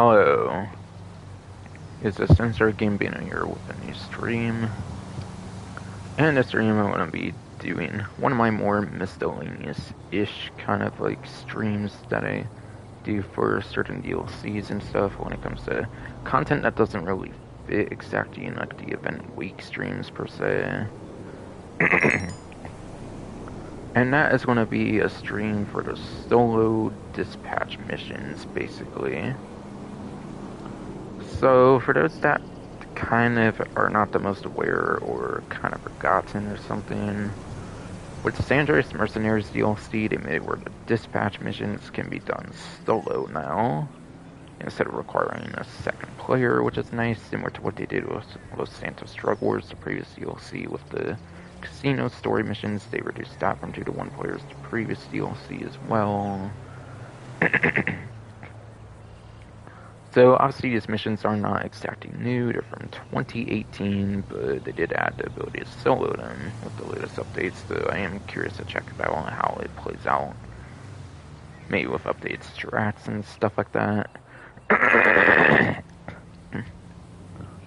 Hello, it's a Sensor Gambino here with a new stream. And this stream I'm going to be doing one of my more miscellaneous-ish kind of like streams that I do for certain DLCs and stuff when it comes to content that doesn't really fit exactly in like the event week streams per se. And that is going to be a stream for the solo dispatch missions, basically. So, for those that kind of are not the most aware or kind of forgotten or something, with the Andreas Mercenaries DLC, they made it where the dispatch missions can be done solo now, instead of requiring a second player, which is nice, similar to what they did with Los Santos Drug Wars, the previous DLC. With the casino story missions, they reduced that from 2 to 1 players to previous DLC as well. So obviously these missions are not exactly new, they're from 2018, but they did add the ability to solo them with the latest updates, so I am curious to check out how it plays out. Maybe with updates, strats, and stuff like that.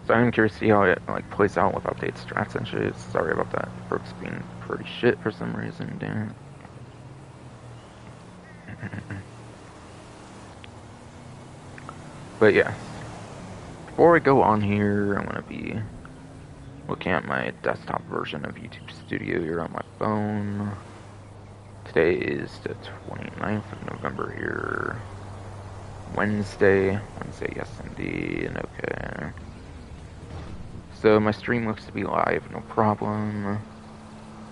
So I'm curious to see how it plays out with updates, strats, and shit. Sorry about that. Perks being pretty shit for some reason, damn. But yeah. Before I go on here, I'm gonna be looking at my desktop version of YouTube Studio here on my phone. Today is the 29th of November here. Wednesday, yes indeed, okay. So my stream looks to be live, no problem.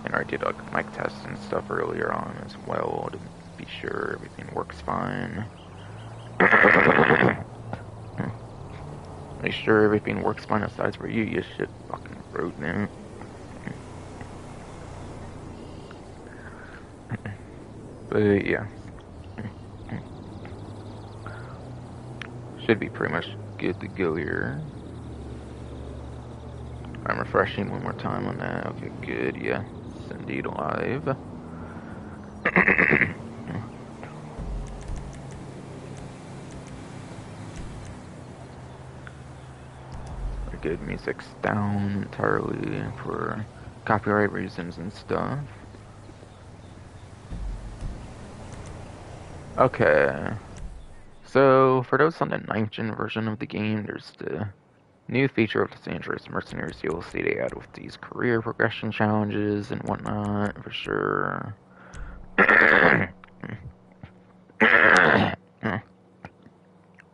And I did like mic tests and stuff earlier on as well to be sure everything works fine. Make sure everything works fine aside for you, you shit fucking road man. But yeah. Should be pretty much good to go here. I'm refreshing one more time on that. Okay, good, yeah. It's indeed live. Good, music's down entirely for copyright reasons and stuff. Okay. So, for those on the 9th gen version of the game, there's the new feature of the Andreas Mercenaries DLC they add with these career progression challenges and whatnot, for sure.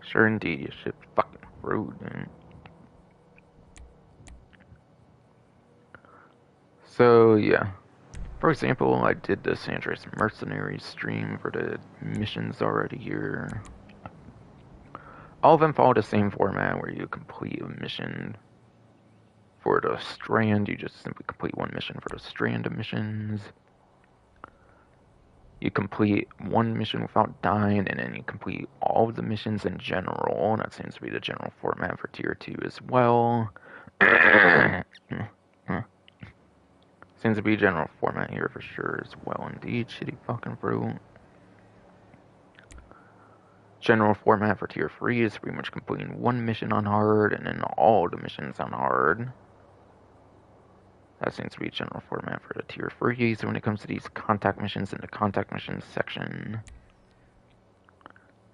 Sure indeed, you should fucking rude, man. So, yeah. For example, I did the Andreas Mercenaries stream for the missions already here. All of them follow the same format where you complete a mission for the strand. You just simply complete one mission for the strand of missions. You complete one mission without dying, and then you complete all of the missions in general. And that seems to be the general format for Tier 2 as well. Seems to be general format here for sure as well indeed. Shitty fucking fruit. General format for Tier 3 is pretty much completing one mission on hard, and then all the missions on hard. That seems to be general format for the Tier 3. So when it comes to these contact missions in the contact missions section.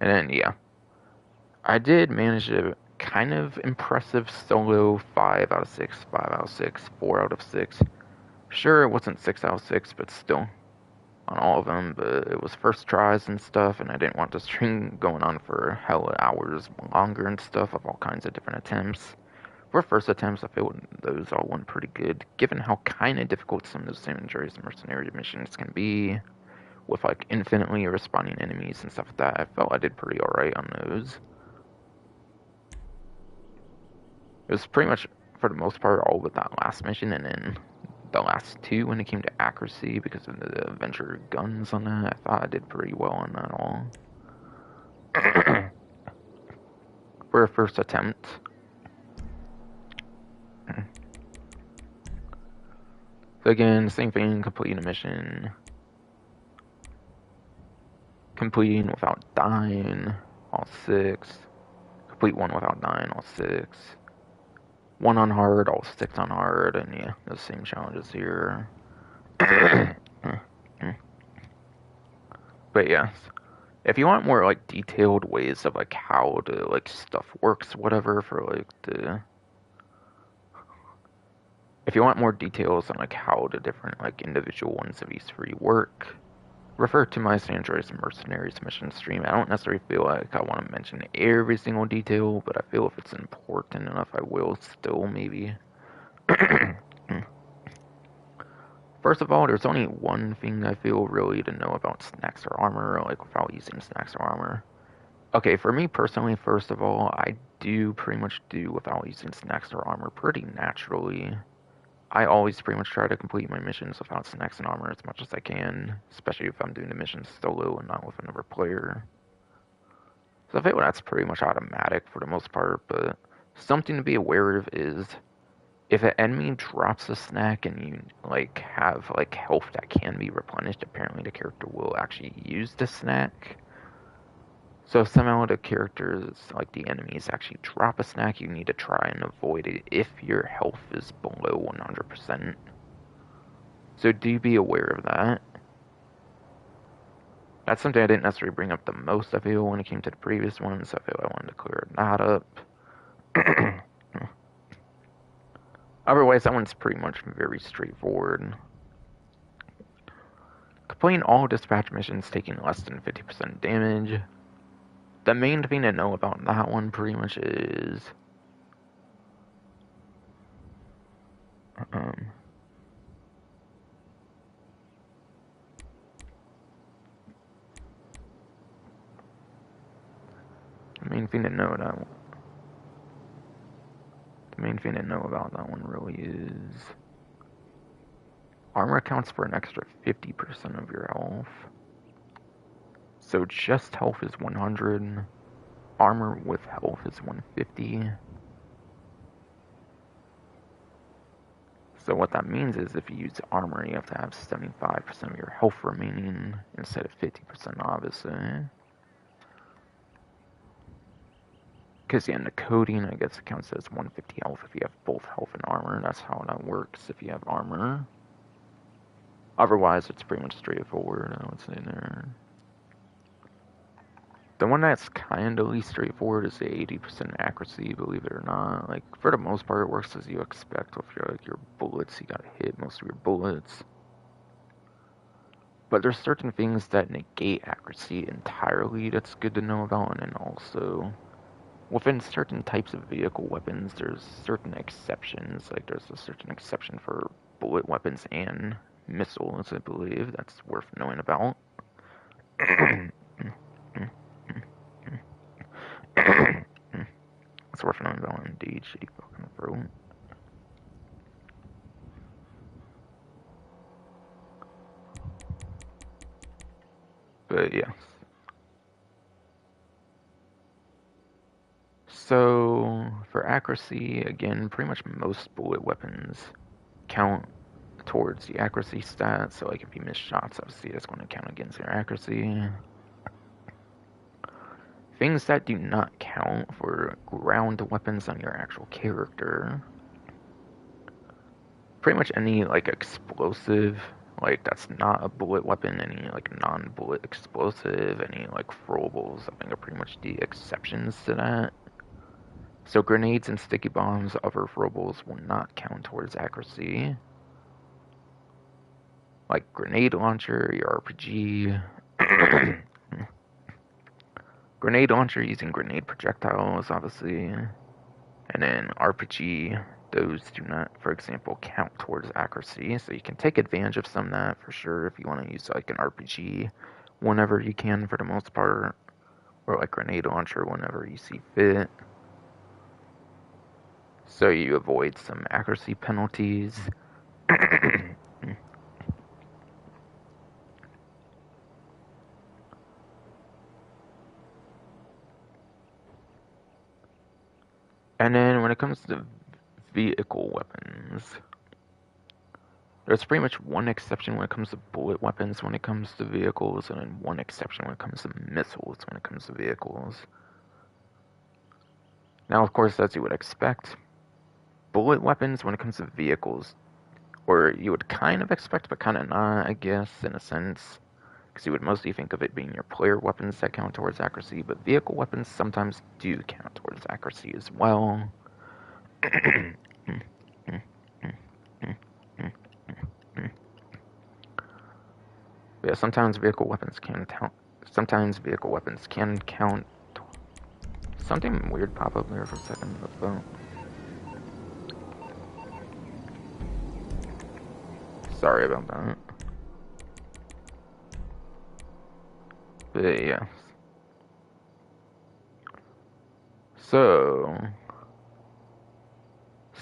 And then, yeah. I did manage a kind of impressive solo 5 out of 6, 5 out of 6, 4 out of 6. Sure, it wasn't 6 out of 6, but still. On all of them, but it was first tries and stuff, and I didn't want the stream going on for hella hours longer and stuff of all kinds of different attempts. For first attempts, I feel those all went pretty good, given how kind of difficult some of those San Andreas mercenary missions can be, with like infinitely respawning enemies and stuff like that. I felt I did pretty alright on those. It was pretty much, for the most part, all with that last mission, and then the last two when it came to accuracy because of the adventure guns on that. I thought I did pretty well on that all. For a first attempt. So again, same thing, completing a mission. Completing without dying, all 6. complete one without dying, all 6. One on hard, all 6 on hard, and yeah, those same challenges here. But yes, if you want more like detailed ways of like how to like stuff works, whatever, for like the if you want more details on like how the different like individual ones of each 3 work, refer to my Andreas Mercenaries mission stream. I don't necessarily feel like I want to mention every single detail, but I feel if it's important enough, I will still maybe. First of all, there's only one thing I feel really to know about snacks or armor, like without using snacks or armor. Okay, for me personally, first of all, I do pretty much do without using snacks or armor pretty naturally. I always pretty much try to complete my missions without snacks and armor as much as I can, especially if I'm doing the missions solo and not with another player. So I feel that's pretty much automatic for the most part, but something to be aware of is if an enemy drops a snack and you like have like health that can be replenished, apparently the character will actually use the snack. So if somehow the characters, like the enemies, actually drop a snack, you need to try and avoid it if your health is below 100%. So do be aware of that. That's something I didn't necessarily bring up the most, I feel, when it came to the previous ones. So I feel I wanted to clear that up. Otherwise, that one's pretty much very straightforward. Completing all dispatch missions taking less than 50% damage. The main thing to know about that one pretty much is the main thing to know about that one really is armor accounts for an extra 50% of your health. So just health is 100, armor with health is 150. So what that means is if you use armor, you have to have 75% of your health remaining instead of 50%, obviously. Because yeah, in the coding, I guess it counts as 150 health if you have both health and armor. That's how that works if you have armor. Otherwise, it's pretty much straightforward, I would say there. The one that's kind of least straightforward is the 80% accuracy, believe it or not. Like, for the most part, it works as you expect with your bullets. You gotta hit most of your bullets. But there's certain things that negate accuracy entirely that's good to know about, and then also within certain types of vehicle weapons, there's certain exceptions. Like there's a certain exception for bullet weapons and missiles, I believe, that's worth knowing about. It's worth knowing about indeed. Shitty fucking throat. But yes. So for accuracy, again, pretty much most bullet weapons count towards the accuracy stat. So like if you miss shots, obviously that's going to count against your accuracy. Things that do not count for ground weapons on your actual character. Pretty much any like explosive, like that's not a bullet weapon, any like non-bullet explosive, any like throwables, I think are pretty much the exceptions to that. So grenades and sticky bombs, other throwables will not count towards accuracy. Like grenade launcher, your RPG. Grenade launcher using grenade projectiles, obviously. And then RPG, those do not, for example, count towards accuracy. So you can take advantage of some of that for sure if you want to use like an RPG whenever you can for the most part. Or like grenade launcher whenever you see fit. So you avoid some accuracy penalties. And then when it comes to vehicle weapons, there's pretty much one exception when it comes to bullet weapons when it comes to vehicles, and then one exception when it comes to missiles when it comes to vehicles. Now, of course, as you would expect, bullet weapons when it comes to vehicles, or you would kind of expect, but kind of not, I guess, in a sense, because you would mostly think of it being your player weapons that count towards accuracy, but vehicle weapons sometimes do count towards accuracy as well. Yeah, sometimes vehicle weapons can count. Sometimes vehicle weapons can count. Something weird pop up there for a second. Sorry about that. But yeah. So,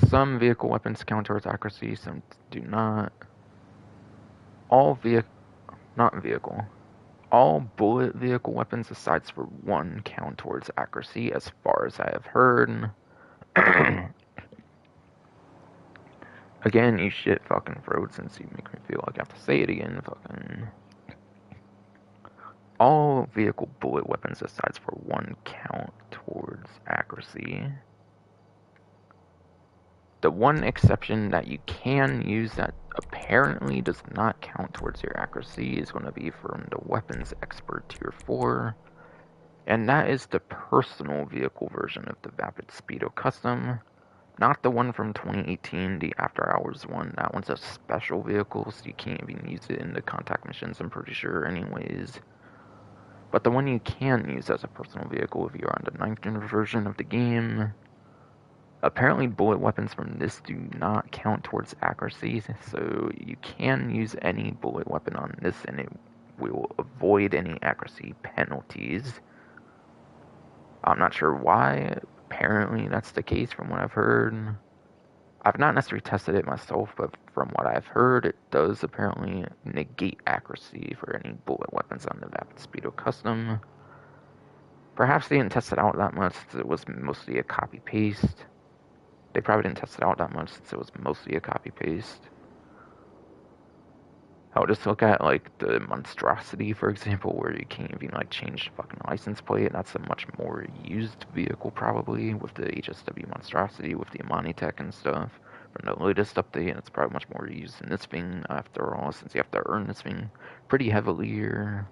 some vehicle weapons count towards accuracy, some do not. All all bullet vehicle weapons, aside for one, count towards accuracy, as far as I have heard. Again, you shit fucking throat since you make me feel like I have to say it again. Fucking. All vehicle bullet weapons, aside for one, count towards accuracy. The one exception that you can use that apparently does not count towards your accuracy is going to be from the Weapons Expert Tier 4, and that is the personal vehicle version of the Vapid Speedo Custom. Not the one from 2018, the After Hours one. That one's a special vehicle, so you can't even use it in the contact missions, I'm pretty sure, anyways. But the one you can use as a personal vehicle if you're on the 9th gen version of the game. Apparently, bullet weapons from this do not count towards accuracy, so you can use any bullet weapon on this and it will avoid any accuracy penalties. I'm not sure why. Apparently, that's the case from what I've heard. I've not necessarily tested it myself, but from what I've heard, it does apparently negate accuracy for any bullet weapons on the Vapid Speedo Custom. Perhaps they didn't test it out that much since it was mostly a copy-paste. They probably didn't test it out that much since it was mostly a copy-paste. I would just look at, like, the Monstrosity, for example, where you can't even, like, change the fucking license plate. That's a much more used vehicle, probably, with the HSW Monstrosity, with the Amani Tech and stuff. From the latest update, and it's probably much more used in this thing, after all, since you have to earn this thing pretty heavily here.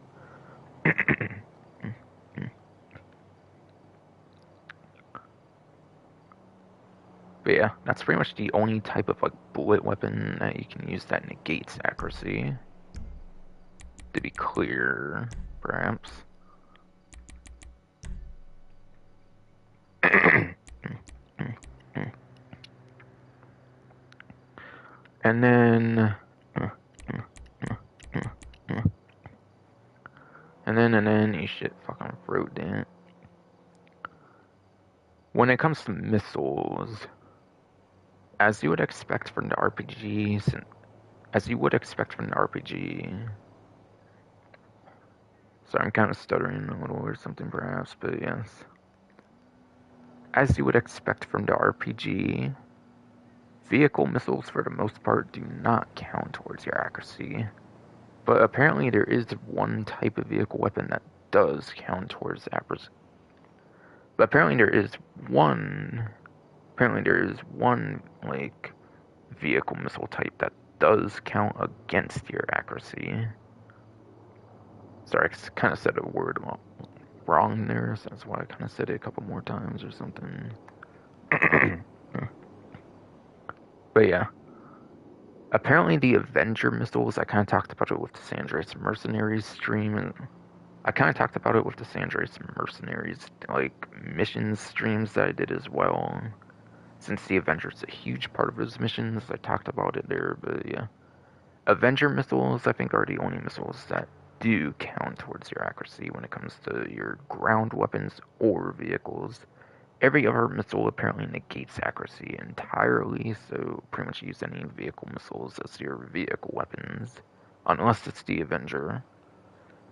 But yeah, that's pretty much the only type of, like, bullet weapon that you can use that negates accuracy. To be clear, perhaps. And then... And then you shit fucking throat, damn it. When it comes to missiles, as you would expect from the RPGs, sorry, I'm kind of stuttering a little or something perhaps, but yes. As you would expect from the RPG, vehicle missiles for the most part do not count towards your accuracy. But apparently there is one type of vehicle weapon that does count towards accuracy. But apparently there is one, like, vehicle missile type that does count against your accuracy. Sorry, I kind of said a word wrong there, so that's why I kind of said it a couple more times or something. But yeah. Apparently the Avenger missiles, I kind of talked about it with the Andreas Mercenaries stream, and I kind of talked about it with the Andreas Mercenaries, like, missions streams that I did as well. Since the Avenger's a huge part of those missions, I talked about it there, but yeah. Avenger missiles, I think, are the only missiles that do count towards your accuracy when it comes to your ground weapons or vehicles. Every other missile apparently negates accuracy entirely, so pretty much use any vehicle missiles as your vehicle weapons, unless it's the Avenger.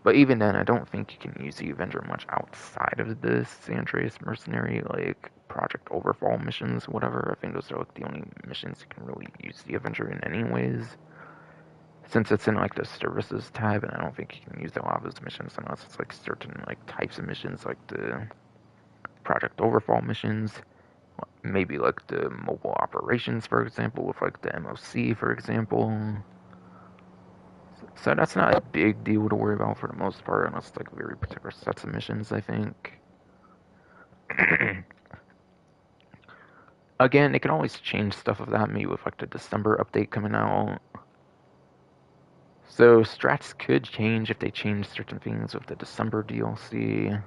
But even then, I don't think you can use the Avenger much outside of this San Andreas Mercenary, like Project Overfall missions, whatever. I think those are like the only missions you can really use the Avenger in anyways. Since it's in like the services tab, and I don't think you can use a lot of those missions unless it's like certain like types of missions, like the Project Overfall missions, maybe like the mobile operations, for example, with like the MOC, for example. So that's not a big deal to worry about for the most part, unless like very particular sets of missions, I think. Again, they can always change stuff of that, maybe with like the December update coming out. So strats could change if they change certain things with the December DLC.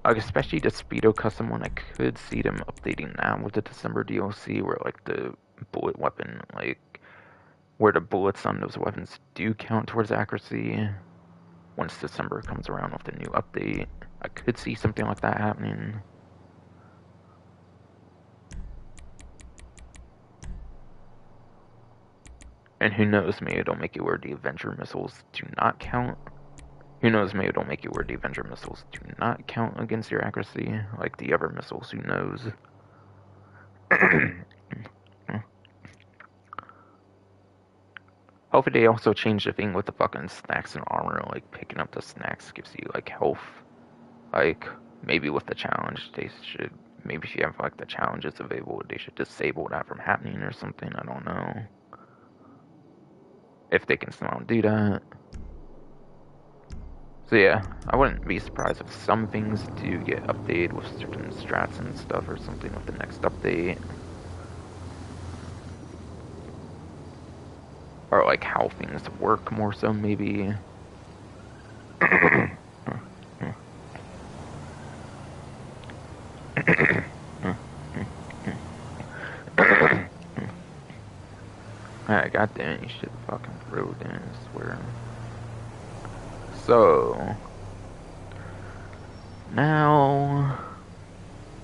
Like especially the Speedo custom one, I could see them updating that with the December DLC, where like the bullet weapon, like where the bullets on those weapons do count towards accuracy. Once December comes around with the new update, I could see something like that happening. And who knows, maybe it'll make it where the Avenger missiles do not count. Who knows, maybe it'll make it where the Avenger missiles do not count against your accuracy, like the other missiles, who knows. Hopefully they also change the thing with the fucking snacks and armor, like picking up the snacks gives you like health. Like, maybe with the challenge, they should, maybe if you have like the challenges available, they should disable that from happening or something, I don't know. If they can somehow do that. So yeah, I wouldn't be surprised if some things do get updated with certain strats and stuff or something with the next update. Or like how things work more so, maybe. Alright, goddamn, you should fucking throw it in, I swear. So, now,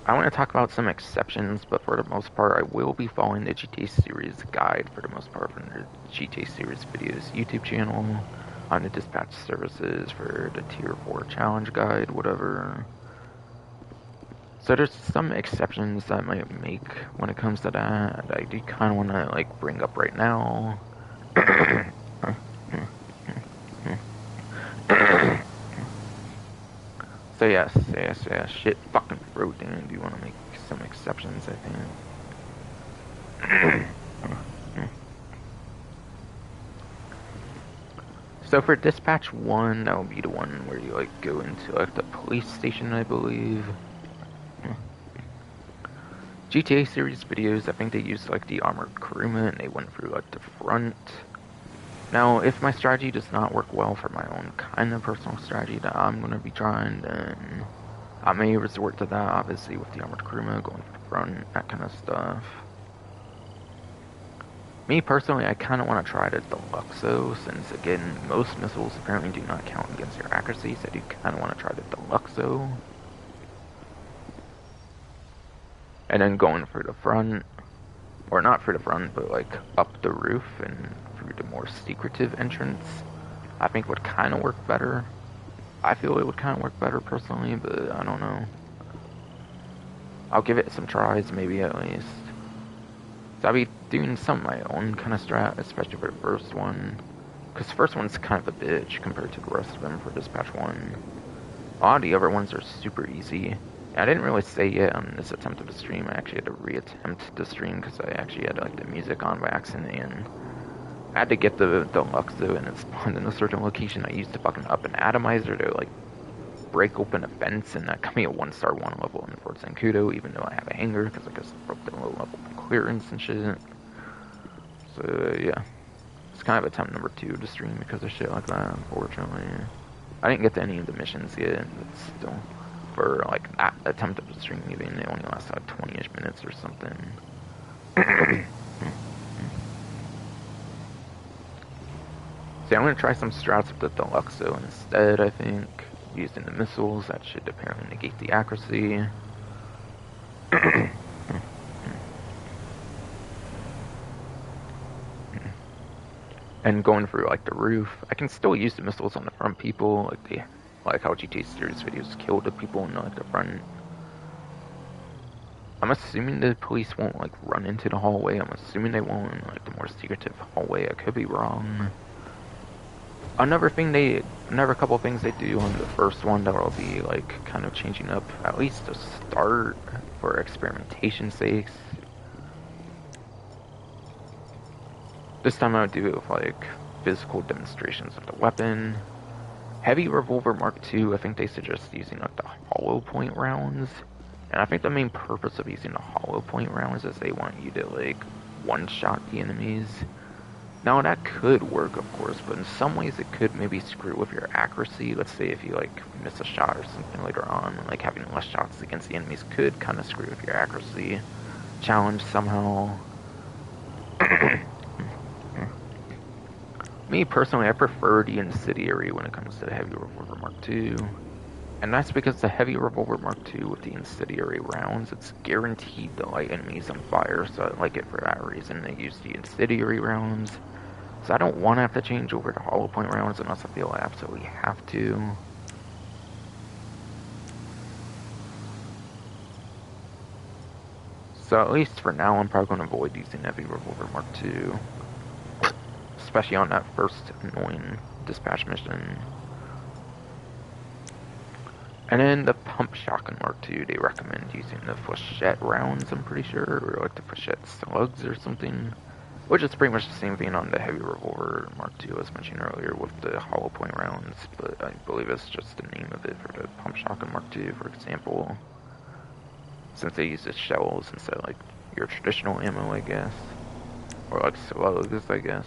I want to talk about some exceptions, but for the most part, I will be following the GTA series guide for the most part from the GTA series videos YouTube channel, on the dispatch services for the Tier 4 challenge guide, whatever. So there's some exceptions that I might make when it comes to that I do kind of want to like bring up right now. So yes, shit fucking throat, dude. Do you want to make some exceptions, I think? So for dispatch 1, that will be the one where you like go into like the police station, I believe. GTA series videos, I think they used like the armored crewman and they went through like the front. Now, if my strategy does not work well for my own kind of personal strategy that I'm going to be trying, then I may resort to that, obviously, with the armored crewman going to the front, that kind of stuff. Me, personally, I kind of want to try the Deluxo, since, again, most missiles apparently do not count against your accuracy, so I do kind of want to try the Deluxo. And then going for the front, or not for the front, but like up the roof and through the more secretive entrance, I think would kind of work better. I feel it would kind of work better personally, but I don't know. I'll give it some tries, maybe at least. So I'll be doing some of my own kind of strat, especially for the first one. Because the first one's kind of a bitch compared to the rest of them for Dispatch 1. A lot of the other ones are super easy. I didn't really say yet on this attempt of the stream, I actually had to re-attempt the stream because I actually had like the music on by accident and I had to get the Deluxo and it spawned in a certain location. I used the fucking up and atomizer to like break open a fence and that got me a 1-star 1 level in Fort Zancudo, even though I have a hanger because I guess I broke the low level clearance and shit. So yeah, it's kind of attempt number 2 to stream because of shit like that, unfortunately. I didn't get to any of the missions yet, but still. For like that attempt of the stream, even it only lasted like 20-ish minutes or something. So I'm gonna try some strats with the Deluxo instead, I think. Using the missiles, that should apparently negate the accuracy. And going through like the roof, I can still use the missiles on the front people, like how GTA series videos kill the people in like the front. I'm assuming the police won't like run into the hallway. I'm assuming they won't in like the more secretive hallway. I could be wrong. Another couple of things they do on the first one that will be like kind of changing up, at least to start for experimentation sakes. This time I would do it with like physical demonstrations of the weapon. Heavy Revolver Mark II, I think they suggest using like the hollow point rounds. And I think the main purpose of using the hollow point rounds is they want you to like one-shot the enemies. Now that could work, of course, but in some ways it could maybe screw with your accuracy. Let's say if you like miss a shot or something later on, like having less shots against the enemies could kind of screw with your accuracy. Challenge somehow. Me personally, I prefer the Incendiary when it comes to the Heavy Revolver Mark II. And that's because the Heavy Revolver Mark II with the Incendiary rounds, it's guaranteed to light enemies on fire, so I like it for that reason. They use the Incendiary rounds. So I don't want to have to change over to hollow point rounds unless I feel I absolutely have to. So at least for now, I'm probably going to avoid using Heavy Revolver Mark II. Especially on that first annoying dispatch mission. And then the Pump Shotgun Mark II, they recommend using the Flechette rounds, I'm pretty sure, or like the Flechette slugs or something. Which is pretty much the same thing on the Heavy Revolver Mark II I was mentioning earlier with the hollow point rounds, but I believe it's just the name of it for the Pump Shotgun Mark II, for example. Since they use the shells instead of like your traditional ammo, I guess. Or like slugs, I guess.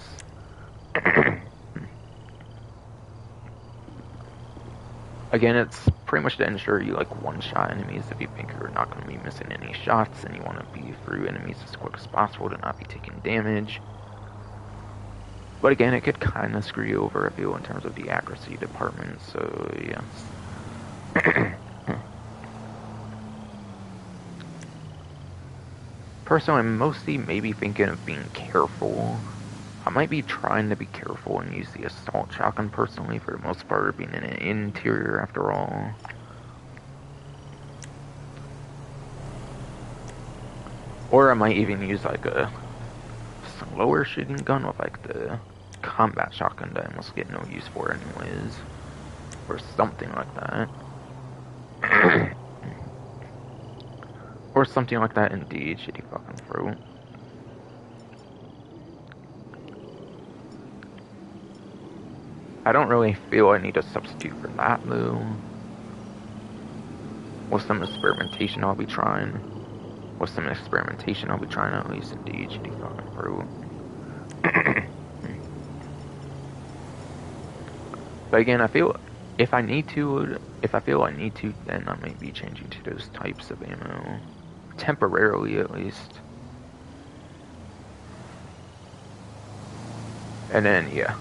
Again, it's pretty much to ensure you like one-shot enemies if you think you're not going to be missing any shots and you want to be through enemies as quick as possible to not be taking damage. But again, it could kind of screw you over, I feel, in terms of the accuracy department, so yes. Personally, I'm mostly maybe thinking of being careful. I might be trying to be careful and use the assault shotgun personally for the most part, being in an interior after all. Or I might even use like a slower shooting gun with like the combat shotgun that I almost get no use for anyways. Or something like that. Or something like that indeed, shitty fucking throat. I don't really feel I need a substitute for that, though. With some experimentation I'll be trying. At least, indeed, shitty fucking throat. But again, I feel if I feel I need to, then I might be changing to those types of ammo. Temporarily, at least. And then, yeah.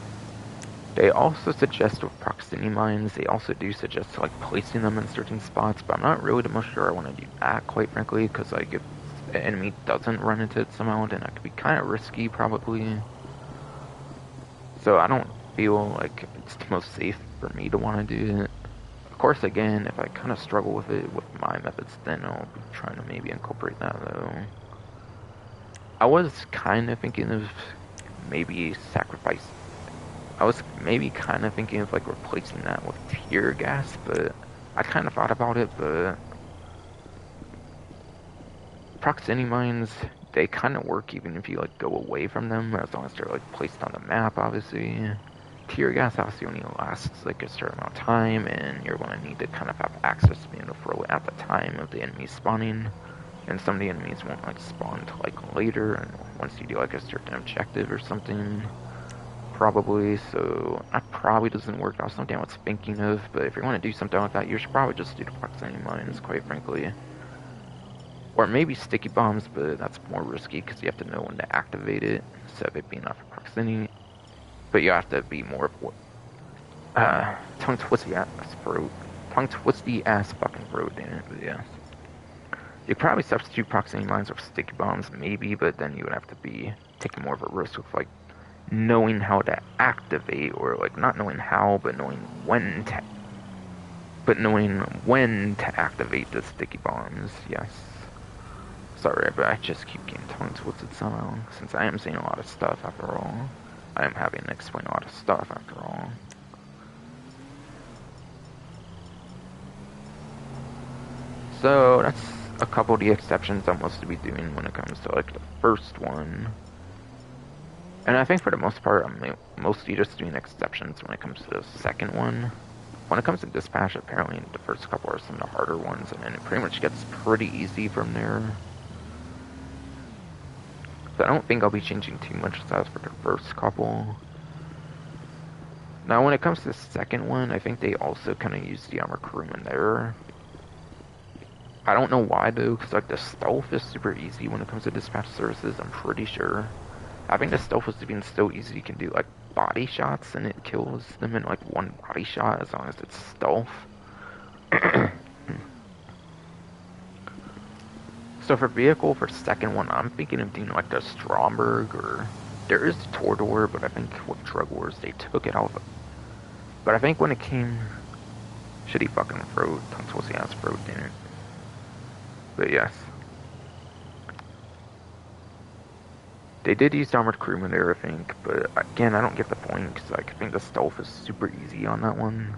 They also suggest with proximity mines, they also do suggest like placing them in certain spots, but I'm not really the most sure I want to do that, quite frankly, because like if the enemy doesn't run into it somehow, then that could be kind of risky, probably. So I don't feel like it's the most safe for me to want to do it. Of course, again, if I kind of struggle with it with my methods, then I'll be trying to maybe incorporate that, though. I was kind of thinking of maybe sacrifice. I was maybe kind of thinking of like replacing that with tear gas, but I kind of thought about it, but proximity mines, they kind of work even if you like go away from them, as long as they're like placed on the map, obviously. Tear gas obviously only lasts like a certain amount of time, and you're going to need to kind of have access to being able to throw it at the time of the enemy spawning. And some of the enemies won't like spawn till like later, and once you do like a certain objective or something. Probably, so that probably doesn't work. That was something I was thinking of, but if you want to do something like that, you should probably just do the proximity mines, quite frankly. Or maybe sticky bombs, but that's more risky because you have to know when to activate it, instead of it being off of proximity. But you have to be more of tongue twisty ass fucking throat, damn it, but yeah. You could probably substitute proximity mines with sticky bombs, maybe, but then you would have to be taking more of a risk with like knowing how to activate, or like not knowing how, but knowing when to activate the sticky bombs. Yes. Sorry, but I just keep getting tongue twisted somehow, since I am saying a lot of stuff after all. I am having to explain a lot of stuff after all. So that's a couple of the exceptions I'm supposed to be doing when it comes to like the first one. And I think for the most part, I'm mostly just doing exceptions when it comes to the second one. When it comes to dispatch, apparently the first couple are some of the harder ones, and then it pretty much gets pretty easy from there. So I don't think I'll be changing too much size for the first couple. Now when it comes to the second one, I think they also kind of use the armored crewman there. I don't know why though, because like the stealth is super easy when it comes to dispatch services, I'm pretty sure. I think the stealth was being so easy you can do like body shots and it kills them in like one body shot as long as it's stealth. So for vehicle, for second one, I'm thinking of doing like the Stromberg, or there is the Tordor, but I think with Drug Wars they took it off. But I think when it came, shitty fucking throat, pussy ass throat, damn it. But yes. They did use armored crewman there, I think, but again, I don't get the point, because like, I think the stealth is super easy on that one.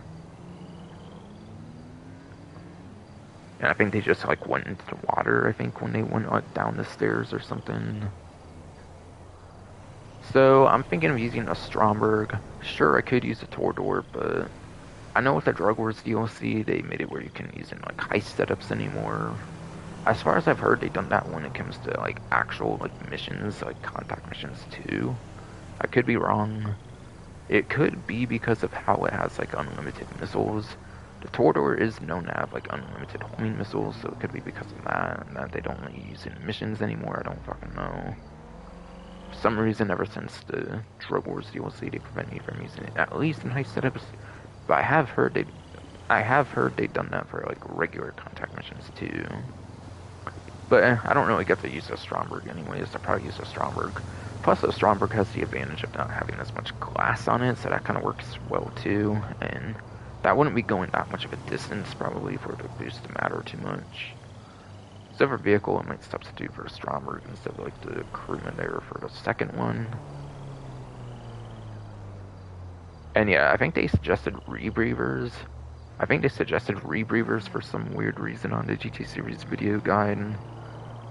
And I think they just like went into the water, I think, when they went like down the stairs or something. So I'm thinking of using a Stromberg. Sure, I could use a Tordor, but I know with the Drug Wars DLC, they made it where you can use it in like heist setups anymore. As far as I've heard, they've done that when it comes to like actual like missions, like contact missions too. I could be wrong. It could be because of how it has like unlimited missiles. The Tordor is known to have like unlimited homing missiles, so it could be because of that, and that they don't really use it in missions anymore. I don't fucking know. For some reason, ever since the Drug Wars DLC, they prevent me from using it, at least in heist setups. But I have heard they've done that for like regular contact missions too. But I don't really get to use a Stromberg anyways. I probably use a Stromberg. Plus, the Stromberg has the advantage of not having as much glass on it, so that kind of works well too. And that wouldn't be going that much of a distance probably for it to boost the matter too much. So for vehicle, I might substitute for a Stromberg instead of like the crewman there for the second one. And yeah, I think they suggested rebreathers. I think they suggested rebreathers for some weird reason on the GT series video guide.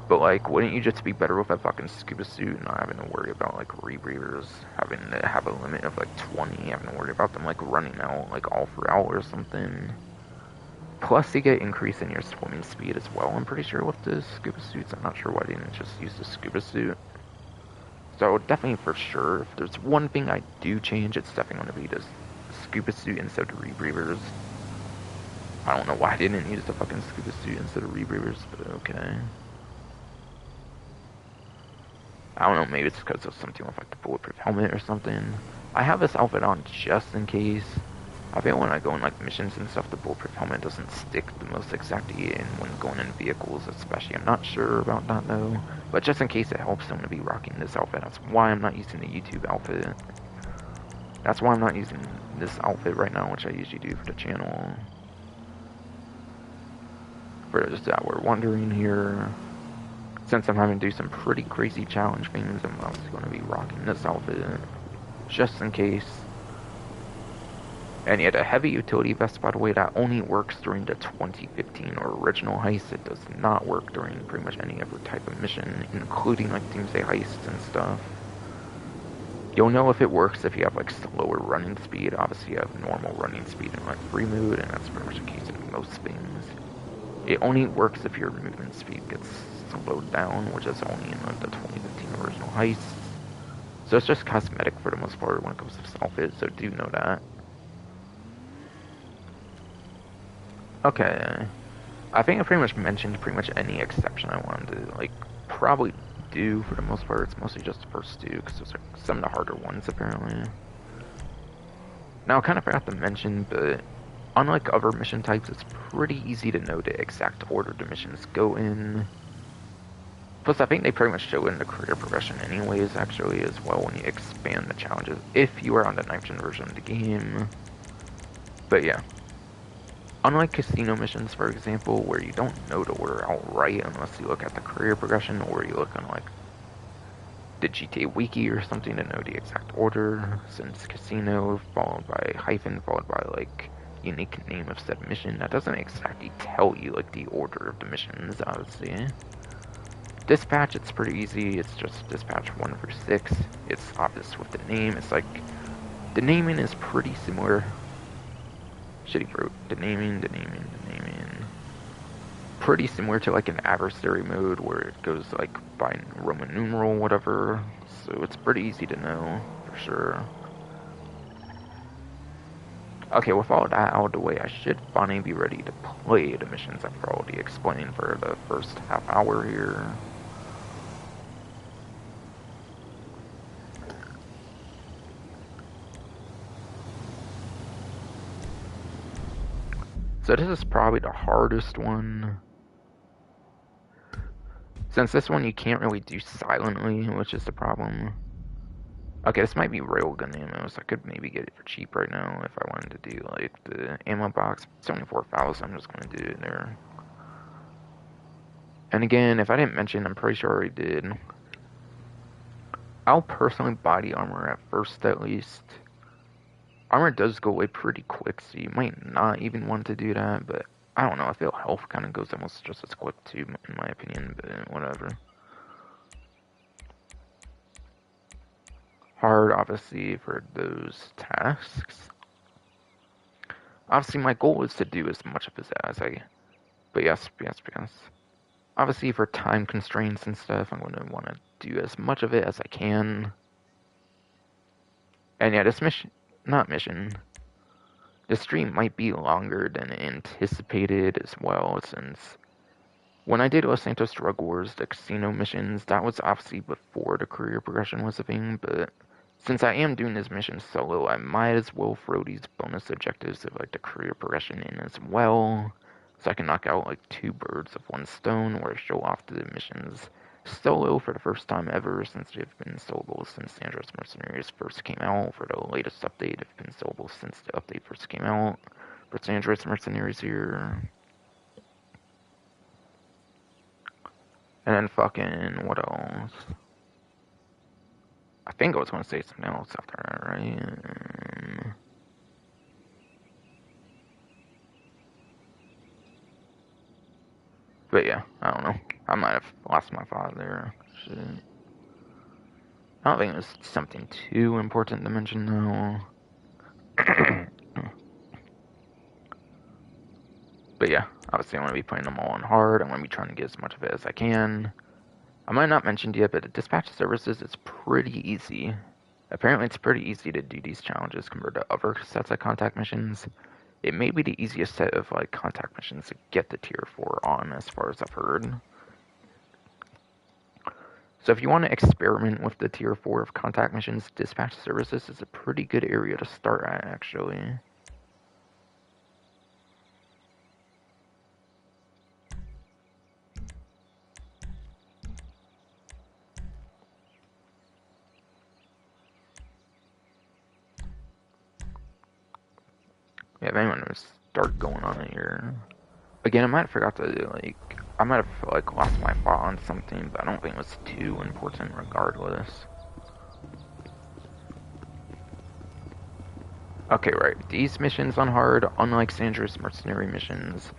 But like, wouldn't you just be better with a fucking scuba suit and not having to worry about like rebreathers, having to have a limit of like 20, having to worry about them like running out like all throughout or something. Plus, you get increase in your swimming speed as well, I'm pretty sure, with the scuba suits. I'm not sure why they didn't just use the scuba suit. So definitely for sure, if there's one thing I do change, it's definitely going to be the scuba suit instead of rebreathers. I don't know why I didn't use the fucking scuba suit instead of rebreathers, but okay. I don't know, maybe it's because of something with like the bulletproof helmet or something. I have this outfit on just in case. I feel when I go in like missions and stuff, the bulletproof helmet doesn't stick the most exactly in when going in vehicles, especially. I'm not sure about that though. But just in case it helps, I'm going to be rocking this outfit. That's why I'm not using the YouTube outfit. That's why I'm not using this outfit right now, which I usually do for the channel. For those that were wondering here, since I'm having to do some pretty crazy challenge things, I'm also going to be rocking this outfit, just in case. And yeah, the heavy utility vest, by the way, that only works during the 2015 or original heist. It does not work during pretty much any other type of mission, including like Doomsday heists and stuff. You'll know if it works if you have like slower running speed. Obviously you have normal running speed in like free mode, and that's pretty much the case in most things. It only works if your movement speed gets slowed down, which is only in like the 2015 original heist. So it's just cosmetic for the most part when it comes to this outfit, so do know that. Okay, I think I pretty much mentioned pretty much any exception I wanted to like probably do for the most part. It's mostly just the first two, because those are some of the harder ones apparently. Now I kind of forgot to mention, but unlike other mission types, it's pretty easy to know the exact order the missions go in. Plus, I think they pretty much show in the career progression anyways, actually, as well, when you expand the challenges, if you are on the 9th gen version of the game. But yeah. Unlike casino missions, for example, where you don't know the order outright unless you look at the career progression, or you look on, like, the GTA Wiki or something to know the exact order, since casino, followed by hyphen, followed by, like, unique name of said mission. That doesn't exactly tell you like the order of the missions, obviously. Dispatch, it's pretty easy. It's just dispatch 1 through 6. It's obvious with the name. It's like the naming is pretty similar. Shitty fruit. The naming. Pretty similar to like an adversary mode where it goes like by Roman numeral, whatever. So it's pretty easy to know for sure. Okay, with all that out of the way, I should finally be ready to play the missions I've already explained for the first half hour here. So this is probably the hardest one. Since this one you can't really do silently, which is the problem. Okay, this might be railgun ammo, so I could maybe get it for cheap right now if I wanted to do like the ammo box. 74,000, I'm just gonna do it there. And again, if I didn't mention, I'm pretty sure I already did. I'll personally buy the armor at first at least. Armor does go away pretty quick, so you might not even want to do that, but I don't know, I feel health kind of goes almost just as quick too, in my opinion, but whatever. Hard, obviously, for those tasks. Obviously, my goal is to do as much of it as I... But yes. Obviously, for time constraints and stuff, I'm going to want to do as much of it as I can. And yeah, this mission... Not mission... The stream might be longer than anticipated as well, since when I did Los Santos Drug Wars, the casino missions, that was obviously before the career progression was a thing, but since I am doing this mission solo, I might as well throw these bonus objectives of like the career progression in as well, so I can knock out like 2 birds with 1 stone, where I show off the missions solo for the first time ever, since they've been solo since Andreas Mercenaries first came out. For the latest update, they've been solo since the update first came out. For Andreas Mercenaries here. And then fucking, what else? I think I was going to say something else after that, right? But yeah, I don't know. I might have lost my thought there. Shit. I don't think it was something too important to mention, though. But yeah, obviously I'm going to be playing them all on hard. I'm going to be trying to get as much of it as I can. I might not mention it yet, but the dispatch services is pretty easy. Apparently it's pretty easy to do these challenges compared to other sets of contact missions. It may be the easiest set of like contact missions to get the tier 4 on, as far as I've heard. So if you want to experiment with the tier 4 of contact missions, dispatch services is a pretty good area to start at, actually. Yeah, if anyone was start going on here. Again, I might have forgot to, like, I might have, like, lost my thought on something, but I don't think it was too important regardless. Okay, right. These missions on hard, unlike Sandra's Mercenary missions,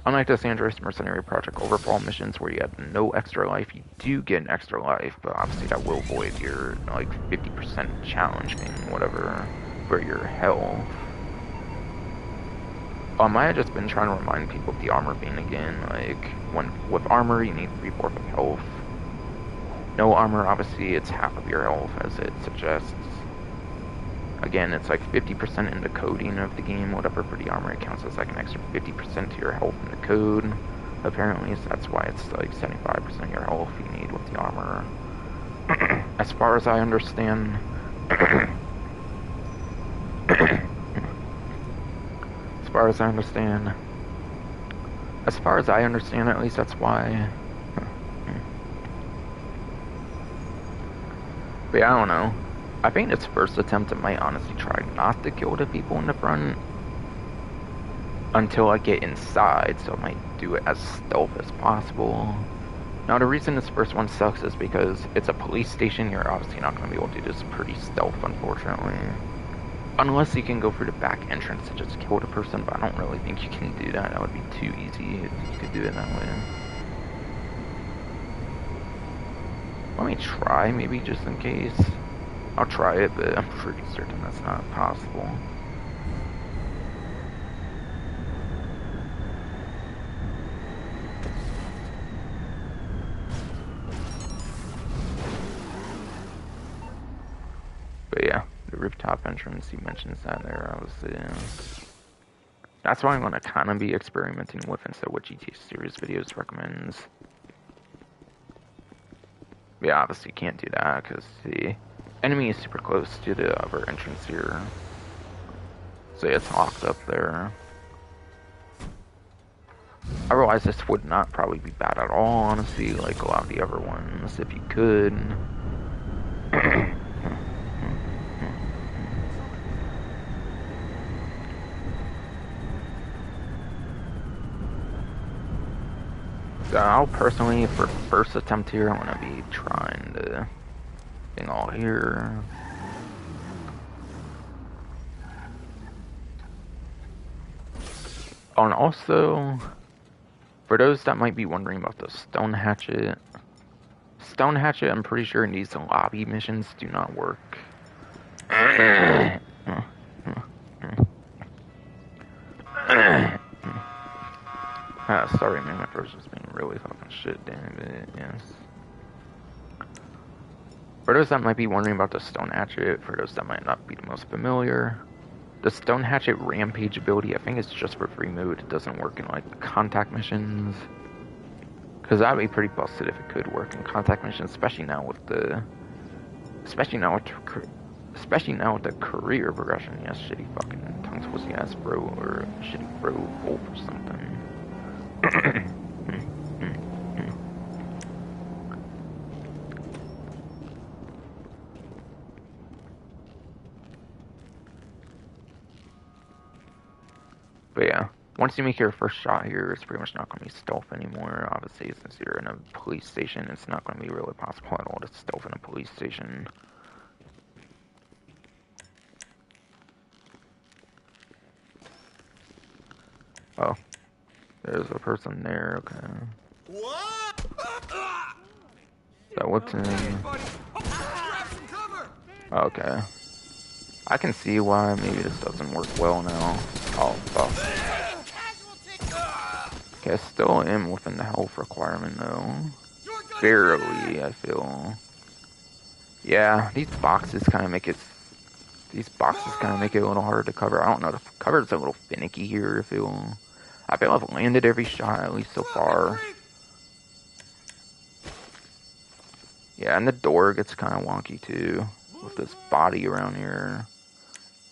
unlike the Sandra's Mercenary Project Overfall missions where you have no extra life, you do get an extra life, but obviously that will void your, like, 50% challenge being whatever for your health. I might have just been trying to remind people of the armor being again, like, when with armor you need 3/4 of health. No armor, obviously, it's half of your health, as it suggests. Again, it's like 50% in the coding of the game, whatever for the armor, it counts as like an extra 50% to your health in the code, apparently, so that's why it's like 75% of your health you need with the armor. As far as I understand... As far as I understand, at least, that's why. But yeah, I don't know. I think its first attempt, I might honestly try not to kill the people in the front until I get inside, so I might do it as stealth as possible. Now, the reason this first one sucks is because it's a police station. You're obviously not going to be able to do this pretty stealth, unfortunately. Unless you can go for the back entrance and just kill the person, but I don't really think you can do that. That would be too easy if you could do it that way. Let me try, maybe just in case. I'll try it, but I'm pretty certain that's not possible. But yeah, the rooftop entrance, he mentions that there, obviously. Yeah. That's what I'm going to kind of be experimenting with instead of what GTA Series videos recommends. Yeah, obviously can't do that because the enemy is super close to the other entrance here. So it's locked up there. Otherwise, this would not probably be bad at all, honestly, like a lot of the other ones, if you could. I'll personally, for first attempt here, I'm gonna be trying to thing all here. Oh, and also, for those that might be wondering about the stone hatchet, I'm pretty sure in these lobby missions do not work. Sorry man, my throat's just been really fucking shit, damn it, yes. For those that might be wondering about the stone hatchet, for those that might not be the most familiar, the stone hatchet rampage ability, I think it's just for free mode. It doesn't work in like contact missions. Cause that'd be pretty busted if it could work in contact missions, especially now with the career progression. Yes, shitty fucking tongue twisty ass bro, or shitty bro wolf or something. But yeah, once you make your first shot here, it's pretty much not going to be stealth anymore. Obviously, since you're in a police station, it's not going to be really possible at all to stealth in a police station. Oh, there's a person there, okay. What? That what's in? Okay. I can see why maybe this doesn't work well now. Oh, fuck. Okay, I still am within the health requirement, though. Barely, I feel. Yeah, these boxes kind of make it a little harder to cover. I don't know, the cover's a little finicky here, I feel. I've landed every shot, at least so far. Yeah, and the door gets kind of wonky, too, with this body around here.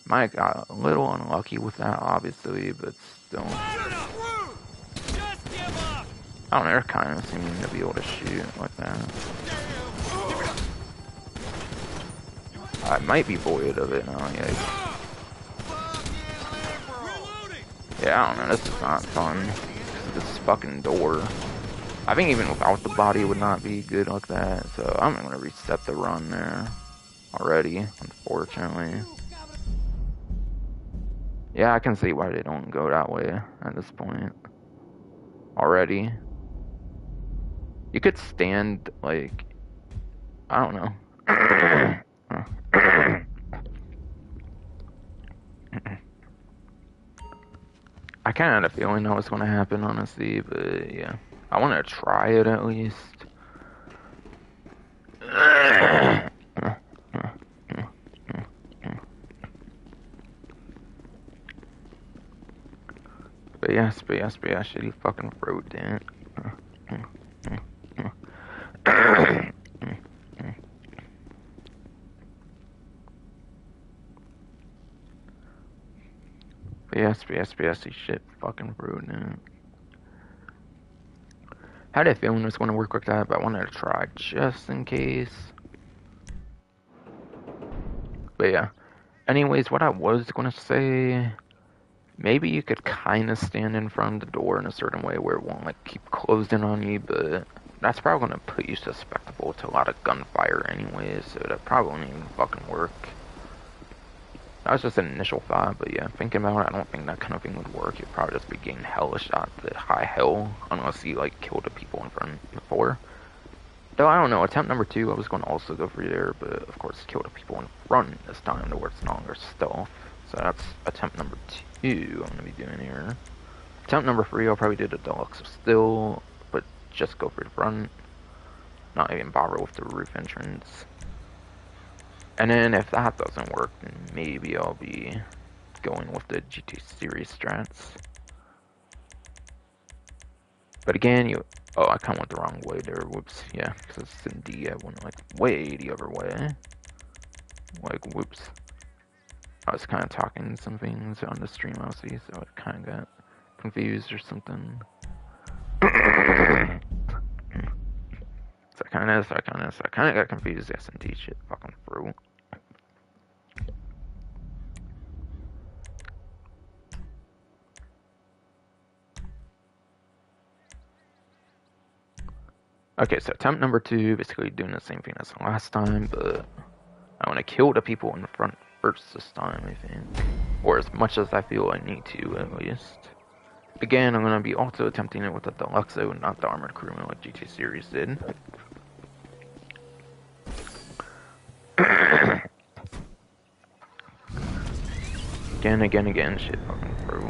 Might got a little unlucky with that, obviously, but still. I don't know, they're kind of seeming to be able to shoot like that. I might be void of it now, yeah. Yeah, I don't know, this is not fun. This fucking door. I think even without the body it would not be good like that, so I'm gonna reset the run there already, unfortunately. Yeah, I can see why they don't go that way at this point. Already. You could stand, like, I don't know. I kind of had a feeling that was going to happen, honestly, but yeah. I want to try it at least. But yes, shitty fucking throat, damn. But yes, shit fucking rude, man. Had a feeling it was going to work like that, but I wanted to try just in case. But yeah. Anyways, what I was going to say, maybe you could kind of stand in front of the door in a certain way where it won't like keep closing on you, but that's probably going to put you susceptible to a lot of gunfire anyways, so that probably won't even fucking work. That was just an initial thought, but yeah, thinking about it, I don't think that kind of thing would work. You'd probably just be getting hella shots at high hell, unless you, like, killed the people in front before. Though, I don't know, attempt number 2, I was going to also go for there, but of course, kill the people in front this time, to where it's no longer stealth. So that's attempt number 2 I'm going to be doing here. Attempt number 3, I'll probably do the deluxe still, but just go for the front. Not even bother with the roof entrance. And then if that doesn't work, then maybe I'll be going with the GT series strats. But again, oh, I kind of went the wrong way there. Whoops. Yeah, because it's in D. I went like way the other way. Like, whoops. I was kind of talking some things on the stream, obviously, so I kind of got confused or something. So I kind of got confused. S&T shit fucking through. Okay, so attempt number 2, basically doing the same thing as last time, but I want to kill the people in the front first this time, I think. Or as much as I feel I need to, at least. Again, I'm going to be also attempting it with the Deluxo, not the Armored Crewman like GT Series did. Again, shit fucking through.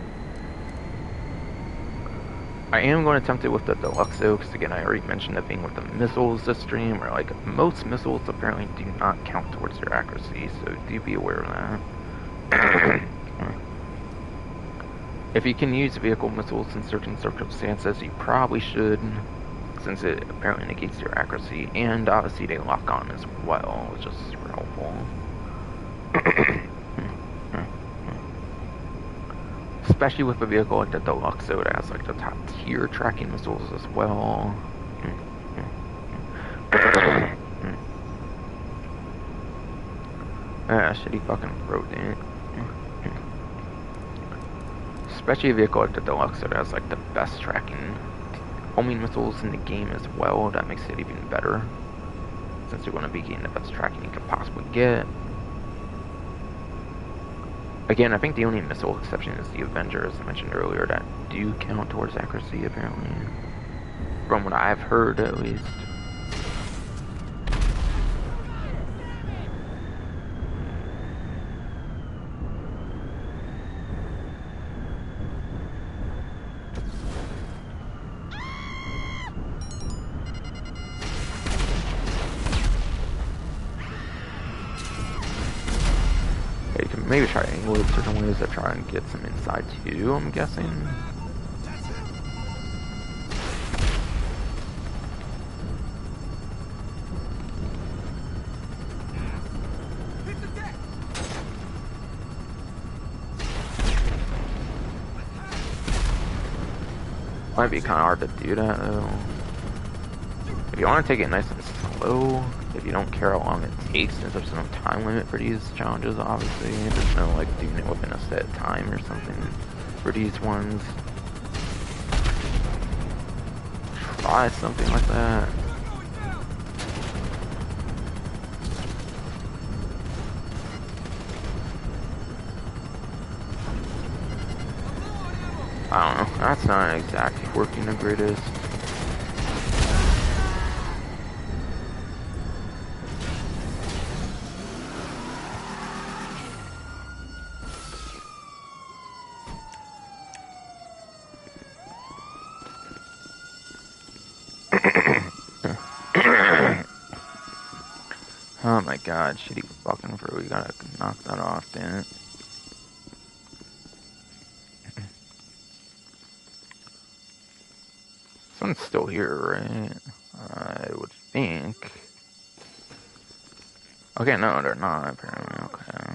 I am going to attempt it with the Deluxo, because again, I already mentioned the thing with the missiles this stream, where like, most missiles apparently do not count towards your accuracy, so do be aware of that. If you can use vehicle missiles in certain circumstances, you probably should, since it apparently negates your accuracy, and obviously they lock on as well, which is super helpful. Especially with a vehicle like the Deluxo that has like the top tier tracking missiles as well. Ah, shitty fucking throat, dude. Especially a vehicle like the Deluxo that has like the best tracking homing missiles in the game as well. That makes it even better, since you're going to be getting the best tracking you could possibly get. Again, I think the only missile exception is the Avenger, as I mentioned earlier, that do count towards accuracy, apparently. From what I've heard, at least. You can maybe try to angle it certain ways to try and get some inside too, I'm guessing. Might be kind of hard to do that though. If you want to take it nice and slow, if you don't care how long it takes, since there's no time limit for these challenges, obviously. There's no like doing it within a set time or something for these ones. Try something like that. I don't know, that's not exactly working the greatest. Oh my god, shitty fucking throw, you gotta knock that off, damn it. This one's still here, right? I would think. Okay, no, they're not, apparently, okay.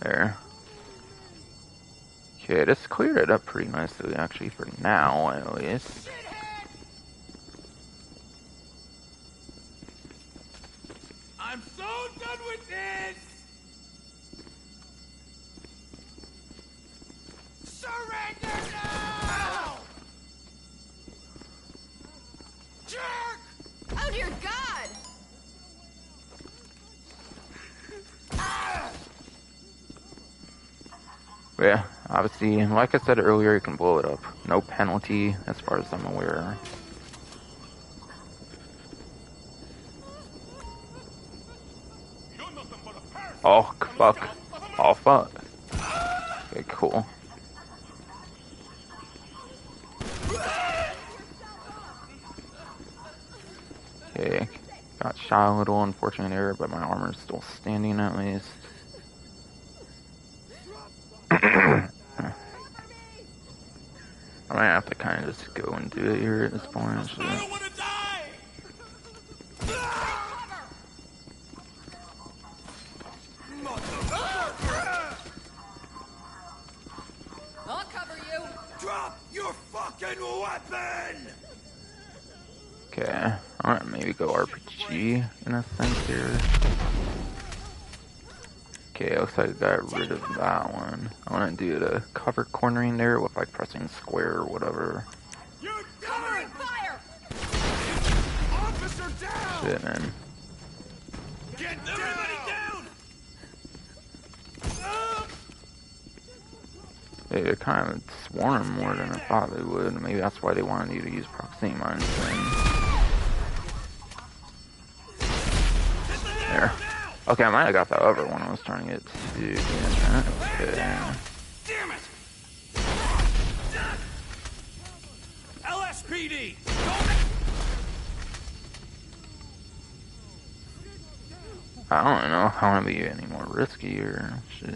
There. Okay, this cleared it up pretty nicely, actually, for now, at least. I'm so done with this! Surrender now! But yeah, obviously, like I said earlier, you can blow it up. No penalty, as far as I'm aware. You're nothing but a parasite. Oh, fuck. Oh, fuck. Okay, cool. Okay, got shot a little, unfortunate error, but my armor's still standing at least. I might have to kind of just go and do it here at this point. Shit. I don't want to die. I'll cover you. Drop your fucking weapon. Okay, I'm gonna maybe go RPG in a sense here. Okay, looks like I got rid of that one. I want to do the cover cornering there with like pressing square or whatever. You're Covering fire. officer down. Shit, man. Get everybody down. They kind of swarm more than I thought they would. Maybe that's why they wanted you to use proximity mines then. There. Okay, I might have got that other one I was trying to get to. Yeah, okay. Damn it. LSPD. I don't know if I want to be any more risky or shit.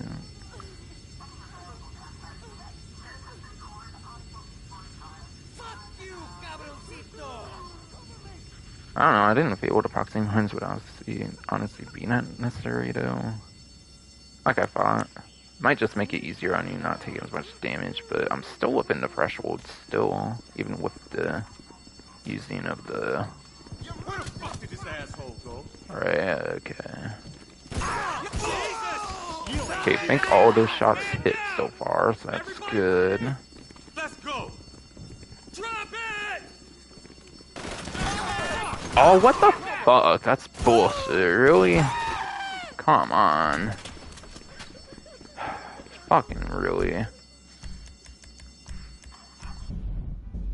Fuck you, cabroncito. I don't know, I didn't feel the proximity mines would honestly be necessary though. Like I thought. Might just make it easier on you not taking as much damage, but I'm still within the threshold still, even with the using of the... Where the fuck did this asshole go? Right, okay. Jesus! Okay, I think all those shots hit so far, so that's good. Let's go. Drop it! Oh, what the fuck? That's bullshit, really? Come on. Fucking really.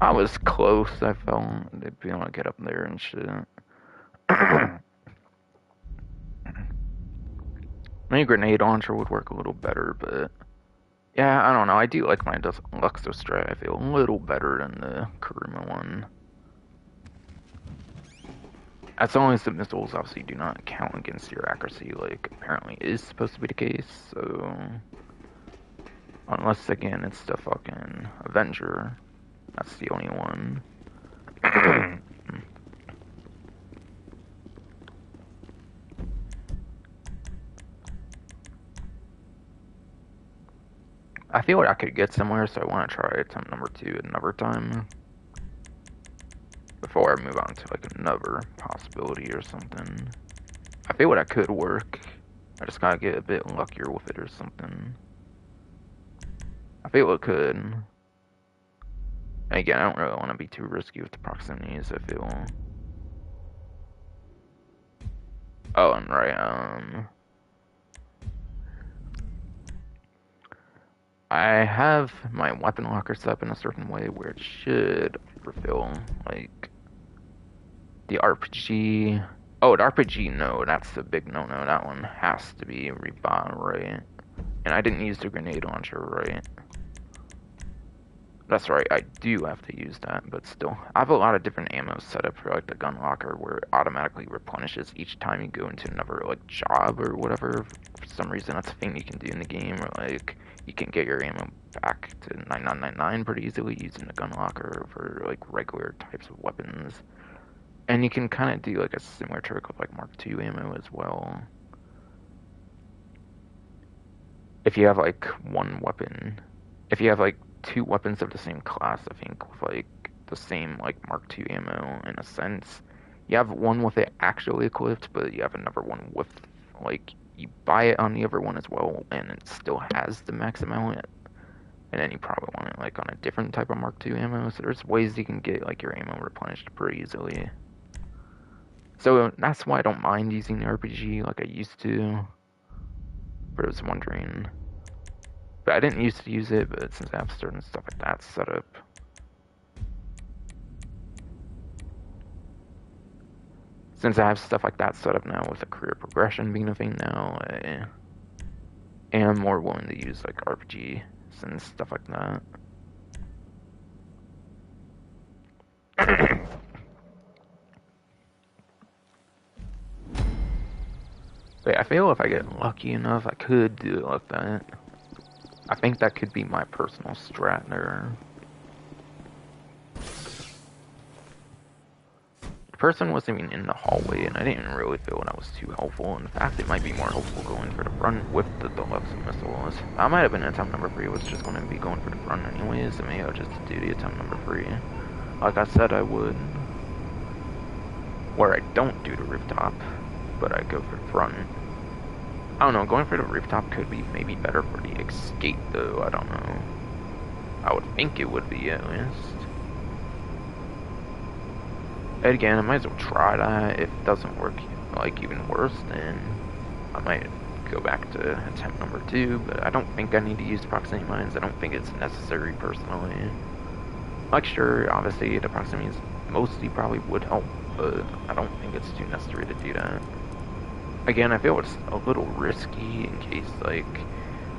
I was close, I felt. They'd be able to get up there and shit. Maybe grenade launcher would work a little better, but... Yeah, I don't know. I do like my Luxo strat. I feel a little better than the Kuruma one. As long as the missiles obviously do not count against your accuracy, like apparently is supposed to be the case, so... Unless, again, it's the fucking Avenger. That's the only one. I feel like I could get somewhere, so I want to try attempt number 2 another time. Before I move on to, like, another possibility or something. I feel like I could work. I just gotta get a bit luckier with it or something. I feel it could. And again, I don't really want to be too risky with the proximities, I feel. Oh, and right, I have my weapon locker set up in a certain way where it should refill, like, the RPG. Oh, the RPG, no, that's the big no-no. That one has to be rebought, right? And I didn't use the grenade launcher, right? That's right, I do have to use that, but still. I have a lot of different ammo set up for, like, the gun locker where it automatically replenishes each time you go into another, like, job or whatever. For some reason, that's a thing you can do in the game, or, like, you can get your ammo back to 9999 pretty easily using the gun locker for, like, regular types of weapons. And you can kind of do, like, a similar trick with, like, Mark II ammo as well. If you have, like, one weapon... If you have, like, 2 weapons of the same class, I think, with, like, the same, like, Mark II ammo, in a sense. You have one with it actually equipped, but you have another one with, like, you buy it on the other one as well, and it still has the max amount, and then you probably want it, like, on a different type of Mark II ammo, so there's ways you can get, like, your ammo replenished pretty easily. So, that's why I don't mind using the RPG like I used to. But I was wondering... But I didn't used to use it, but since I have certain stuff like that set up. Since I have stuff like that set up now with the career progression being a thing now, I am more willing to use like RPG and stuff like that. But I feel if I get lucky enough, I could do it like that. I think that could be my personal strat there. The person wasn't even in the hallway, and I didn't really feel that was too helpful. In fact, it might be more helpful going for the front with the deluxe missiles. I might have been attempt number 3 was just going to be going for the front anyways, and maybe I'll just do the attempt number 3. Like I said I would. Where I don't do the rooftop, but I go for the front. I don't know, going for the rooftop could be maybe better for the escape though, I don't know. I would think it would be at least. And again, I might as well try that. If it doesn't work like even worse, then I might go back to attempt number 2, but I don't think I need to use proximity mines. I don't think it's necessary personally. Like sure, obviously the proximity mostly probably would help, but I don't think it's too necessary to do that. Again, I feel it's a little risky in case like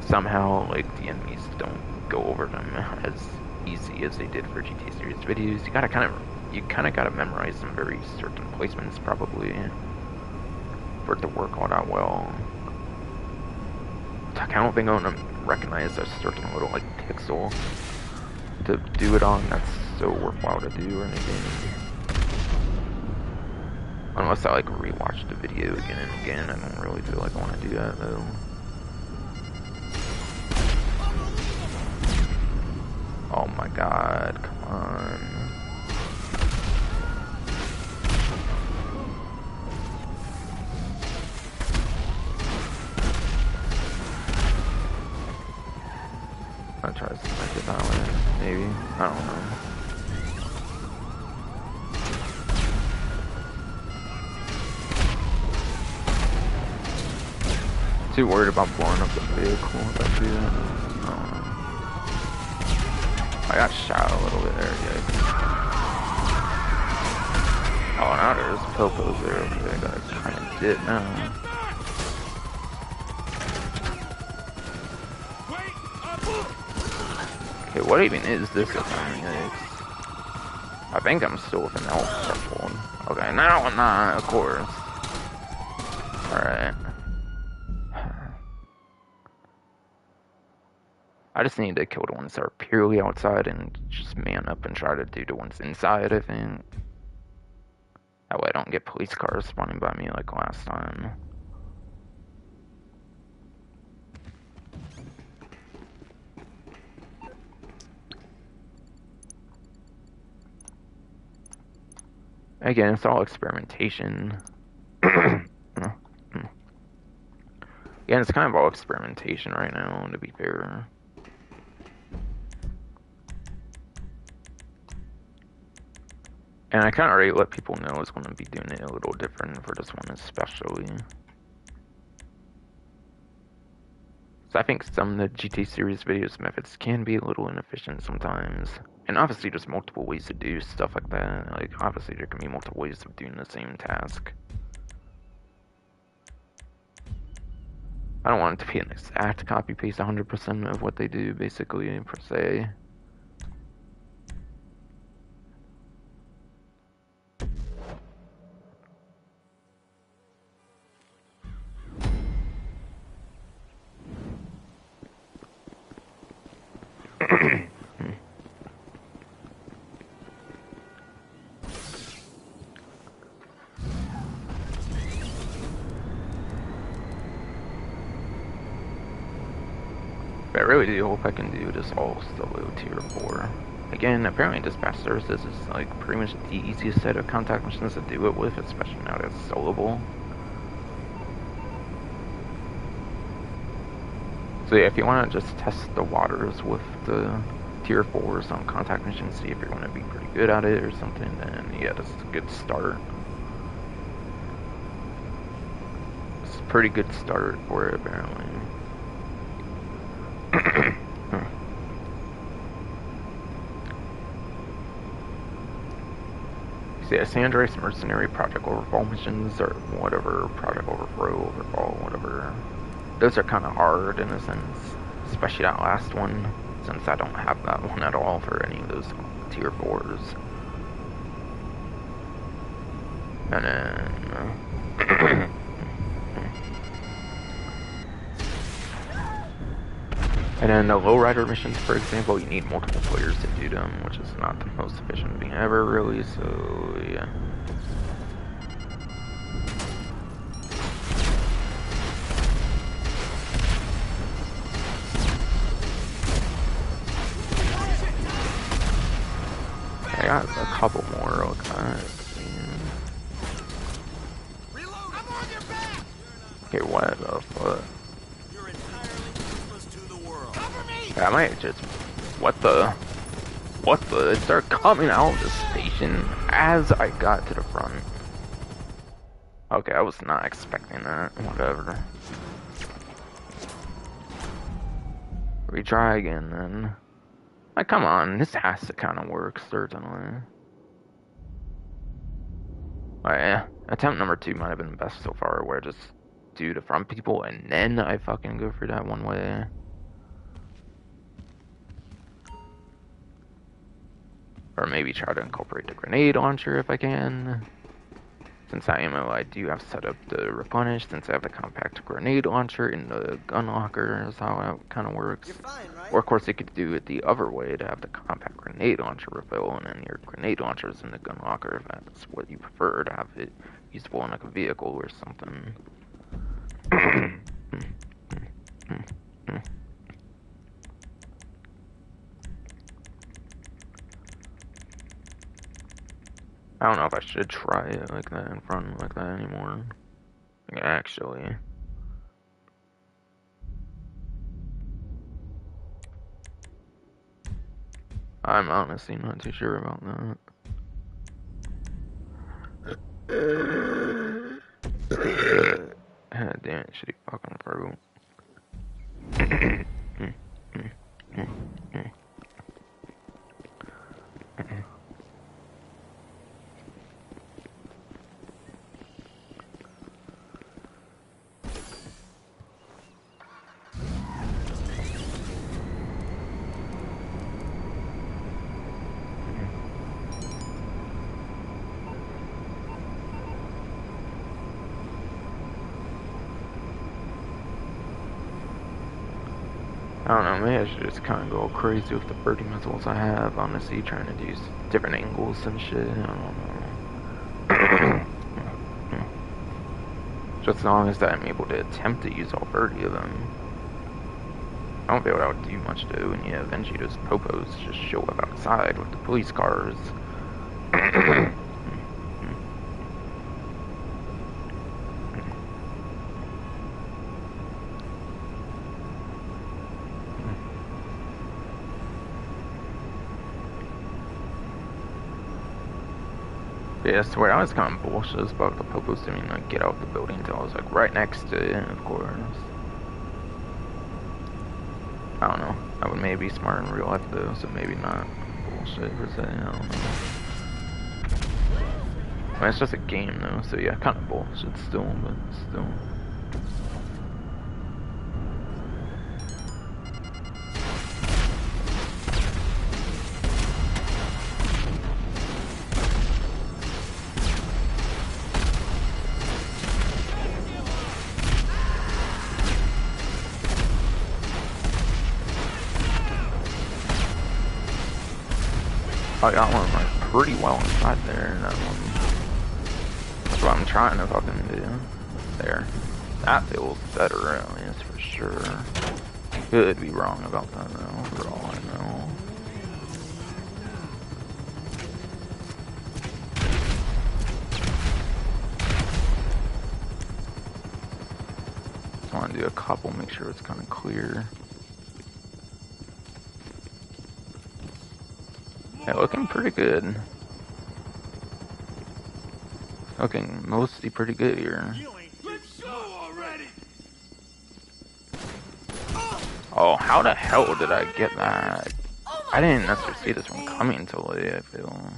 somehow like the enemies don't go over them as easy as they did for GT series videos. You kind of gotta memorize some very certain placements probably for it to work all that well. I don't think I'm gonna recognize a certain little like pixel to do it on that's so worthwhile to do or anything. Unless I like rewatch the video again and again, I don't really feel like I want to do that though. Oh my god, come on. I'll try to smack it that way, maybe. I don't know. Too worried about blowing up the vehicle if I do that. I don't know. I got shot a little bit there, yikes. Oh, now there's Popos there. Okay, I gotta kind of dip now. Okay, what even is this thing? I think I'm still within the health threshold. Okay, now I'm not, of course. Alright. I just need to kill the ones that are purely outside and just man up and try to do the ones inside, I think. That way I don't get police cars spawning by me like last time. Again, it's all experimentation. Again, it's kind of all experimentation right now, to be fair. And I kind of already let people know I was going to be doing it a little different for this one especially. So I think some of the GT series videos methods can be a little inefficient sometimes. And obviously there's multiple ways to do stuff like that. Like obviously there can be multiple ways of doing the same task. I don't want it to be an exact copy paste 100% of what they do basically per se. I really do hope I can do this all solo tier 4. Again, apparently dispatch services is like pretty much the easiest set of contact missions to do it with, especially now that it's soloable. So yeah, if you want to just test the waters with the tier 4s on contact missions, see if you're going to be pretty good at it or something, then yeah, that's a good start. It's a pretty good start for it, apparently. So yeah, San Andreas Mercenary Project Overfall missions, or whatever, Project Overfall, whatever. Those are kind of hard in a sense, especially that last one, since I don't have that one at all for any of those tier 4s. And then... And then the lowrider missions, for example, you need multiple players to do them, which is not the most efficient thing ever, really, so yeah. I got a couple more like that. Okay, what the fuck? I might just... What the? It started coming out of the station as I got to the front. Okay, I was not expecting that. Whatever. Retry again then. Like, come on, this has to kind of work, certainly. Oh yeah, attempt number 2 might have been the best so far, where I just do the front people and then I fucking go for that one way. Or maybe try to incorporate the grenade launcher if I can. Since that ammo I do have set up to replenish, since I have the compact grenade launcher in the gun locker, is how it kind of works. Fine, right? Or of course you could do it the other way, to have the compact grenade launcher refill and then your grenade launcher is in the gun locker, if that's what you prefer, to have it usable in like a vehicle or something. I don't know if I should try it like that in front like that anymore. Actually. I'm honestly not too sure about that. God damn it, shitty fucking fruit. I don't know, maybe I should just kind of go crazy with the birdie missiles I have, honestly, trying to do different angles and shit, I don't know. Just as long as I'm able to attempt to use all 30 of them. I won't be able to do much though, and yeah, eventually those popos just show up outside with the police cars. Yeah, I swear, I was kind of bullshit about the popos to mean like get out the building until I was like right next to it, of course. I don't know. I would maybe be smart in real life though, so maybe not bullshit per se, I don't know. I mean, it's just a game though, so yeah, kind of bullshit still, but still. I got one like pretty well inside there in that one. That's what I'm trying to fucking do. There. That feels better at least for sure. Could be wrong about that though, for all I know. Just want to do a couple, make sure it's kind of clear. Yeah, looking pretty good. Looking mostly pretty good here. Let's go already! Oh, how the hell did I get that? Oh I my didn't God. necessarily see this one coming until late, I feel.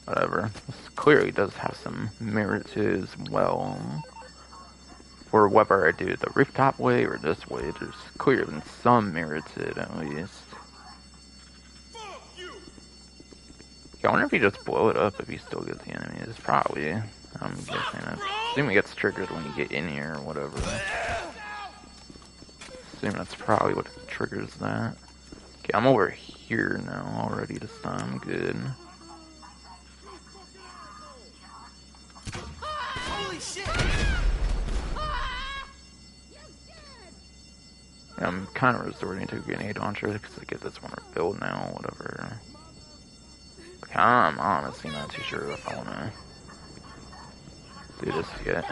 Whatever. This clearly does have some merit to it as well. For whether I do it the rooftop way or this way, there's clearly some merit to it at least. Yeah, I wonder if you just blow it up if you still get the enemies. Probably. I'm guessing. I assume it gets triggered when you get in here or whatever. Assume that's probably what triggers that. Okay, I'm over here now already this time. Good. Holy shit! Yeah, I'm kind of resorting to a grenade launcher because I get this one refilled now, whatever. Okay, I'm honestly not too sure if I want to do this yet.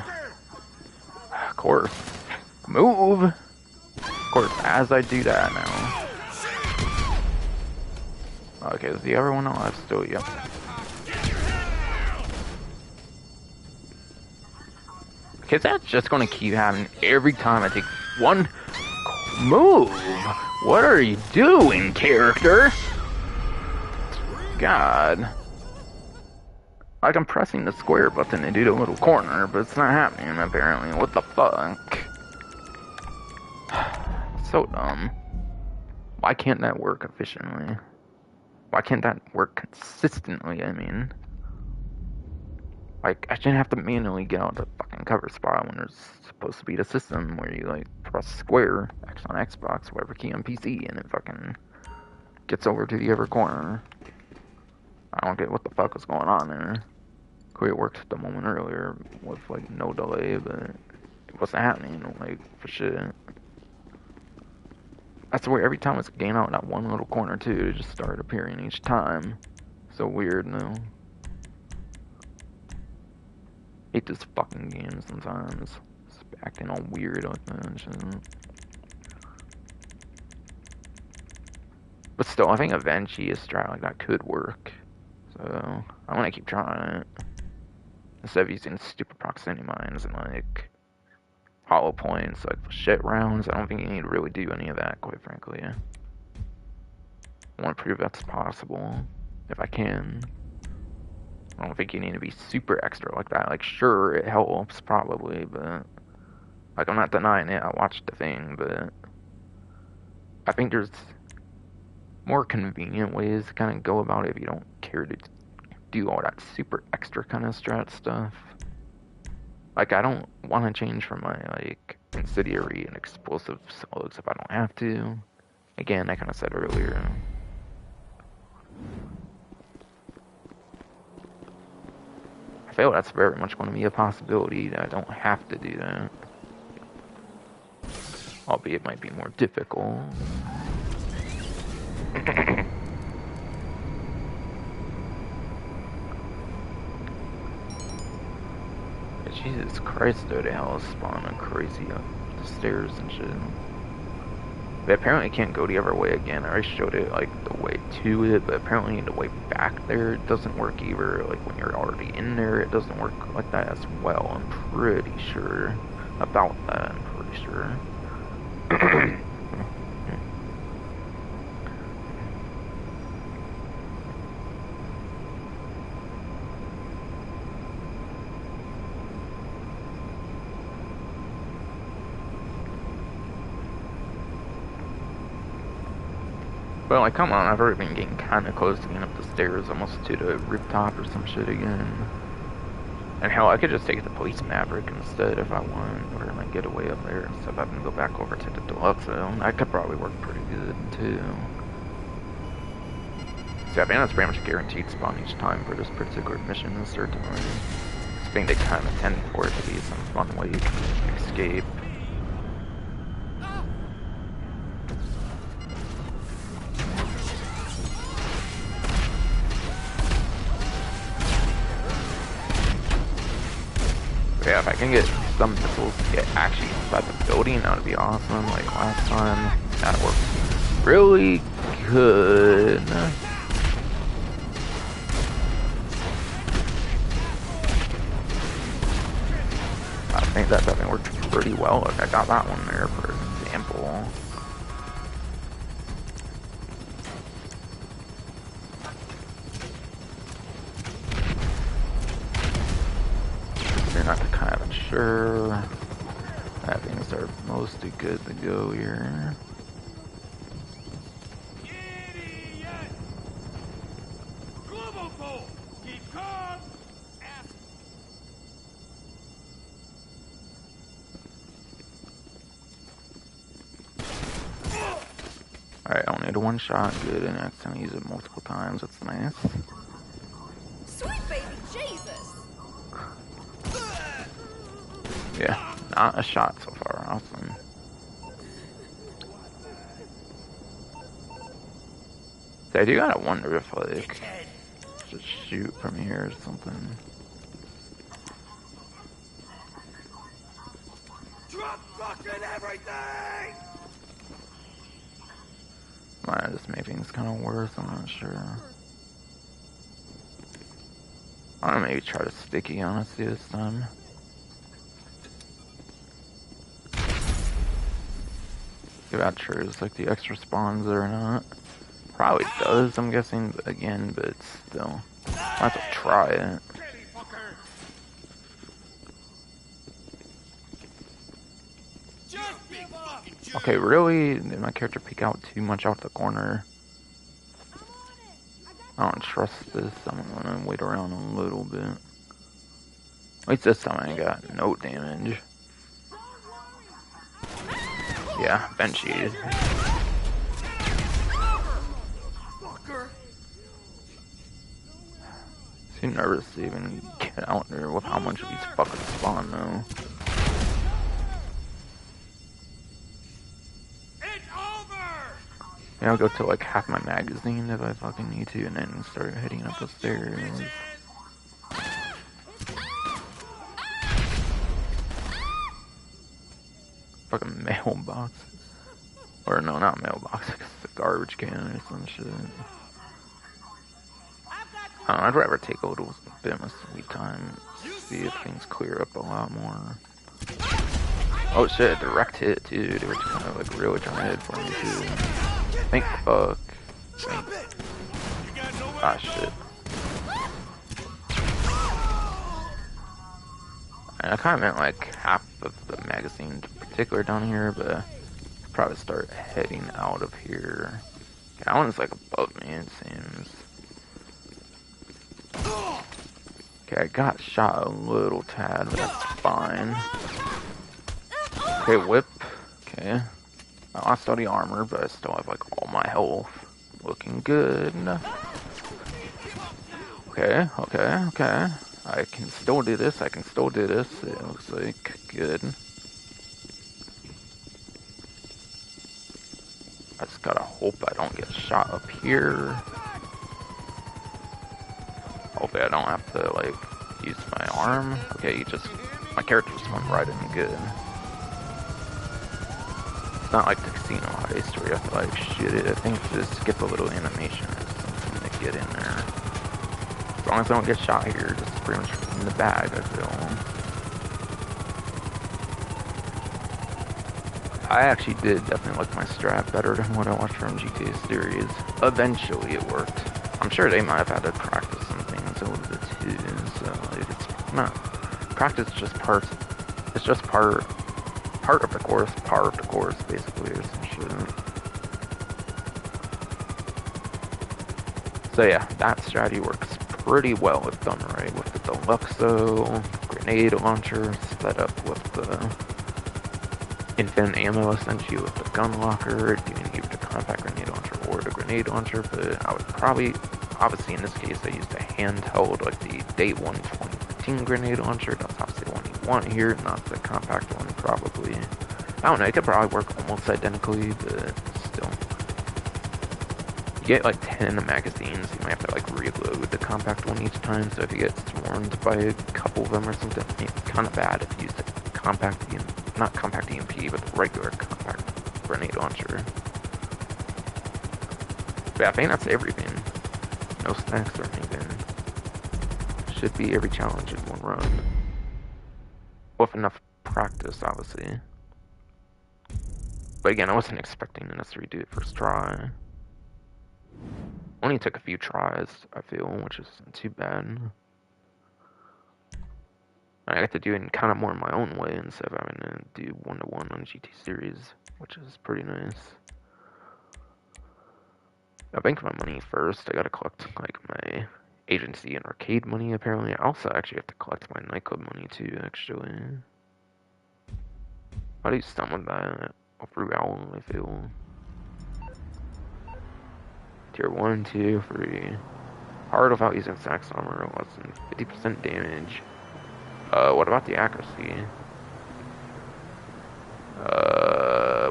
Of course. Move! Of course, as I do that now. Okay, is the other one alive still? Yep. Okay, that's just gonna keep happening every time I take one move. What are you doing, character? God. Like, I'm pressing the square button to do the little corner, but it's not happening, apparently. What the fuck? So dumb. Why can't that work efficiently? Why can't that work consistently, I mean? Like, I shouldn't have to manually get out the fucking cover spot when there's supposed to be the system where you, like, press square, X on Xbox, whatever key on PC, and it fucking gets over to the other corner. I don't get what the fuck was going on there. It worked the moment earlier with, like, no delay, but it wasn't happening, like, for shit. I swear, every time it's getting out that one little corner, too, it just started appearing each time. So weird, no? Hate this fucking game sometimes. It's acting all weird like that and shit. But still, I think eventually a strat like that could work. So, I want to keep trying it. Instead of using stupid proximity mines and, like, hollow points, like, shit rounds, I don't think you need to really do any of that, quite frankly. I want to prove that's possible, if I can. I don't think you need to be super extra like that. Like, sure, it helps, probably, but... Like, I'm not denying it, I watched the thing, but... I think there's more convenient ways to kind of go about it if you don't care to do all that super extra kind of strat stuff. Like, I don't want to change from my, like, incendiary and explosive slugs if I don't have to. Again, I kind of said earlier. I feel that's very much going to be a possibility that I don't have to do that. Albeit it might be more difficult. Jesus Christ, though, the hell is spawning crazy up the stairs and shit. But apparently it can't go the other way again. I already showed it, like, the way to it, but apparently the way back there it doesn't work either. Like, when you're already in there, it doesn't work like that as well. I'm pretty sure about that. I'm pretty sure. But, like, come on, I've already been getting kind of close to getting up the stairs, almost to the rooftop or some shit again. And hell, I could just take the police Maverick instead if I want, or like get away up there instead of having to go back over to the deluxe zone. That could probably work pretty good, too. So I think that's pretty much a guaranteed spawn each time for this particular mission, certainly. I think they kind of intend for it to be some fun way to escape. Yeah, if I can get some missiles to get actually inside the building, that would be awesome. Like last time, that worked really good. I think that definitely worked pretty well. Like, I got that one there for example. You're not kind of sure. That things are mostly good to go here. Idiot! Global pole! Keep calm! Ass. Alright, I only need a one shot. Good, and next time I use it multiple times. That's nice. Sweet baby Jesus! Yeah, not a shot so far. Awesome. So I do gotta wonder if, like, just shoot from here or something. Drop fucking everything! Might just make things kind of worse. I'm not sure. I'm gonna maybe try to sticky, honestly, this time. If that triggers like the extra spawns or not. Probably does, I'm guessing, but again, but still. Might as well try it. Just big fucking jerk! Okay, really? Did my character peek out too much out the corner? I don't trust this. I'm gonna wait around a little bit. At least this time I ain't got no damage. Yeah, benchy. Too nervous to even get out there with how much of these fucking spawn though. It's over! Yeah, I'll go to like half my magazine if I fucking need to, and then start heading up the stairs. Fucking mailbox. Or no, not mailbox, it's a garbage can or some shit. I don't know, I'd rather take a little bit of my sweet time, see if things clear up a lot more. Oh shit, direct hit too. They were kind of like really trying to hit for me too. Thank fuck. Ah shit. And I kind of meant like half of the magazine in particular down here, but I'll probably start heading out of here. Okay, that one's like above me, it seems. Okay, I got shot a little tad, but that's fine. Okay, whip. Okay. I lost all the armor, but I still have like all my health. Looking good. Okay, okay, okay. I can still do this, I can still do this. It looks like good. I just gotta hope I don't get shot up here. Hopefully I don't have to, like, use my arm. Okay, my character just went right in good. It's not like the casino heist where you have to, like, shoot it. I think just skip a little animation or something to get in there. As long as I don't get shot here, just pretty much in the bag, I feel. I actually did definitely like my strat better than what I watched from GTA series. Eventually it worked. I'm sure they might have had to practice some things a little bit too, so like, it's not practice is just part of the course basically or some shit. So yeah, that strategy works pretty well if done right with the Deluxo, grenade launcher, sped up with the infinite ammo essentially with the gun locker. You can use the compact grenade launcher or the grenade launcher, but I would probably, obviously in this case I used a handheld like the Day 1 2015 grenade launcher. That's obviously the one you want here, not the compact one probably. I don't know, it could probably work almost identically, but still. You get like 10 magazines, you might have to like reload the compact one each time, so if you get swarmed by a couple of them or something, it's kind of bad if you use the not compact EMP, but the regular compact grenade launcher. But yeah, I think that's everything. No snacks or anything. Should be every challenge in one run. With enough practice, obviously. But again, I wasn't expecting to necessarily do it first try. Only took a few tries, I feel, which isn't too bad. I got to do it kind of more my own way instead of having to do one-to-one on GT Series, which is pretty nice. I bank my money first. I gotta collect like my agency and arcade money. Apparently, I also actually have to collect my nightclub money too. Actually, how do you stomach that? Through owl, I feel. Tier 1, 2, 3. Hard without using sax armor, less than 50% damage. What about the accuracy?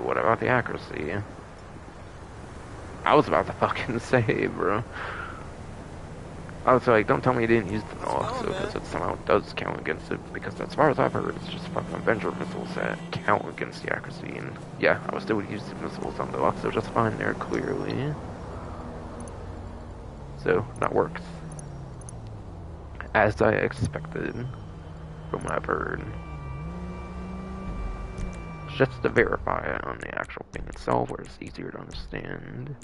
What about the accuracy? I was about to fucking say, bro. I was like, don't tell me you didn't use the also, because it somehow does count against it, because as far as I've heard, it's just fucking Avenger missiles that count against the accuracy, and yeah, I was still would use the missiles on the Oxo just fine there, clearly. So, that works. As I expected, from what I've heard. Just to verify it on the actual thing itself, where it's easier to understand.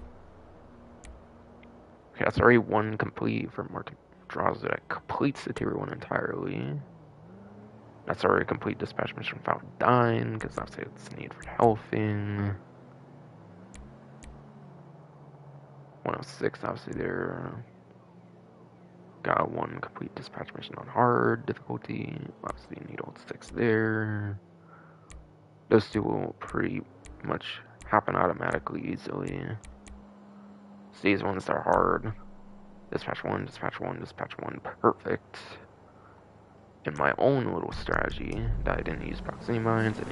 Okay, that's already one complete for Martin draws that completes the tier 1 entirely. That's already a complete dispatch mission without dying, because obviously it's needed for healthing. 106, obviously there. Got one complete dispatch mission on hard difficulty. Obviously need all 6 there. Those two will pretty much happen automatically easily. So these ones are hard. Dispatch 1, dispatch 1, dispatch 1, perfect. In my own little strategy, that I didn't use proximity mines, I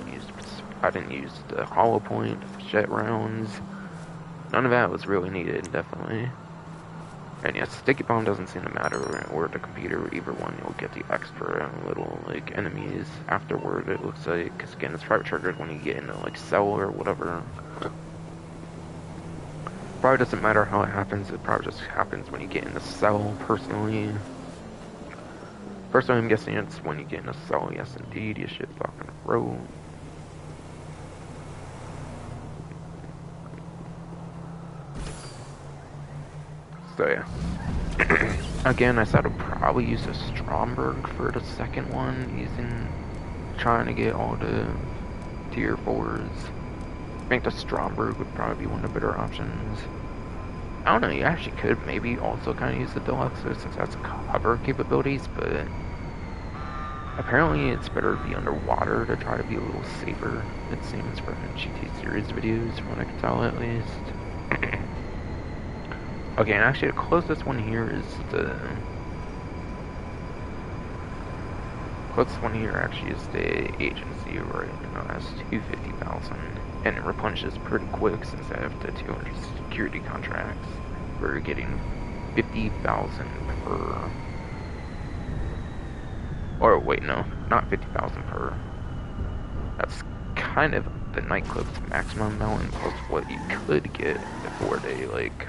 didn't use the hollow point, jet rounds. None of that was really needed, definitely. And yes, sticky bomb doesn't seem to matter, or the computer, either one, you'll get the extra little, like, enemies afterward, it looks like, because again, it's private triggered when you get into, like, cell or whatever. Probably doesn't matter how it happens, it probably just happens when you get into cell, personally. Personally, I'm guessing it's when you get into cell, yes indeed, you should fucking roll. So yeah. Again, I said I'd probably use a Stromberg for the second one, trying to get all the tier 4s. I think the Stromberg would probably be one of the better options. I don't know, you actually could maybe also kind of use the Deluxe since that's cover capabilities, but apparently it's better to be underwater to try to be a little safer, it seems, from GT series videos, from what I can tell at least. Okay, and actually the closest one here is the agency, right? Now that's 250,000, and it replenishes pretty quick since I have the 200 security contracts. We're getting 50,000 per. Or wait, no, not 50,000 per. That's kind of the nightclub's maximum amount, plus what you could get before they like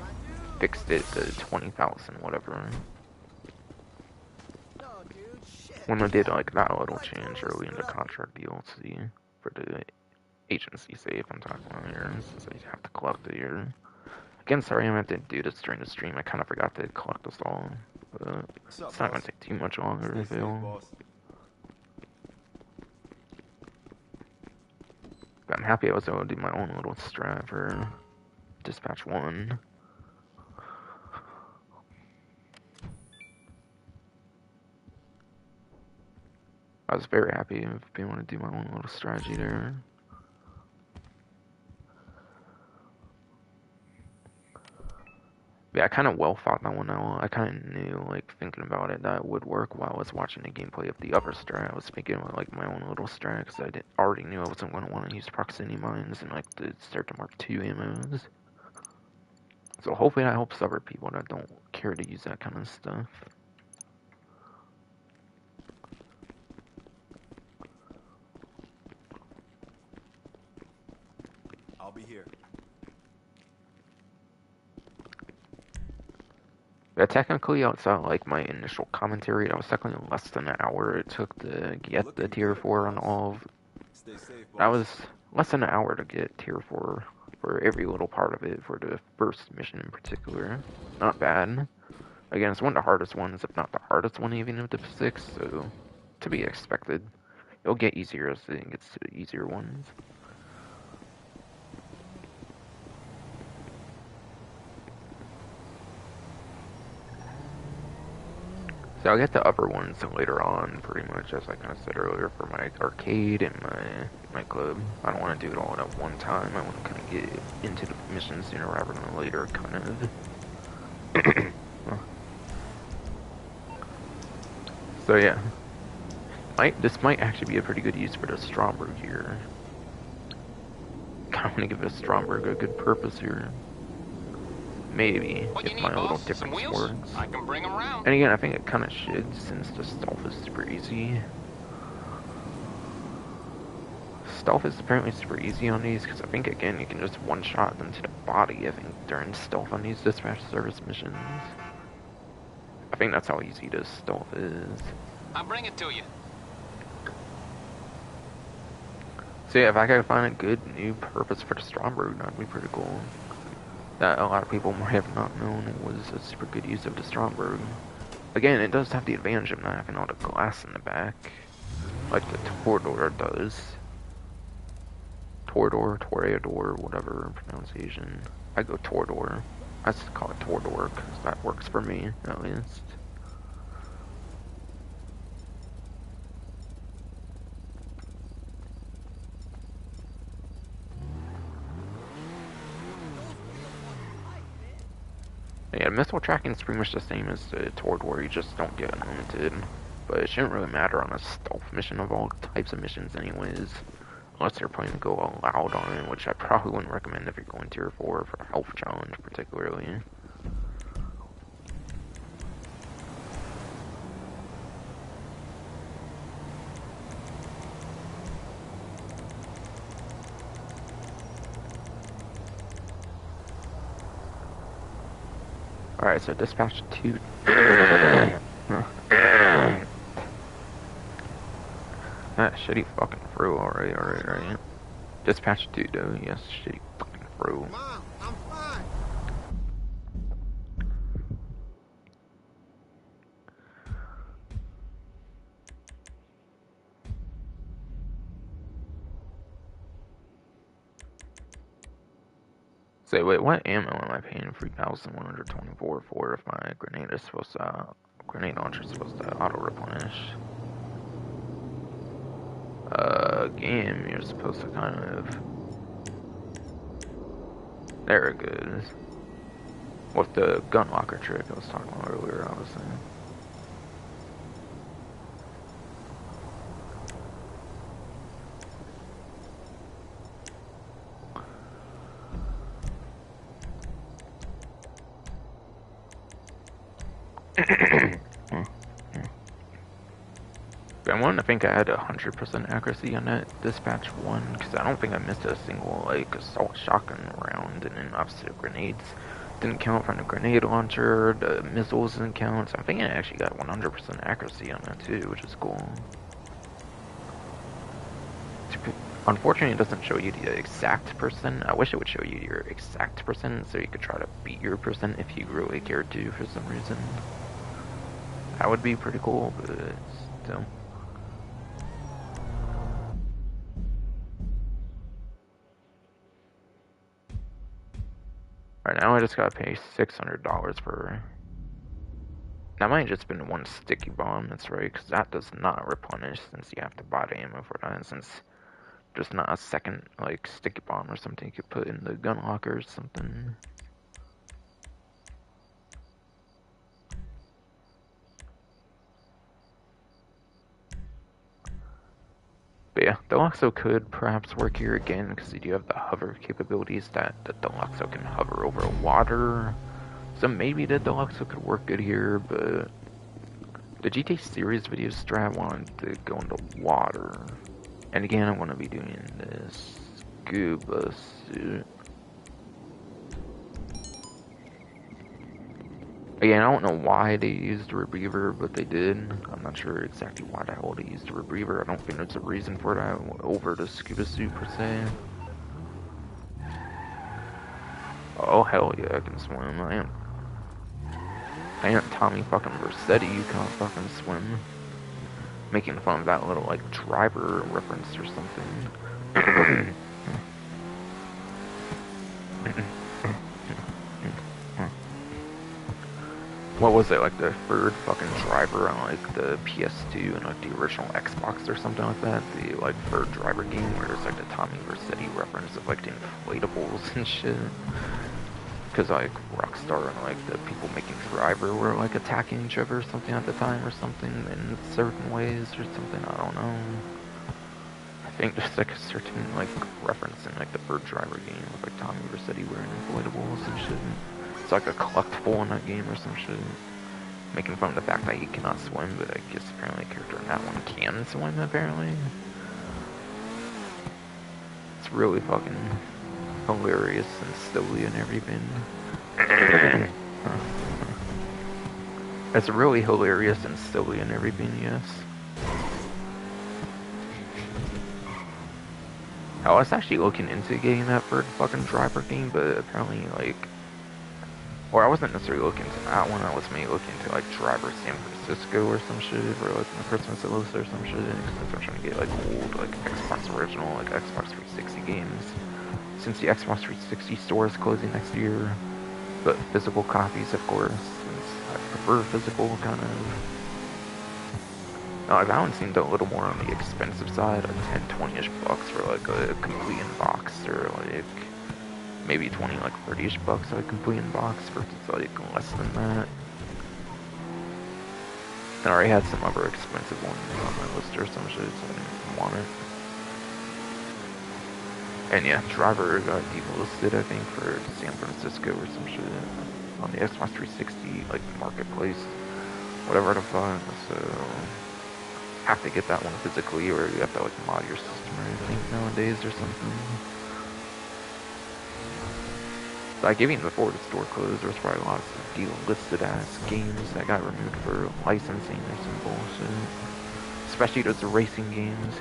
fixed it to 20,000, whatever. When I did like that little change early in the contract DLC for the agency save I'm talking about here, since I have to collect it here. Again, sorry I meant to do this during the stream. I kind of forgot to collect this all, but it's not gonna take too much longer, I feel. But I'm happy I was able to do my own little strat for Dispatch 1. I was very happy of being able to do my own little strategy there. Yeah, I kind of well thought that one out. I kind of knew, like, thinking about it, that it would work while I was watching the gameplay of the other strat. I was thinking about, like, my own little strat, because I already knew I wasn't going to want to use proximity mines and, like, the start to Mark II ammos. So hopefully that helps other people that don't care to use that kind of stuff. I'll be here. Yeah, technically, outside like my initial commentary, that was technically less than an hour it took to get the tier 4 on all of Stay safe, That boss. was less than an hour to get tier 4 for every little part of it for the first mission in particular. Not bad. Again, it's one of the hardest ones, if not the hardest one even of the 6, so to be expected. It'll get easier as it gets to the easier ones. So I'll get the upper ones later on, pretty much, as I kind of said earlier, for my arcade and my club. I don't want to do it all at one time. I want to kind of get into the missions sooner rather than later, kind of. So yeah, this might actually be a pretty good use for the Stromberg here. Kind of want to give the Stromberg a good purpose here. Maybe, What if you my need, little boss? Some difference wheels? works. I can bring them around. And again, I think it kind of should, since the stealth is super easy. Stealth is apparently super easy on these, because I think, again, you can just one-shot them to the body, I think, during stealth on these dispatch service missions. I think that's how easy this stealth is. I'll bring it to you. So yeah, if I could find a good new purpose for the Stromberg, that'd be pretty cool. That a lot of people might have not known was a super good use of the Stromberg. Again, it does have the advantage of not having all the glass in the back, like the Toreador does. Toreador, whatever pronunciation. I go Toreador. I just call it Toreador because that works for me, at least. Yeah, missile tracking is pretty much the same as the Toreador, you just don't get unlimited. But it shouldn't really matter on a stealth mission of all types of missions anyways. Unless you're planning to go all out on it, which I probably wouldn't recommend if you're going tier 4 for a health challenge particularly. Alright, so dispatch 2. That shitty fucking throw, alright. Dispatch 2 though, yes, shitty fucking throw. Mom, I'm fine. Say, wait, what ammo am I paying 3,124 for if my grenade is supposed to, grenade launcher is supposed to auto-replenish? Game, you're supposed to kind of... There it goes. With the gun locker trick I was talking about earlier, obviously. I wanted to think I had 100% accuracy on that dispatch 1, because I don't think I missed a single, like, assault shotgun round, and then obviously the grenades didn't count from the grenade launcher, the missiles didn't count, so I'm thinking I actually got 100% accuracy on that too, which is cool. Unfortunately, it doesn't show you the exact percent. I wish it would show you your exact percent, so you could try to beat your percent if you really cared to for some reason. That would be pretty cool, but still. Alright, now I just gotta pay $600 for... That might have just been one sticky bomb, that's right, because that does not replenish since you have to buy the ammo for that, since there's not a second, like, sticky bomb or something you could put in the gun locker or something. But yeah, Deluxo could perhaps work here again, because you do have the hover capabilities that the Deluxo can hover over water. So maybe the Deluxo could work good here, but the GT series video strat wanted to go into water. And again, I want to be doing this scuba suit. Yeah, I don't know why they used a rebreather, but they did. I'm not sure exactly why the hell they used a rebreather. I don't think there's a reason for that over the scuba suit per se. Oh hell yeah, I can swim. I am Tommy fucking Vercetti. You can't fucking swim. Making fun of that little like driver reference or something. What was it, like the third fucking driver on like the PS2 and like the original Xbox or something like that? The like third driver game where there's like the Tommy Vercetti reference of like the inflatables and shit. Because like Rockstar and like the people making Driver were like attacking each other or something at the time or something in certain ways or something, I don't know. I think there's like a certain like reference in like the third Driver game with like Tommy Vercetti wearing inflatables and shit. It's like a collectible in that game or some shit. Making fun of the fact that he cannot swim, but I guess apparently the character in that one can swim, apparently. It's really fucking hilarious and silly and everything. It's really hilarious and silly and everything, yes. I was actually looking into getting that third fucking Driver game, but apparently, like, or I wasn't necessarily looking into that one, I was maybe looking into like Driver San Francisco or some shit, or like the Christmas Illustrator or some shit, since I'm trying to get like old, like Xbox original, like Xbox 360 games. Since the Xbox 360 store is closing next year, but physical copies, of course, since I prefer physical, kind of. That one seemed a little more on the expensive side, like 10, 20-ish bucks for like a complete in box, or like maybe 20, like 30-ish bucks for a complete in box versus like less than that. And I already had some other expensive ones on my list or some shit, so I didn't want it. And yeah, Driver got delisted, I think, for San Francisco or some shit on the Xbox 360, like marketplace, whatever the fuck. So have to get that one physically, or you have to like mod your system or anything nowadays or something. Like even before the store closed, there was probably lots of delisted ass games that got removed for licensing or some bullshit. Especially those racing games.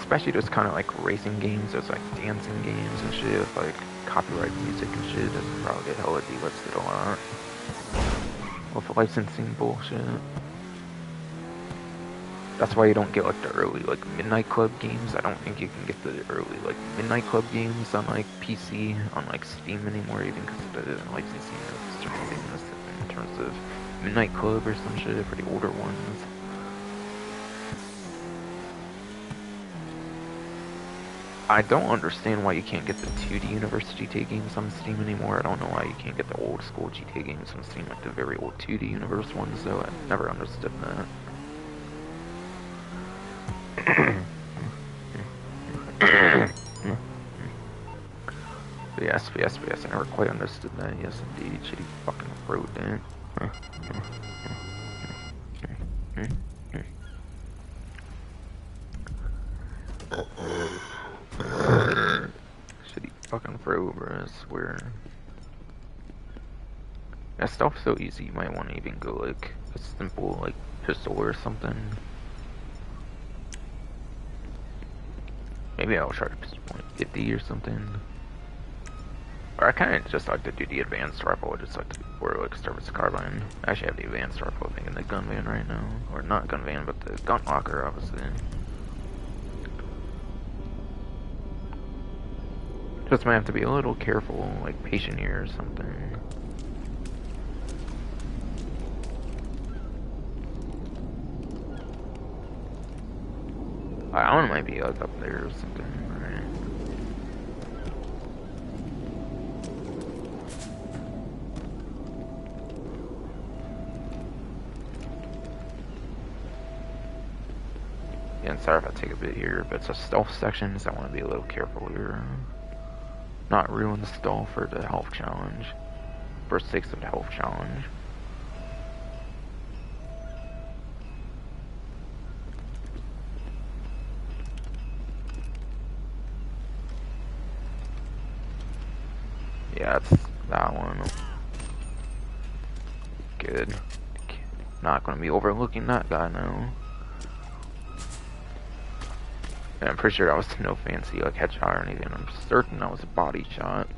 especially those kind of like racing games, those like dancing games and shit with like copyright music and shit. That's probably get hella delisted a lot with licensing bullshit. That's why you don't get like the early like Midnight Club games. I don't think you can get the early like Midnight Club games on like PC on like Steam anymore, even because of the licensing of certain things in terms of Midnight Club or some shit for the older ones. I don't understand why you can't get the 2D University GTA games on Steam anymore. I don't know why you can't get the old school GTA games on Steam, like the very old 2D Universe ones, though. I never understood that. Yes, I never quite understood that. Yes, indeed. Shitty fucking road, dude. Shitty fucking throw, bro, I swear. That stuff's so easy, you might want to even go like a simple like pistol or something. Maybe I'll try to pistol like 50 or something. Or I kind of just like to do the advanced rifle, I just like to or like start with the carbine. I actually have the advanced rifle, I think, in the gun van right now. Or not gun van, but the gun locker, obviously. Just might have to be a little careful, like patient here or something. I don't know, might be like up there or something, right? Yeah, and sorry if I take a bit here, but it's a stealth section, so I want to be a little careful here. Not ruin the stall for the health challenge. For sakes of the health challenge. That one. Good. Not gonna be overlooking that guy now. And I'm pretty sure that was no fancy like headshot or anything. I'm certain that was a body shot.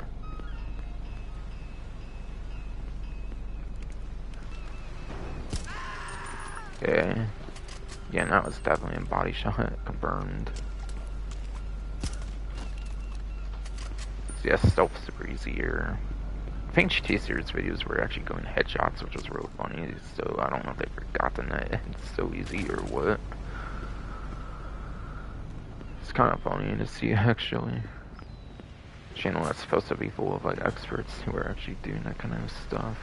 Okay. Yeah, that was definitely a body shot. Confirmed. So yeah, stealth super easy here. I think GT Series videos were actually going headshots, which was really funny. So I don't know if they've forgotten that it's so easy or what. It's kind of funny to see actually. Channel that's supposed to be full of like experts who are actually doing that kind of stuff.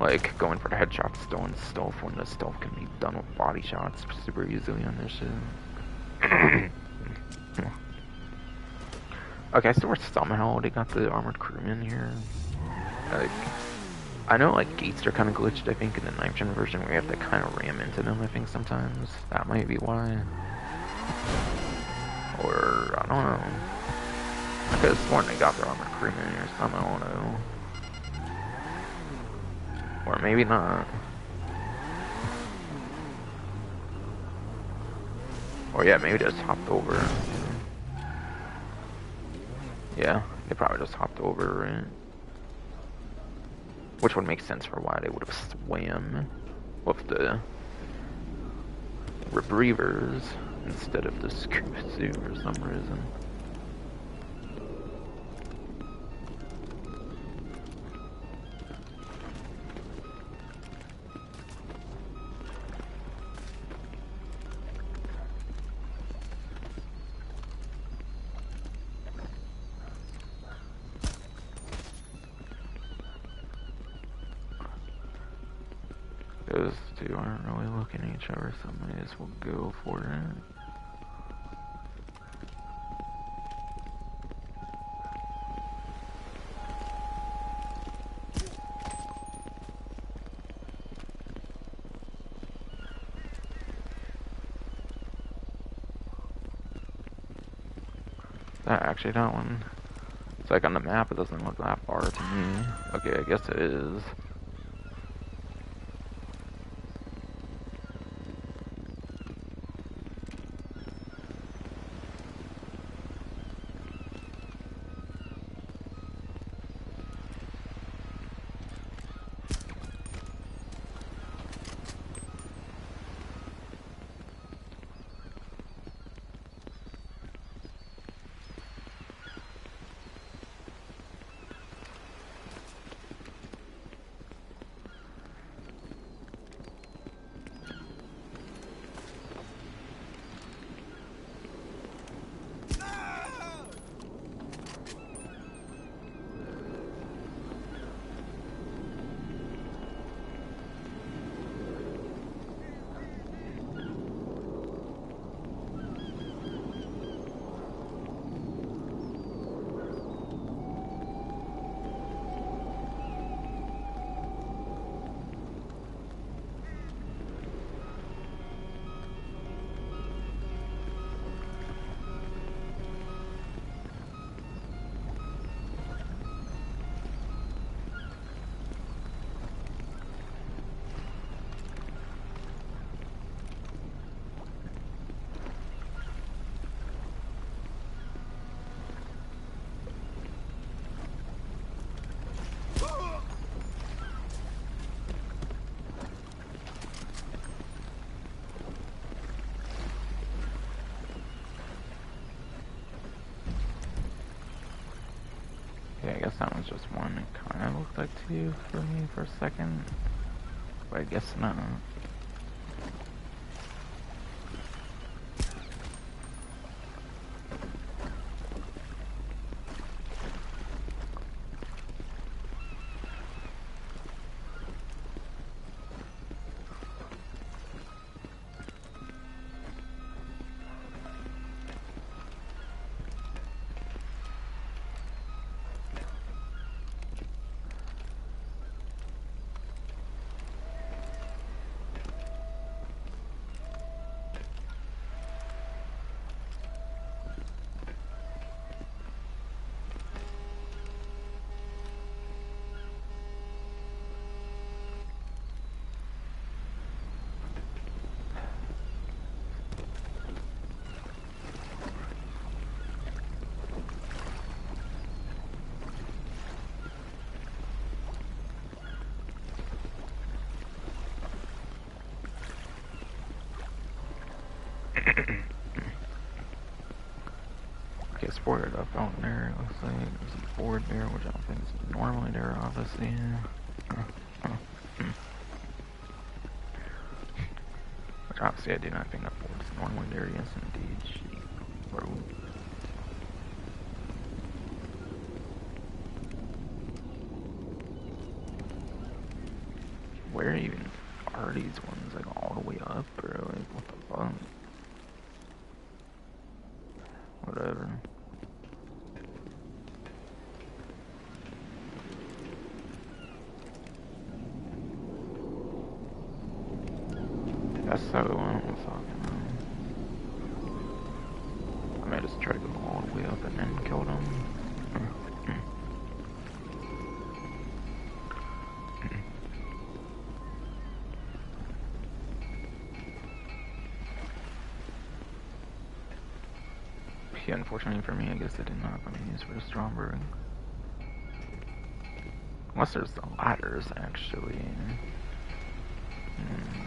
Like going for the headshots still in stealth when the stealth can be done with body shots super easily on this shit. Okay, so we're somehow they got the armored crewman here. Like, I know like gates are kind of glitched. I think in the 9th gen version where you have to kind of ram into them. I think sometimes that might be why. Or I don't know. I could have sworn they got their armored crewman or something. I don't know. Or maybe not. Or yeah, maybe they just hopped over. Yeah, they probably just hopped over, right? Which would make sense for why they would have swam with the rebreathers instead of the scuba suit for some reason. Those two aren't really looking at each other, so I may as well go for it. Actually, that one. It's like on the map, it doesn't look that far to me. Okay, I guess it is. Okay, I guess that was just one. It kind of looked like two for me for a second. But I guess not. boarded up out there. It looks like there's a board there, which I don't think is normally there, obviously. Which obviously I do not think that board is normally there. Yes, indeed. Sheep road. Where even are these ones? Like all the way up, or like what the fuck? Whatever. That's so what I'm talking about. I may just try to go all the way up and then kill them. Yeah, unfortunately for me, I guess I did not want to use for the Stromberg. Unless there's the ladders, actually.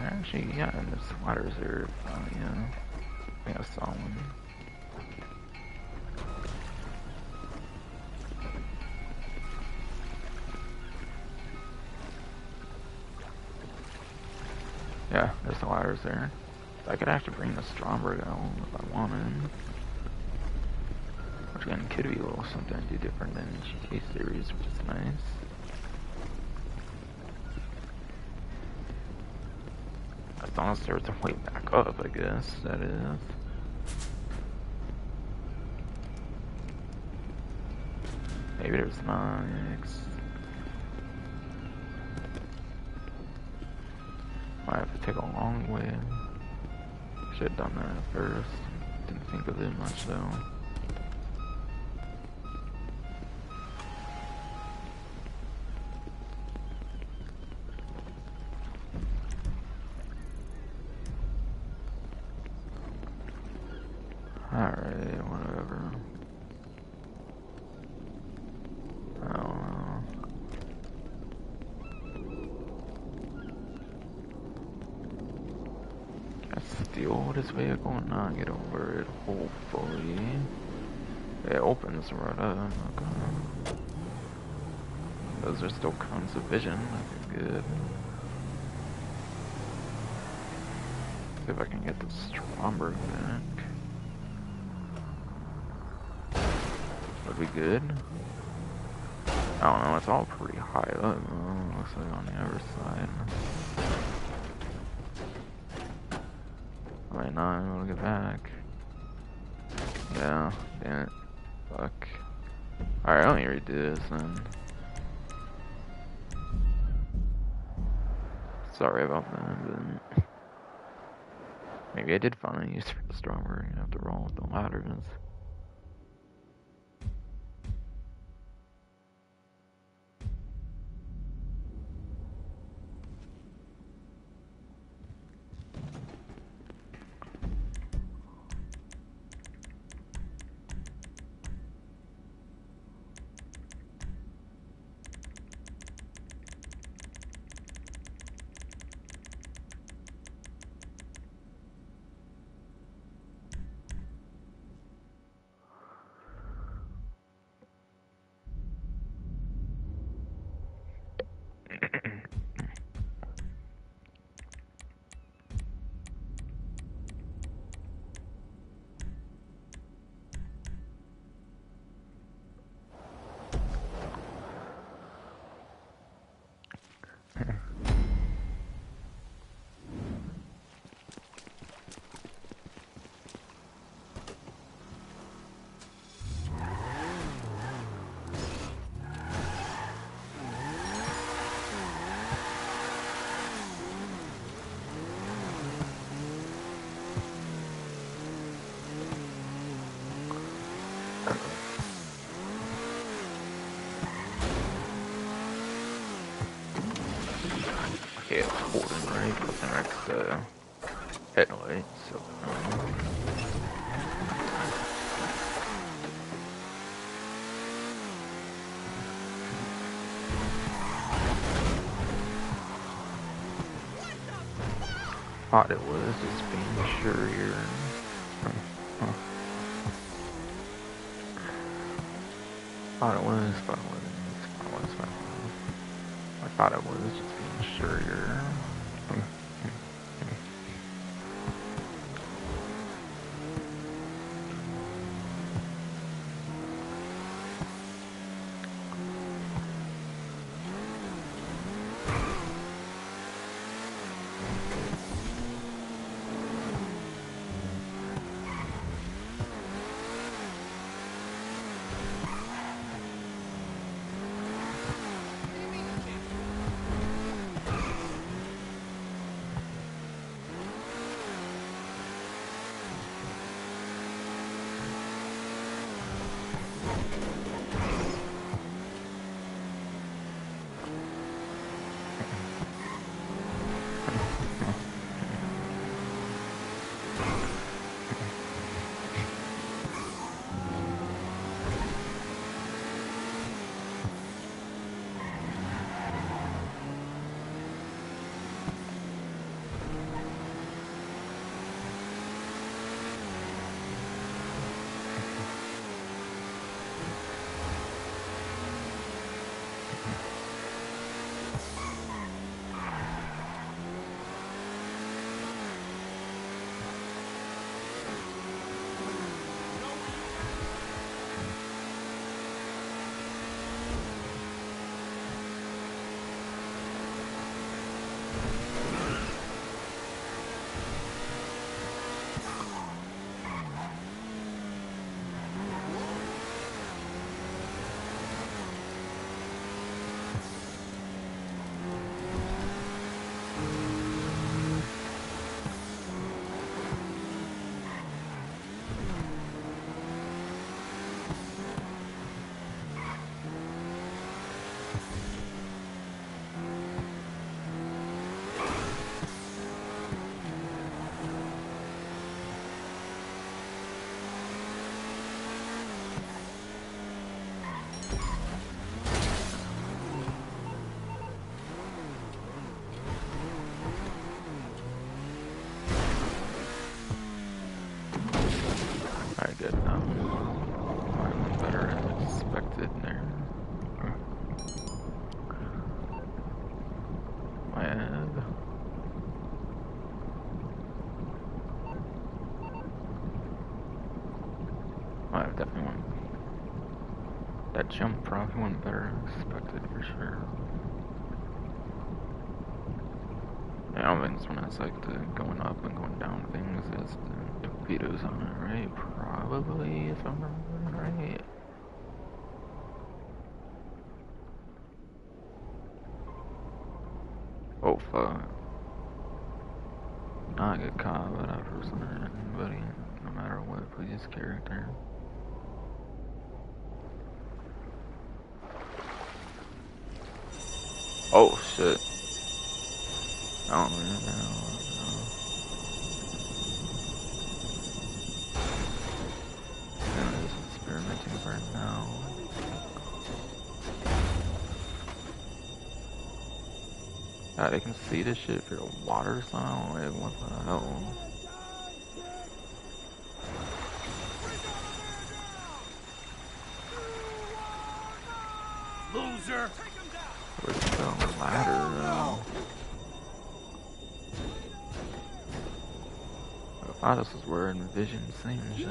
Actually, yeah, there's ladders there. Yeah. I think I saw one. Yeah, there's the ladders there. I could actually bring the Stromberg out if I wanted. Which again could be a little something I do different than GTA series, which is nice. As long as there's a way back up, I guess, that is. Maybe there's not. Might have to take a long way. Should have done that at first. Didn't think of it much though. Alright, whatever. I don't know. Can I steal this vehicle and not get over it? Hopefully. It opens right up. Okay. Those are still cones of vision. Okay, good. See if I can get the Stromberg back. Would be good. I don't know, it's all pretty high up. Looks like on the other side. I might not be able to get back. Yeah, damn it. Fuck. Alright, let me redo this then. Sorry about that, but maybe I did find a use for the Stromberg after all with the ladders. Okay, it's holding right, put the next headlight, so thought it was just being sure here. Thought it was, thought it was, thought it was, thought it was. I thought it was, just being sure you're... Alright, good. Might have been better than expected there. My head. Might have definitely went. That jump probably went better than expected for sure. Yeah, I don't think this one has like the going up and going down things. It has the torpedoes on it, right? Probably, if I'm remembering right. Oh fuck. Not get caught by that person or anybody, no matter what, please character. Oh shit. I don't really know. I'm just experimenting right now. God, I can see this shit through the water somehow. Like, what the hell? Loser! Where's the ladder? I thought this was where Envision same shit.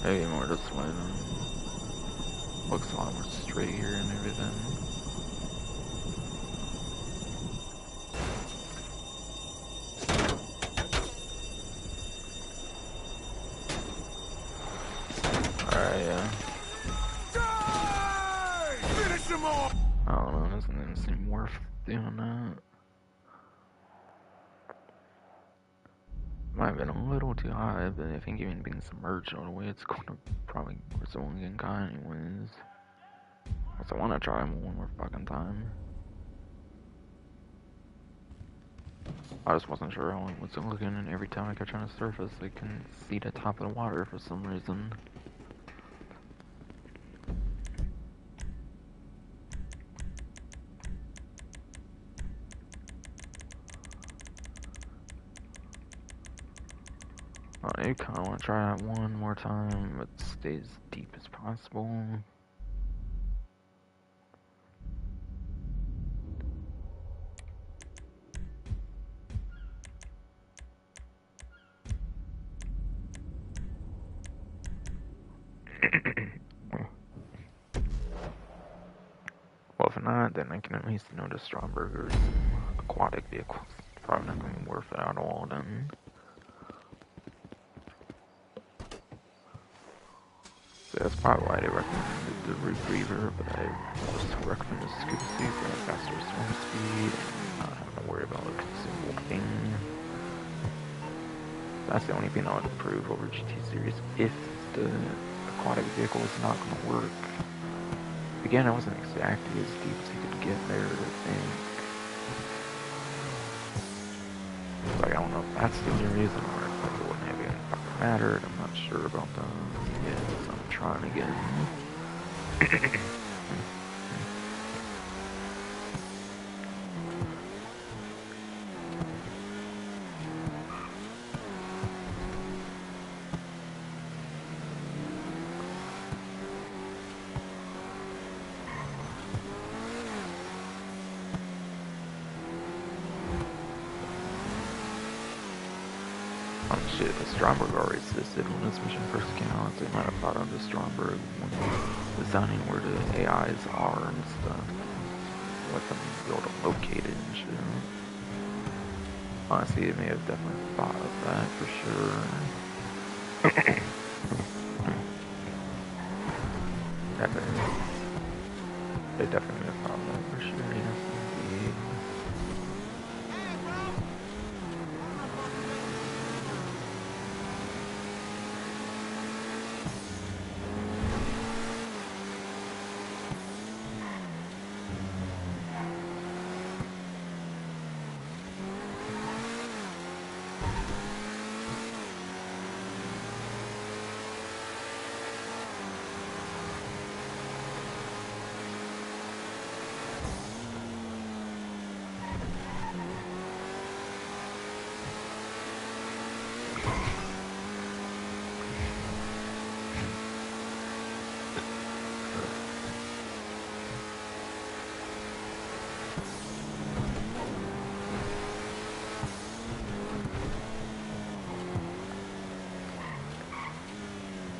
Maybe more this way then. Looks a lot more straight here and everything. Alright, yeah. Finish him off! I don't know, it doesn't even seem worth doing that. Might have been a little too high, but I think even being submerged all the way, it's going to probably result in getting caught anyways. So I want to try them one more fucking time. I just wasn't sure how it was looking, and every time I kept trying to surface, I couldn't see the top of the water for some reason. I kind of want to try that one more time, but stay as deep as possible. Well, if not, then I can at least notice Strombergers and aquatic vehicles. Probably not going to be worth it at all then. So that's probably why they recommended the Retriever, but I also recommend the Scuba Suit for faster swim speed and not having to worry about a consumable thing. That's the only thing I would improve over GT Series if the aquatic vehicle is not going to work. Again, I wasn't exactly as deep as you could get there, I think. Like, I don't know if that's the only reason, or if it wouldn't have even fucking mattered. I'm not sure about that. Yeah, so I'm trying again. Oh shit, the Stromberg already existed when this mission first came out, so they might have thought of the Stromberg when designing where the AIs are and stuff. Let them be able to locate it and shit. Honestly, they may have definitely thought of that for sure. They definitely have thought of that for sure, yes indeed.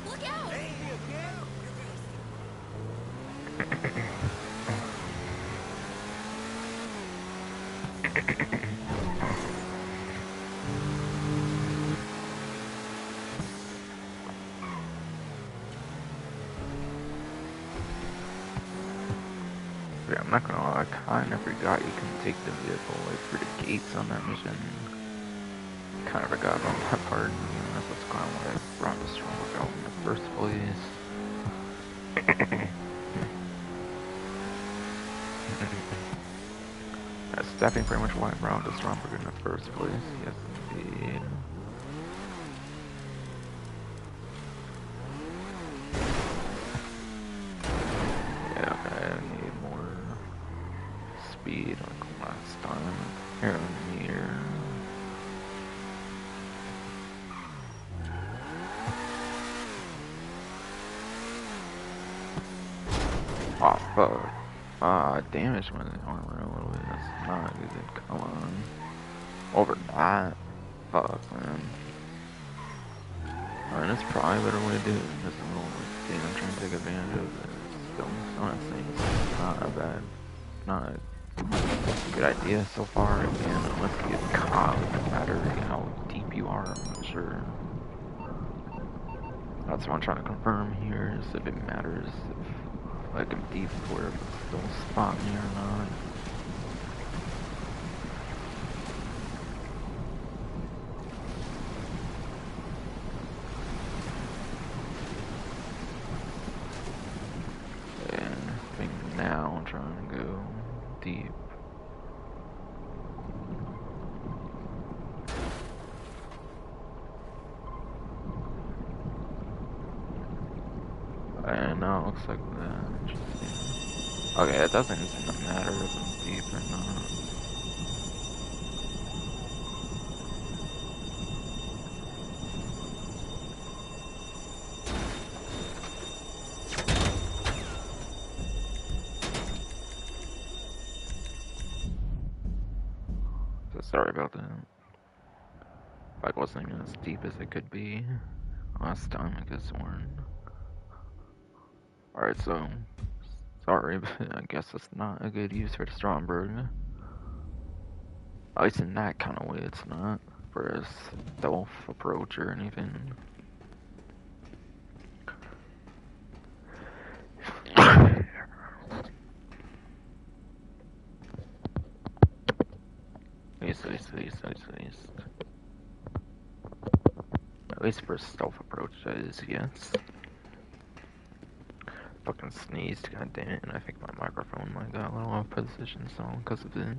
Look out! Yeah, I'm not gonna lie, I kinda forgot you can take the vehicle like through the gates on that mission. Kinda forgot about that part, to be honest. That's kinda why I brought the Stromberg out in the first place. That's definitely pretty much why I brought the Stromberg in the first place, yes indeed. Yeah, okay, I need more speed like last time. Here and here. Oh fuck. Damage my armor a little bit. That's not good. Come on. Over that. Fuck, man. Alright, that's probably a better way to do it. Just a little thing I'm trying to take advantage of. Still not saying it's not a bad, not a good idea so far. Again, unless you get caught, no matter how deep you are, I'm not sure. That's what I'm trying to confirm here, is if it matters if like I'm deep or if it's still spot me or not. And I think now I'm trying to go deep. And now it looks like that. Interesting. Okay, it doesn't seem to matter if I'm deep or not. Sorry about that. Like, wasn't even as deep as it could be last time, I guess, Warren. Alright, so, sorry, but I guess that's not a good use for the Stromberg. At least in that kind of way, it's not. For a stealth approach or anything. At least for a stealth approach, that is, yes. Fucking sneezed, god damn it, and I think my microphone might got a little off position, so because of it.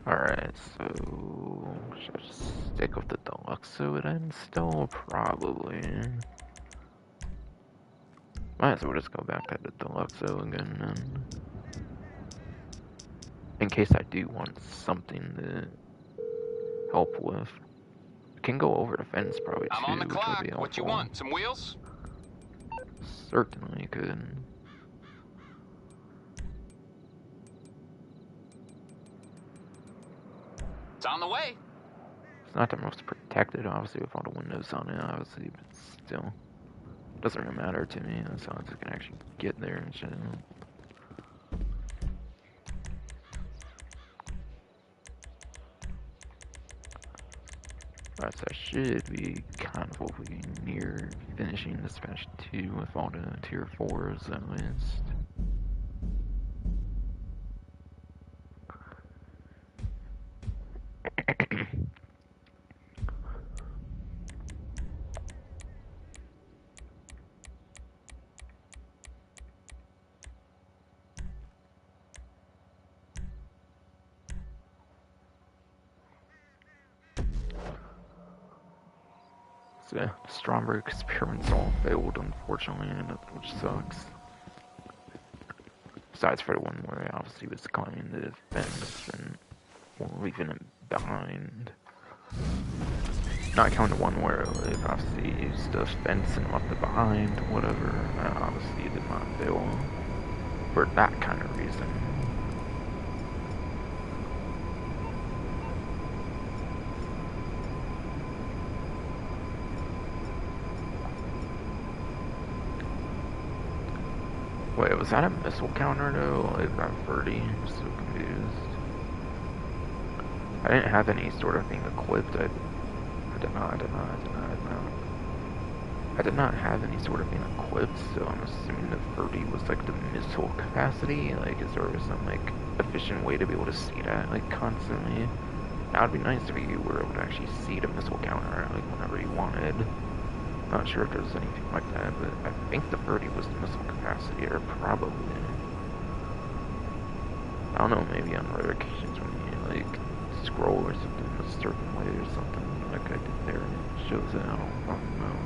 Alright, so should I just stick with the Deluxo then still? Probably. Might as well just go back to the Deluxo again then. In case I do want something to help with. Can go over the fence probably I'm on too, the which would clock. be What you helpful. want? Some wheels? Certainly could. It's on the way. It's not the most protected, obviously, with all the windows on it, obviously, but still. Doesn't really matter to me, as long as I can actually get there and shit. Alright, so I should be kind of hopefully near finishing Dispatch 2 with all the tier 4s at least. So yeah, Stromberg experiments all failed, unfortunately, which sucks. Besides for the one where I obviously was climbing the fence and leaving him behind. Not counting the one where it obviously used the fence and left it behind, whatever. That obviously did not fail for that kind of reason. Wait, was that a missile counter though? Like that 30? I'm so confused. I didn't have any sort of thing equipped. I did not have any sort of thing equipped, so I'm assuming the 30 was like the missile capacity. Like, is there some like efficient way to be able to see that like constantly? That would be nice if you were able to actually see the missile counter like whenever you wanted. Not sure if there's anything like that, but I think the 30 was the missile capacity, or probably. I don't know, maybe on rare occasions when you like scroll or something a certain way or something like I did there, and it shows it. I don't know.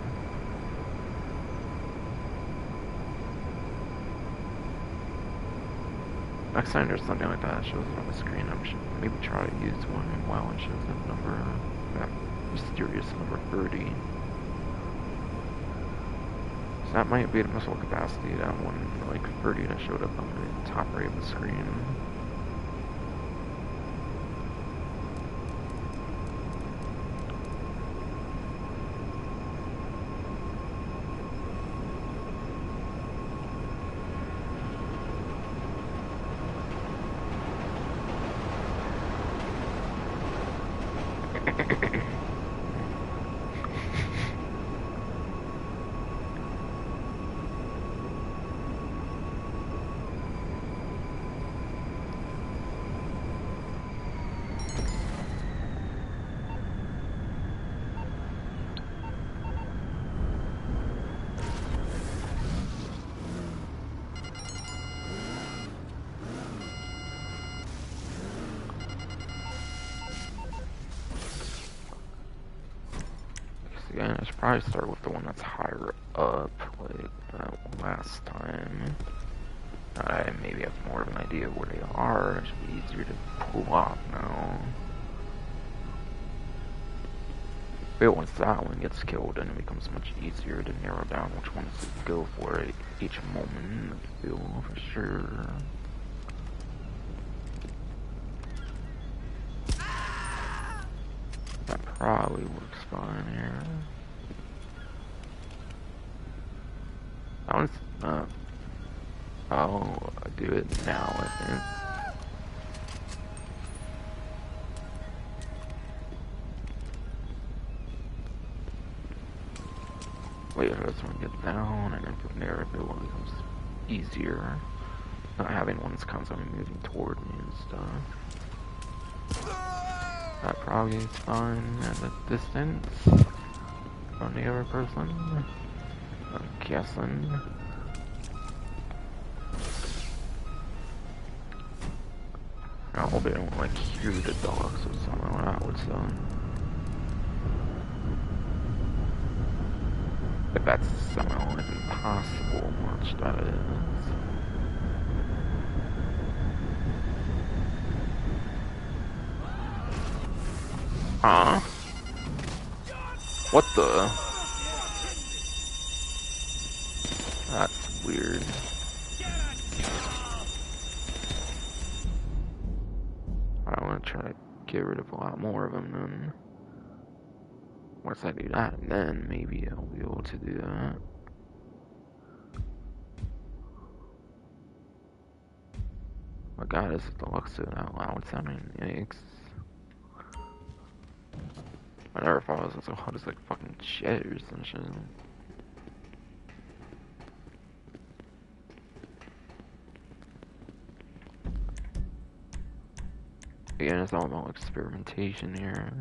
Next time there's something like that shows it on the screen, I should maybe try to use one while it shows that number, that mysterious number 30. So that might be the missile capacity, that one, like 30 that showed up on the top right of the screen. Again, I should probably start with the one that's higher up, like last time. I maybe have more of an idea of where they are. It should be easier to pull off now. But once that one gets killed, then it becomes much easier to narrow down which ones to go for at each moment in the field, for sure. probably works fine here. That one's, I'll do it now, I think. Wait, I just want to get down, and then from there it becomes easier. Not having ones constantly moving toward me and stuff. That probably is fine at a distance from the other person. I'm guessing. I hope they don't like hear the dogs or something like that would sound. But that's somehow like impossible much that is. Huh? What the? That's weird. I want to try to get rid of a lot more of them then. Once I do that, then maybe I'll be able to do that. Oh god, this is deluxe so out loud sounding. Yikes. I never thought it was so hot as like fucking chairs and shit. Again, it's all about experimentation here.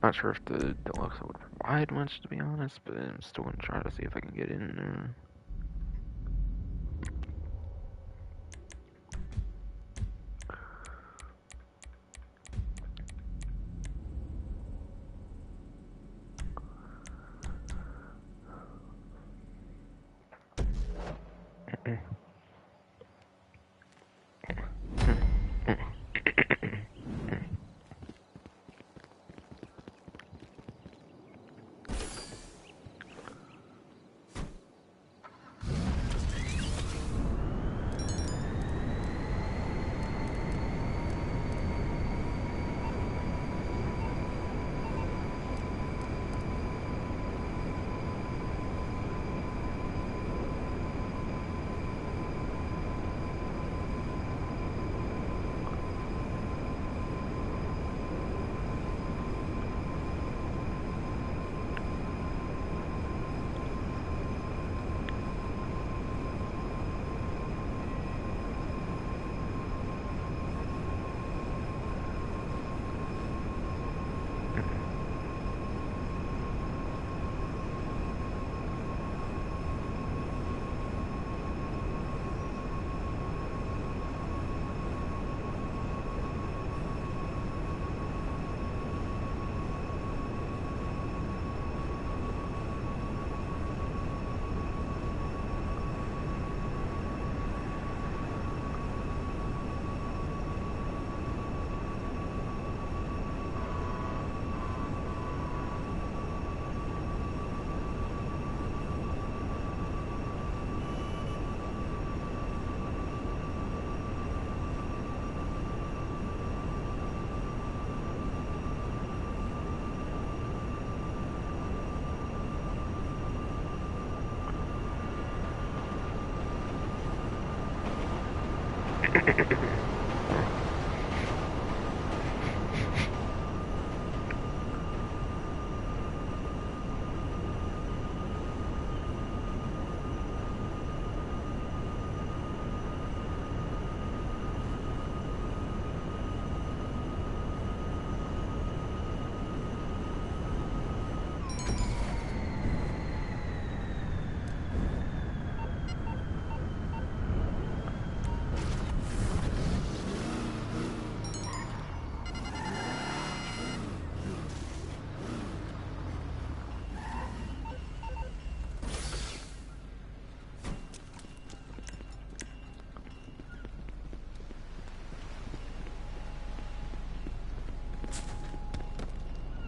Not sure if the deluxe would provide much, to be honest, but I'm still gonna try to see if I can get in there.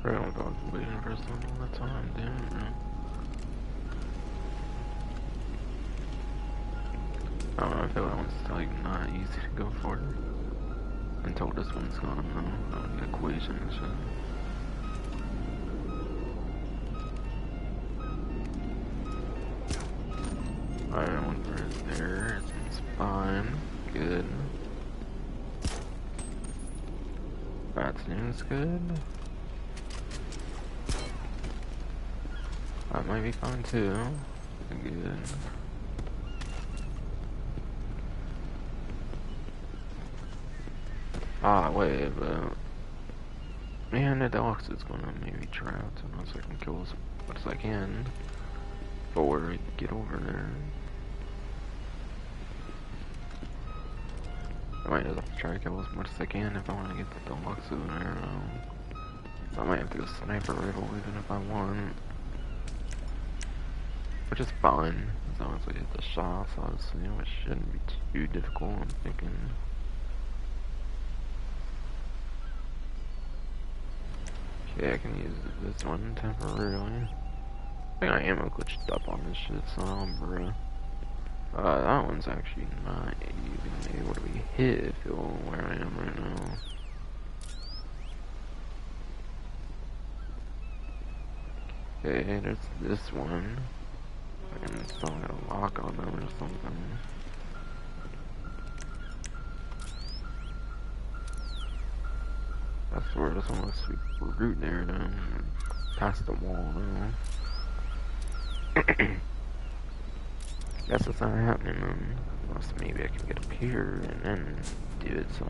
Bro, I'm going waiting for someone all the time, damn. I don't know, I feel that one's like not easy to go for until this one's gone though. The equation and shit. Alright, one for it there. It's fine. Good. That's news good. That might be fine too. Good. Ah, wait, but man, the deluxe is gonna maybe try out unless I can kill as much as I can before I get over there. I might just have to try to kill as much as I can if I want to get the deluxe over there. So I might have to go sniper rifle even if I want, which is fine as long as I get the shots. Honestly, it shouldn't be too difficult. I'm thinking. Okay, I can use this one temporarily. I think I am glitched up on this shit, so bruh. That one's actually not even able to be hit if you're where I am right now. Okay, there's this one. I can still get a lock on them or something. That's where this one looks to be root there then. Past the wall now. Guess it's not happening then. Unless maybe I can get up here and then do it, so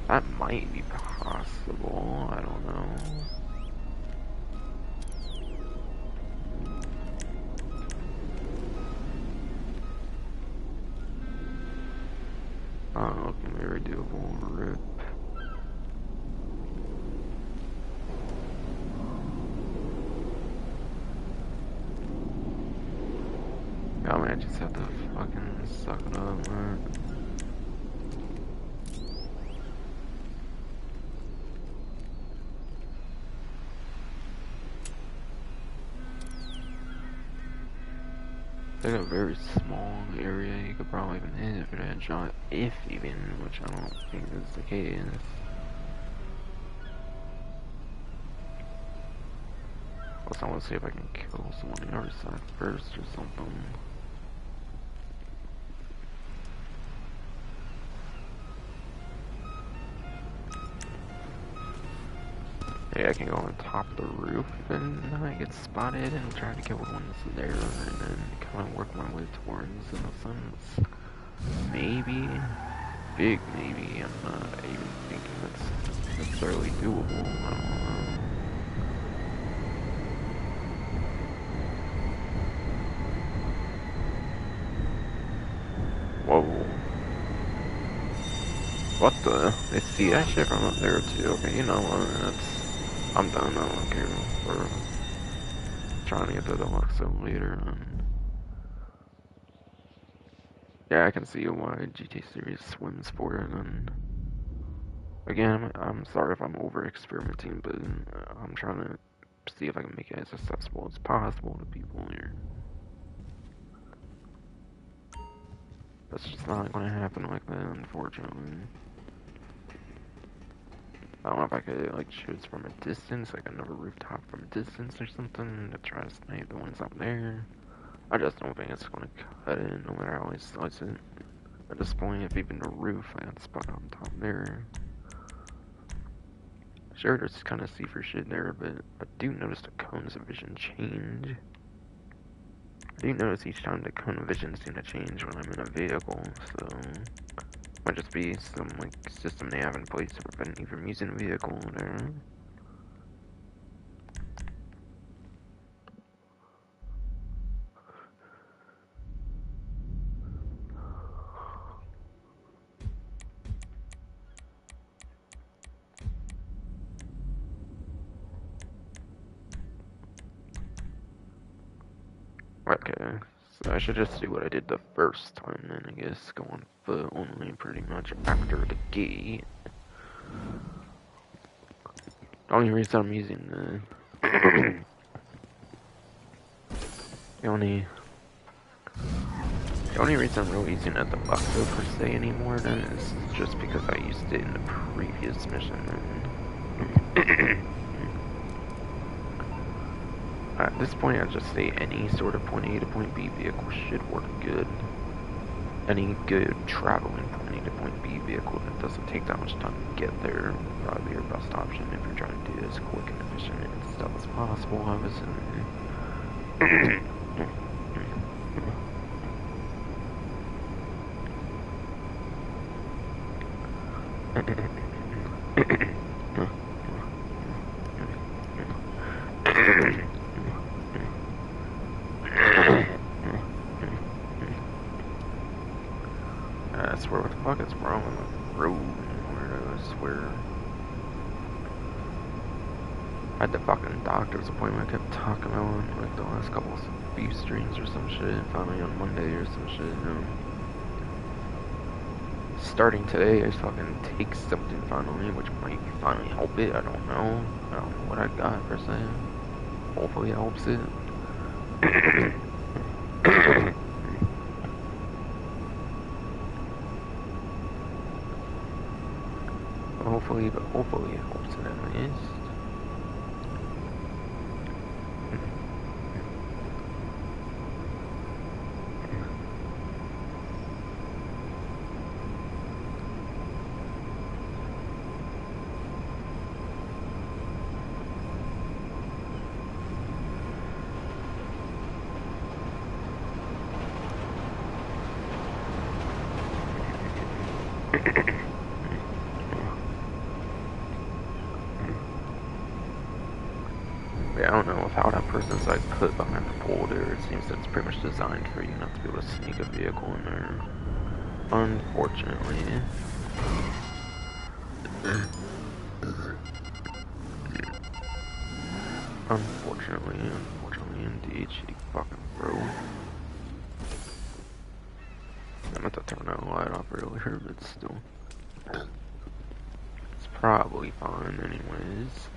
that might be possible, I don't know. Oh, looking very doable. Rip. I mean, I just have to fucking suck it up, man. It's like a very small area you could probably even hit if it had shot, if even, which I don't think is the case. Plus, I want to see if I can kill someone on the other side first or something. Yeah, I can go on top of the roof and not get spotted and try to kill the ones there and then kind of work my way towards, in a sense. Maybe. Big maybe. I'm not even thinking that's necessarily doable. I don't know. Whoa. What the? They see that shit from up there too. Okay, you know what? I'm done. I don't care. We're trying to get to the deluxe later. Yeah, I can see why GT Series swims for it. And again, I'm sorry if I'm over experimenting, but I'm trying to see if I can make it as accessible as possible to people here. That's just not going to happen like that, unfortunately. I don't know if I could like shoot from a distance, like another rooftop from a distance or something, to try to snipe the ones out there. I just don't think it's going to cut it, no matter how I slice it. At this point, if even the roof, I got spot on top there. Sure, there's kind of see-through shit there, but I do notice the cones of vision change. I do notice each time the cone of vision seem to change when I'm in a vehicle, so might just be some like system they have in place to prevent me from using a vehicle there. Okay, so I should just do what I did the first time then, I guess. Go on foot only pretty much after the gate. The only reason I'm using the... the only The only reason I'm really using it the buckler per se anymore then is just because I used it in the previous mission. At this point, I'd just say any sort of point A to point B vehicle should work good. Any good traveling point A to point B vehicle that doesn't take that much time to get there would probably be your best option if you're trying to do as quick and efficient and stuff as possible, obviously. I swear, what the fuck is wrong with the road? Where I swear. I had the fucking doctor's appointment I kept talking about like the last couple of few streams or some shit. Finally on Monday or some shit, you know. Starting today, I fucking take something finally, which might finally help it. I don't know. I don't know what I got per se. Hopefully it helps it. Hopefully, but hopefully it helps it at least. Yeah, I don't know if how that person's like put behind the pole there. It seems that it's pretty much designed for you not to be able to sneak a vehicle in there. Unfortunately. Unfortunately indeed, shitty fucking bro. I meant to turn that light off earlier, but still. It's probably fine anyways.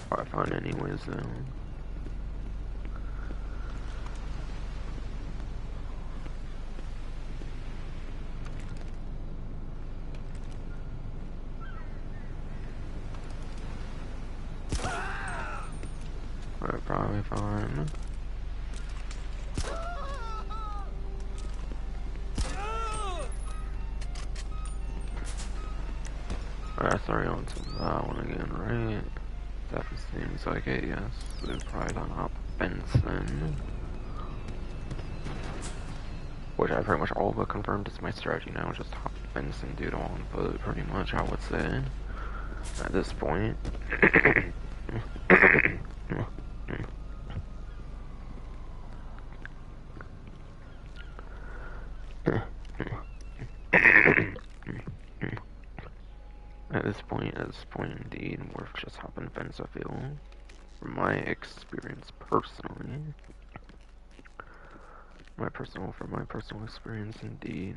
Probably fine anyways though. Probably fine. Alright, sorry on to that one again, right? Definitely seems like it, yes. They're probably gonna hop the fence then. Which I pretty much all but confirmed is my strategy now, just hop the fence and do it all on foot, pretty much, I would say. At this point. At this point indeed, worth just hopping the fence, I feel. From my experience personally. From my personal experience indeed.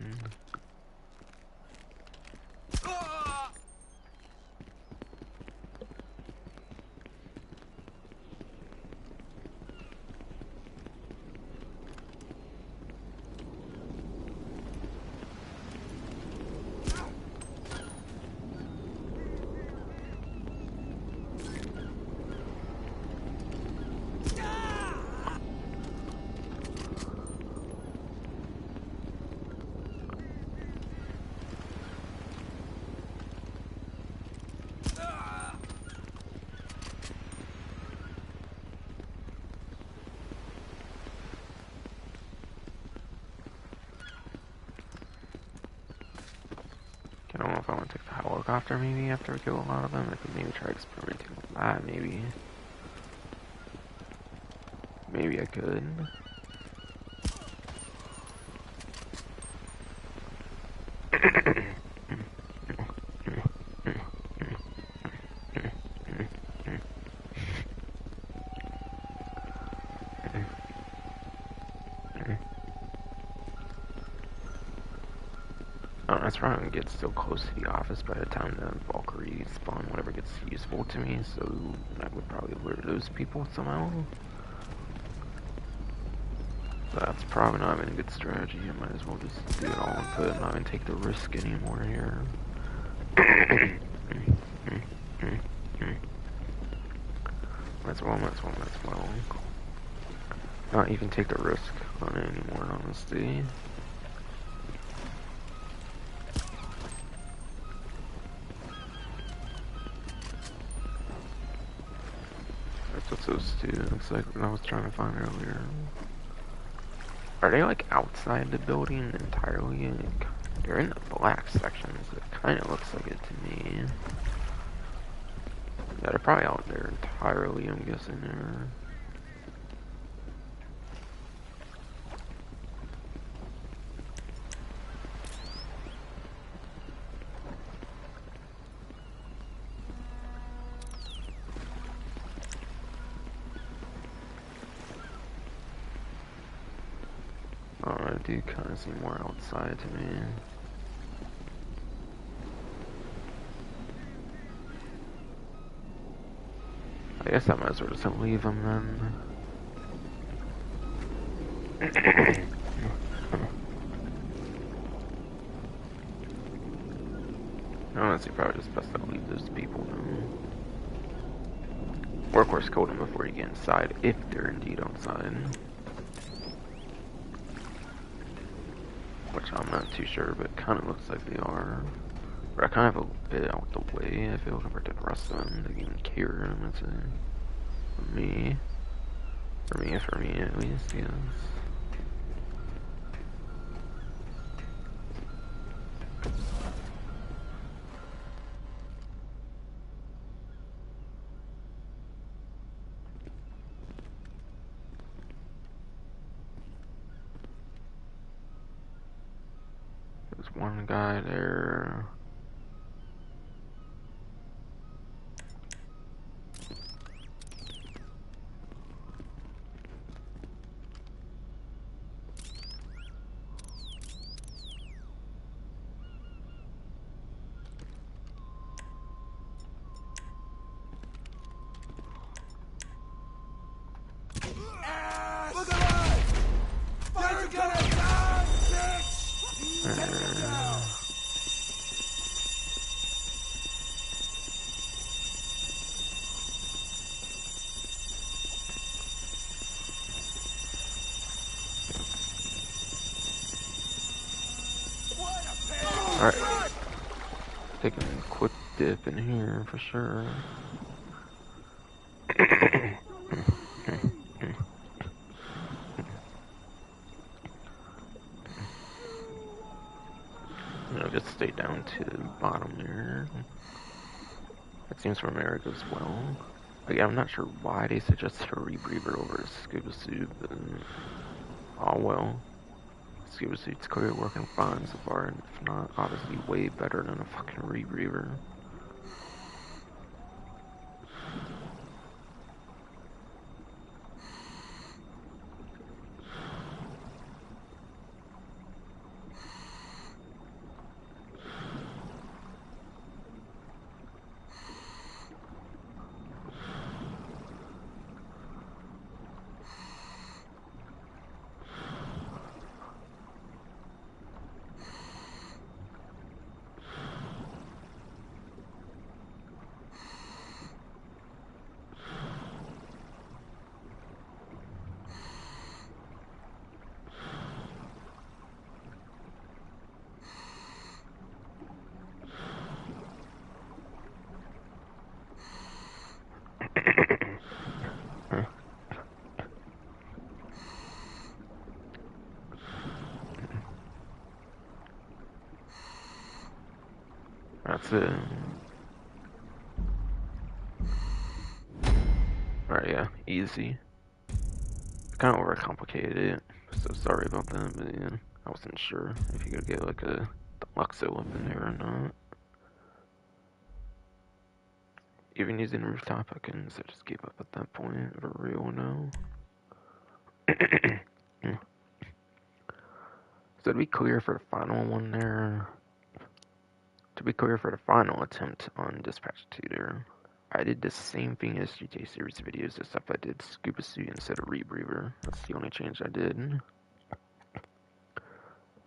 I don't know if I want to take the helicopter maybe after we kill a lot of them. I could maybe try experimenting with that maybe. Maybe I could. Oh, that's right, I get still close to the office by the time the Valkyrie spawn, whatever gets useful to me, so I would probably lure those people somehow. That's probably not even a good strategy. I might as well just do it all and put it, not even take the risk anymore here. Might as well. Not even take the risk on it anymore, honestly. That's what those two looks like what I was trying to find earlier. Are they like outside the building entirely? Like, they're in the black sections. It kind of looks like it to me. Yeah, they're probably out there entirely, I'm guessing there. Oh, I do kind of seem more outside to me. I guess I might as well just leave them then. Honestly, probably just best to leave those people now. Or of course code them before you get inside, if they're indeed outside. Which I'm not too sure, but it kind of looks like they are. But I kind of have a bit out the way, I feel, compared to the rest of them. They even care, I'm gonna say. For me at least, yes. There's one guy there. Look alive! You're gonna die, bitch! Take him down! Alright. Taking a quick dip in here for sure. Just stay down to the bottom there. That seems familiar as well. Again, I'm not sure why they suggested a rebreather over a scuba suit, but oh well. Scuba suit's clearly working fine so far, and if not, obviously way better than a fucking rebreather. That's it. Alright, yeah, easy. Kind of overcomplicated it, so sorry about that, but yeah, I wasn't sure if you could get like a deluxo up in there or not. Even using rooftop, I can so just give up at that point, for real now. So to be clear for the final one there, to be clear for the final attempt on Dispatch 2 there, I did the same thing as GTA series videos, except I did scuba suit instead of rebreather. That's the only change I did.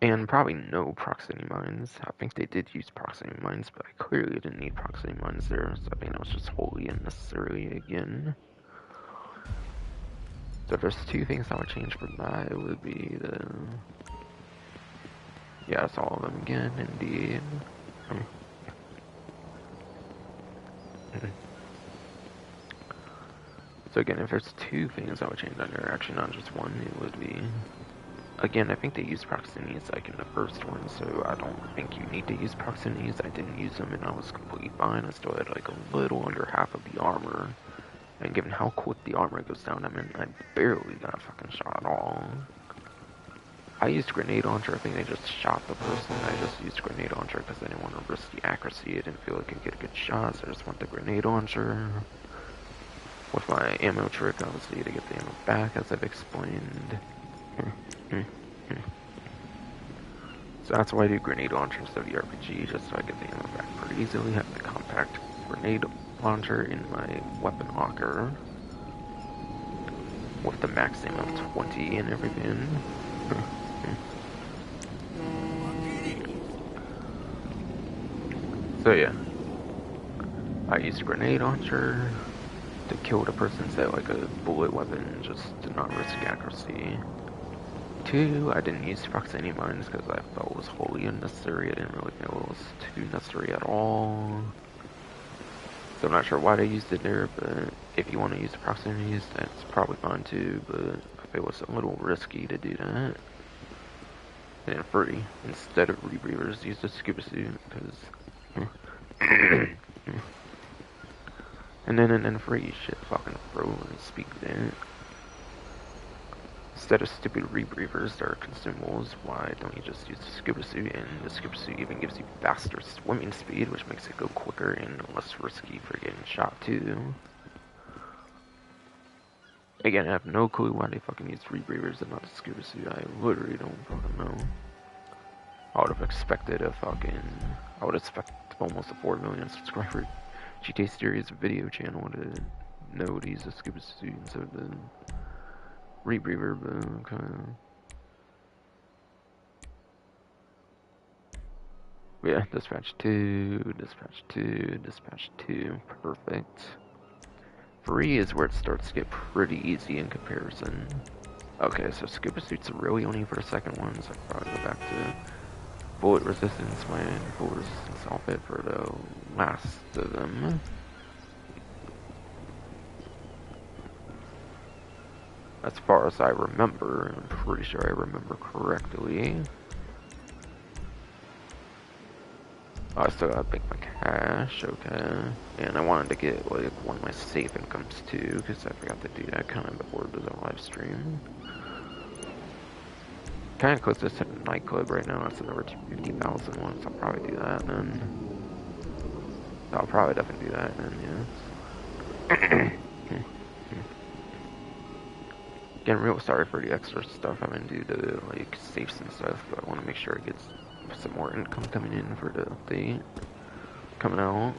And probably no proximity mines. I think they did use proximity mines, but I clearly didn't need proximity mines there, so I think that was just wholly unnecessary again. So if there's two things I would change for that, it would be the... Yeah, it's all of them again, indeed. So again, if there's two things I would change on there, actually not just one, it would be... Again, I think they used proximities like in the first one, so I don't think you need to use proximities. I didn't use them and I was completely fine. I still had like a little under half of the armor. And given how quick the armor goes down, I mean, I barely got fucking shot at all. I used grenade launcher, I think they just shot the person. I just used grenade launcher because I didn't want to risk the accuracy. I didn't feel like I could get a good shot, so I just went the grenade launcher. With my ammo trick, obviously, to get the ammo back, as I've explained. So that's why I do grenade launcher instead of the RPG, just so I get the ammo back pretty easily. Have the compact grenade launcher in my weapon locker. With the max ammo of 20 and everything. So yeah. I used a grenade launcher to kill the person set like a bullet weapon, just to not risk accuracy. 2, I didn't use proximity mines because I felt it was wholly unnecessary. I didn't really feel it was too necessary at all. So I'm not sure why they used it there, but if you want to use the proximities, that's probably fine too, but I feel it's a little risky to do that. And 3, instead of rebreathers, use the scuba suit, because... and then 3, shit fucking froze, speak that. Instead of stupid rebreathers that are consumables, why don't you just use the scuba suit? And the scuba suit even gives you faster swimming speed, which makes it go quicker and less risky for getting shot too. Again, I have no clue why they fucking use rebreathers and not the scuba suit. I literally don't fucking know. I would have expected I would expect almost a 4 million subscriber GTA Series video channel to know to use the scuba suit instead of the rebreather, but okay. Yeah, dispatch 2, dispatch 2, dispatch 2, perfect. 3 is where it starts to get pretty easy in comparison. Okay, so scuba suits are really only for the second one, so I'll probably go back to bullet resistance, my bullet resistance outfit for the last of them. As far as I remember, I'm pretty sure I remember correctly. I still gotta make my cash, okay. And I wanted to get like one of my safe incomes too, because I forgot to do that kind of before the live stream. Kind of close to a nightclub right now, that's another 50,000 one, so I'll probably do that then. I'll probably definitely do that then, yes. Getting real sorry for the extra stuff I'm gonna do to like safes and stuff, but I want to make sure it gets some more income coming in for the update coming out.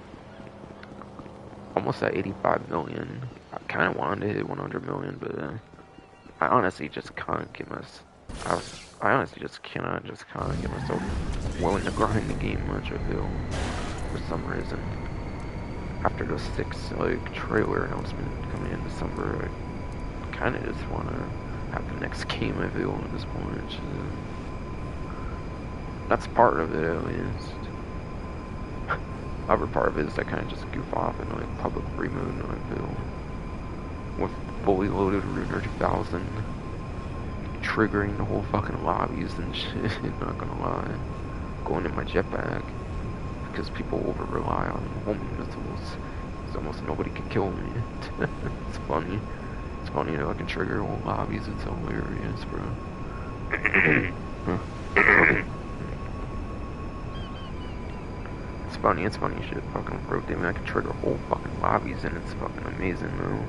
Almost at 85 million. I kind of wanted to hit 100 million, but I honestly just can't get I honestly just cannot get myself willing to grind the game much, I feel, for some reason. After the 6 like trailer announcement coming in December, I kind of just want to have the next game, I feel, at this point. That's part of it, at least. Other part of it is I kind of just goof off in like public free mode, I feel. With fully loaded Ruiner 2000, triggering the whole fucking lobbies and shit, not gonna lie. Going in my jetpack, because people over rely on homing missiles. So almost nobody can kill me. It's funny. It's funny that I can trigger whole lobbies, it's hilarious, bro. It's funny shit. Fucking rotate me. I can trigger whole fucking lobbies and it's fucking amazing though.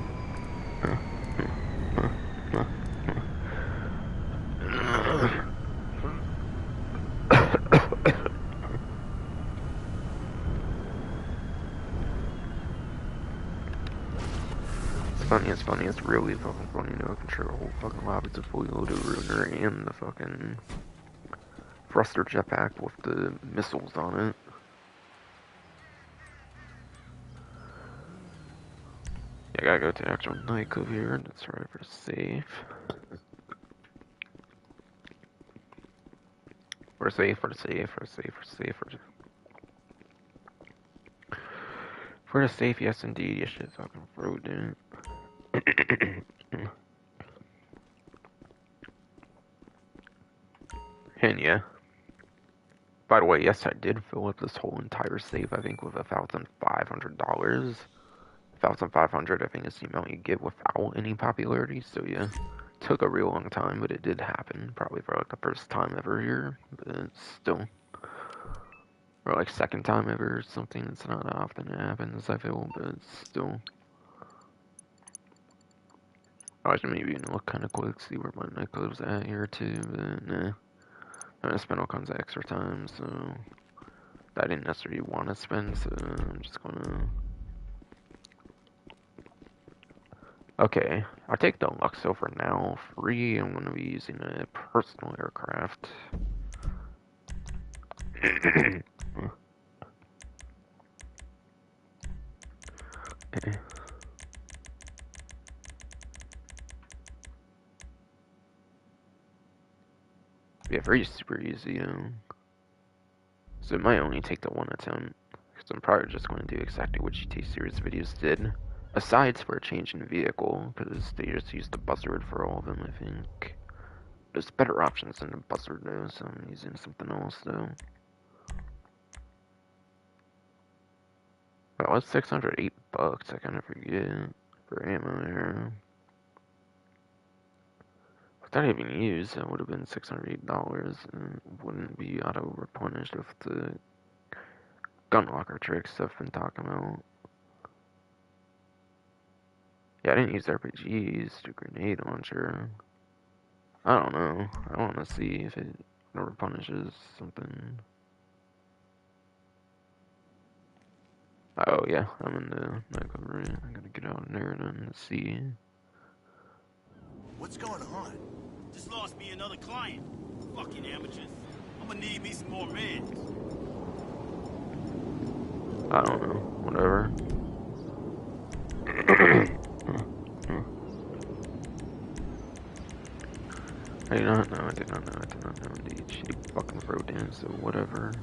It's really fucking funny though. I can trigger whole fucking lobbies of fully loaded Ruiner and the fucking thruster jetpack with the missiles on it. Yeah, I gotta go to the actual nightclub here. That's right for safe. We're safe, we're safe, we're safe, we're safe, we're safe, yes indeed. Yes, shit, fucking road, dude. And yeah. By the way, yes, I did fill up this whole entire safe, I think, with $1,500. $1,500, I think, is the amount you get without any popularity, so yeah. Took a real long time, but it did happen. Probably for like the first time ever here, but still. Or like second time ever or something. It's not often it happens, I feel, but still. I should maybe even look kind of quick, see where my nightclub's at here too, but nah. I'm gonna spend all kinds of extra time, so that I didn't necessarily want to spend, so I'm just gonna. Okay, I'll take the Luxo for now. Free, I'm gonna be using a personal aircraft. Yeah, very super easy. So it might only take the one attempt, because I'm probably just going to do exactly what GT series videos did, aside for a change in vehicle, because they just used the buzzard for all of them, I think. There's better options than the buzzard though, so I'm using something else though. That was $608, I kind of forget, for ammo here. If that even used, that would have been $608, and wouldn't be auto-replenished with the gun locker tricks I've been talking about. Yeah, I didn't use RPGs to grenade launcher. I don't know. I want to see if it replenishes something. Oh yeah, I'm in the nightclub right. I gotta get out in there and see. What's going on? Just lost me another client. Fucking amateurs. I'm gonna need me some more meds. I don't know. Whatever. I did not know. I did not know. I did not know. Indeed, shitty fucking road in. So whatever.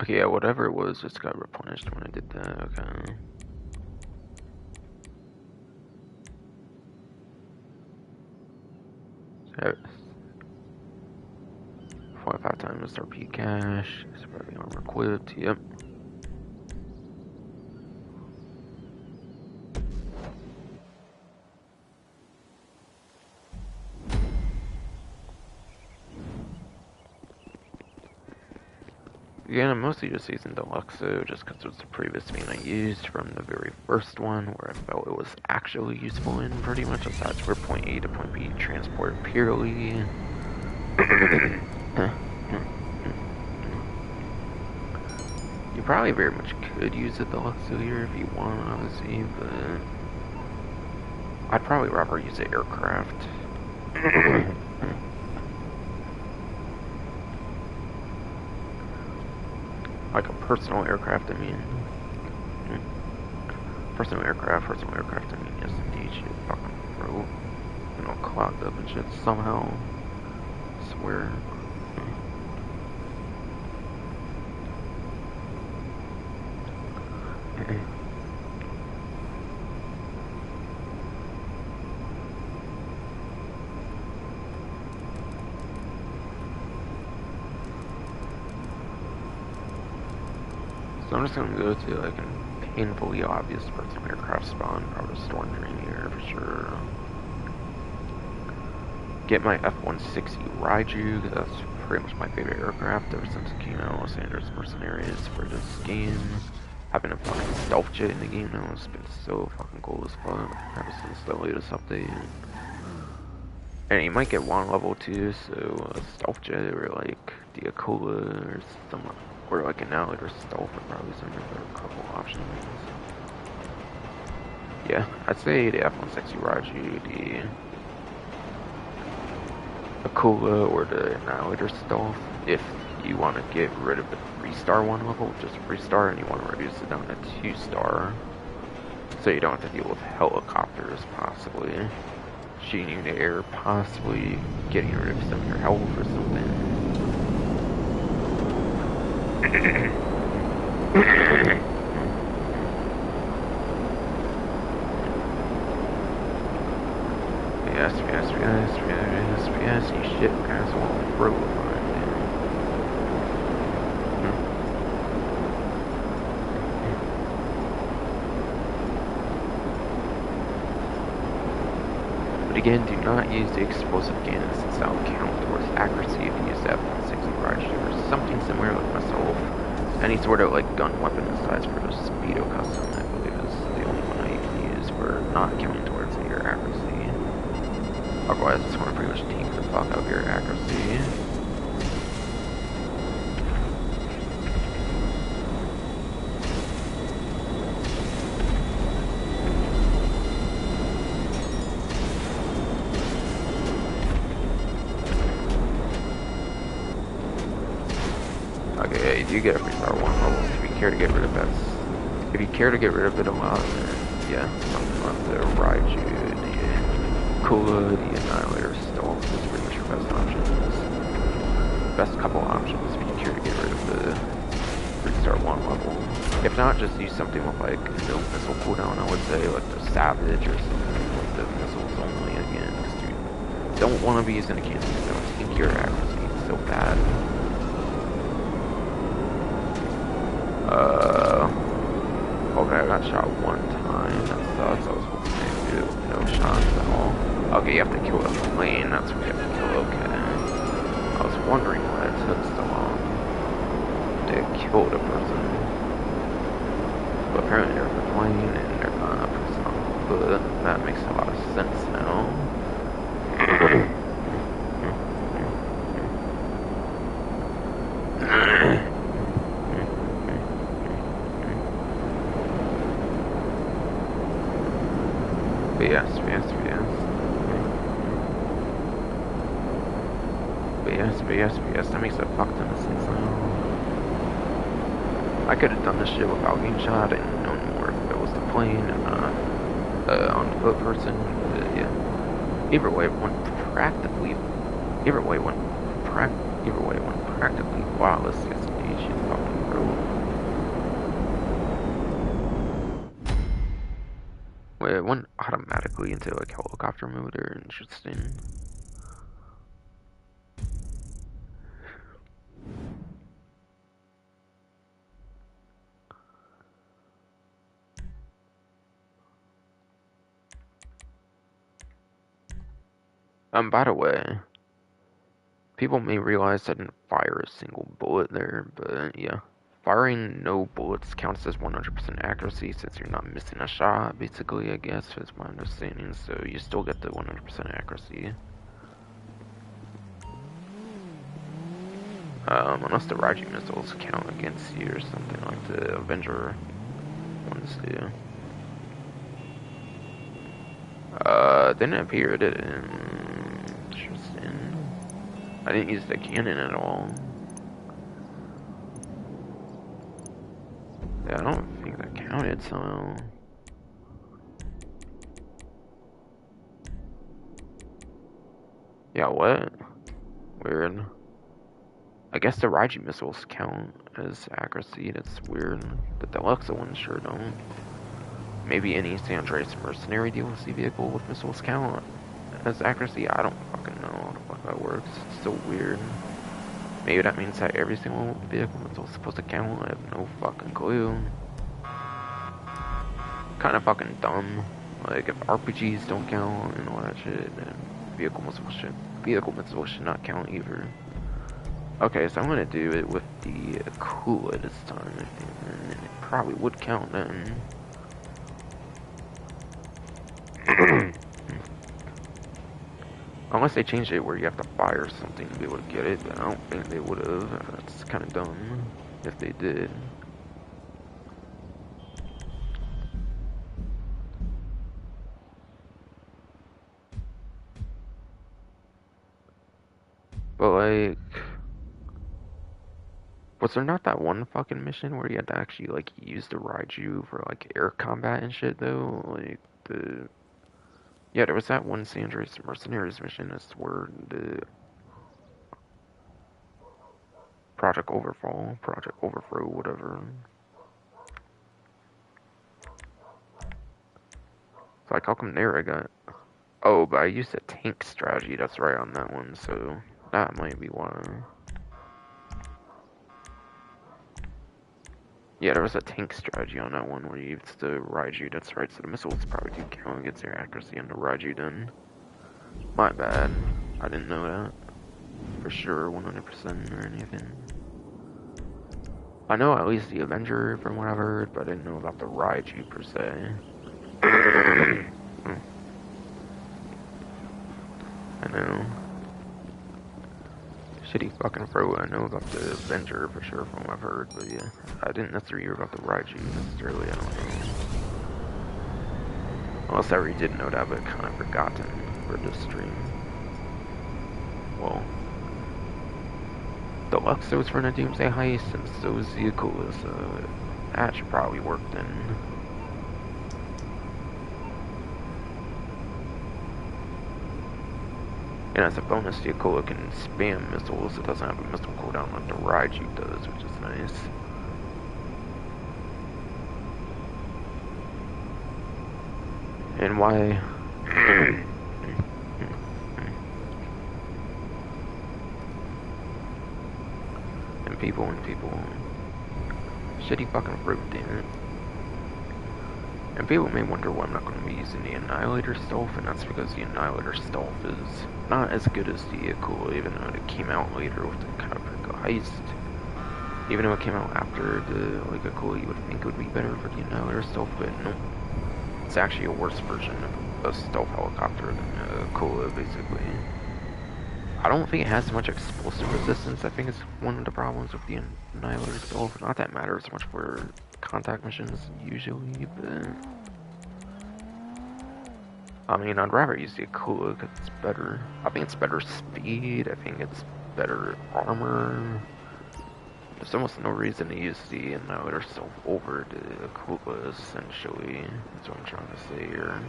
Okay, yeah, whatever it was just got replenished when I did that, okay. So, 45 times RP cash, it's probably armor equipped, yep. Again, I'm mostly just using Deluxo just because it was the previous vein I used from the very first one where I felt it was actually useful in pretty much aside for point A to point B transport purely. You probably very much could use the Deluxo here if you want, honestly, but I'd probably rather use an aircraft. Like a personal aircraft, I mean. Personal aircraft, I mean, yes indeed, shit, fucking throat. You know, clogged up and shit somehow. I swear. So I'm just gonna go to like a painfully obvious personal aircraft spawn, probably Storm Drain here for sure. Get my F-160 Raiju, because that's pretty much my favorite aircraft ever since it came out. Los Angeles Mercenaries for this game. Having a fucking stealth jet in the game now has been so fucking cool as fuck ever since the latest update. And you might get one level too, so a stealth jet or like Diacola or some, or like an Allied or stealth are probably some of the couple options. Yeah, I'd say the F-160 Raju, the Akula, or the Annihilator Stealth. If you want to get rid of the 3-star one level, just 3-star, and you want to reduce it down to 2-star, so you don't have to deal with helicopters, possibly shooting you in the air, possibly getting rid of some of your health or something. Yes, you shit asshole, bro. But again, do not use the explosive cannons since that will count towards accuracy if you use that 160 Raj or something similar like myself. Any sort of like gun weapon besides for the Speedo Custom, I believe is the only one that you can use for not counting towards your accuracy. Otherwise, it's going to pretty much take the fuck out of your accuracy. Okay, you do get a 3-star 1 level, so if you care to get rid of that, if you care to get rid of it a lot, then yeah, something like the Raiju, the Kula, the Annihilator Stealth is pretty much your best options. Best couple options if you care to get rid of the 3-star 1 level. If not, just use something with like no missile cooldown, I would say, like the Savage or something with the missiles only again, because you don't want to be using a cannon, you don't think your accuracy is so bad. Okay, I got shot one time. That sucks. I was hoping to do no shots at all. Okay, you have to kill the plane. That's what you have to kill. Okay. I was wondering why it took so long to kill the person. But apparently there's a plane and they're not a person on foot. That makes a lot of sense now. Yes. But yes, that makes a fuck ton of sense now. I could have done this shit without getting shot and known more if it was the plane and not on foot person. But yeah. Either way, one practically flawless. Yes, you should fucking bro. It went automatically into like helicopter mode. Or interesting. By the way, people may realize I didn't fire a single bullet there, but yeah. Firing no bullets counts as 100% accuracy since you're not missing a shot, basically, I guess, is my understanding, so you still get the 100% accuracy. Unless the Raiju missiles count against you or something like the Avenger ones do. Didn't appear, did it? Interesting. I didn't use the cannon at all. Yeah, I don't think that counted somehow. Yeah, what? Weird. I guess the Raiju missiles count as accuracy. That's weird. The Deluxe ones sure don't. Maybe any San Andreas Mercenary DLC vehicle with missiles count as accuracy? I don't fucking know how the fuck that works. It's so weird. Maybe that means that every single vehicle missile is supposed to count. I have no fucking clue. Kinda fucking dumb. Like, if RPGs don't count and all that shit, then vehicle missiles should not count either. Okay, so I'm gonna do it with the Akula this time, I think, and it probably would count then. Unless they changed it where you have to fire something to be able to get it, but I don't think they would have. That's kind of dumb if they did. But like, was there not that one fucking mission where you had to actually like use the Raiju for like air combat and shit though? Like the yeah, there was that one San Andreas Mercenaries mission. I swear the Project Overthrow, whatever. So like, how come there I got? Oh, but I used a tank strategy. That's right on that one. So that might be why. Yeah, there was a tank strategy on that one where you used the Raiju. That's right. So the missiles probably do count against their accuracy on the Raiju. Then my bad. I didn't know that for sure, 100% or anything. I know at least the Avenger from what I've heard, but I didn't know about the Raiju per se. I know. Shitty fucking throw. I know about the Avenger for sure from what I've heard, but yeah. I didn't necessarily hear about the Raiju necessarily, I don't know. Unless I already did know that, but kind of forgotten for this stream. Well, the Luxos for the Doomsday Heist, and so is the Akula, so that should probably work then. And as a bonus, the Akula can spam missiles. It doesn't have a missile cooldown like the Raiju does, which is nice. And why? and people. Shitty fucking fruit, damn it. And people may wonder why I'm not going to be using the Annihilator stealth, and that's because the Annihilator stealth is not as good as the Akula, even though it came out later with the Caprica heist. Even though it came out after the like Akula, you would think it would be better for the Annihilator stealth, but no. It's actually a worse version of a stealth helicopter than Akula, basically. I don't think it has much explosive resistance. I think it's one of the problems with the Annihilator stealth. Not that matters much for contact missions usually, but I mean, I'd rather use the Akula because it's better. I think it's better speed. I think it's better armor. There's almost no reason to use the Annihilator stealth over the Akula, essentially. That's what I'm trying to say here.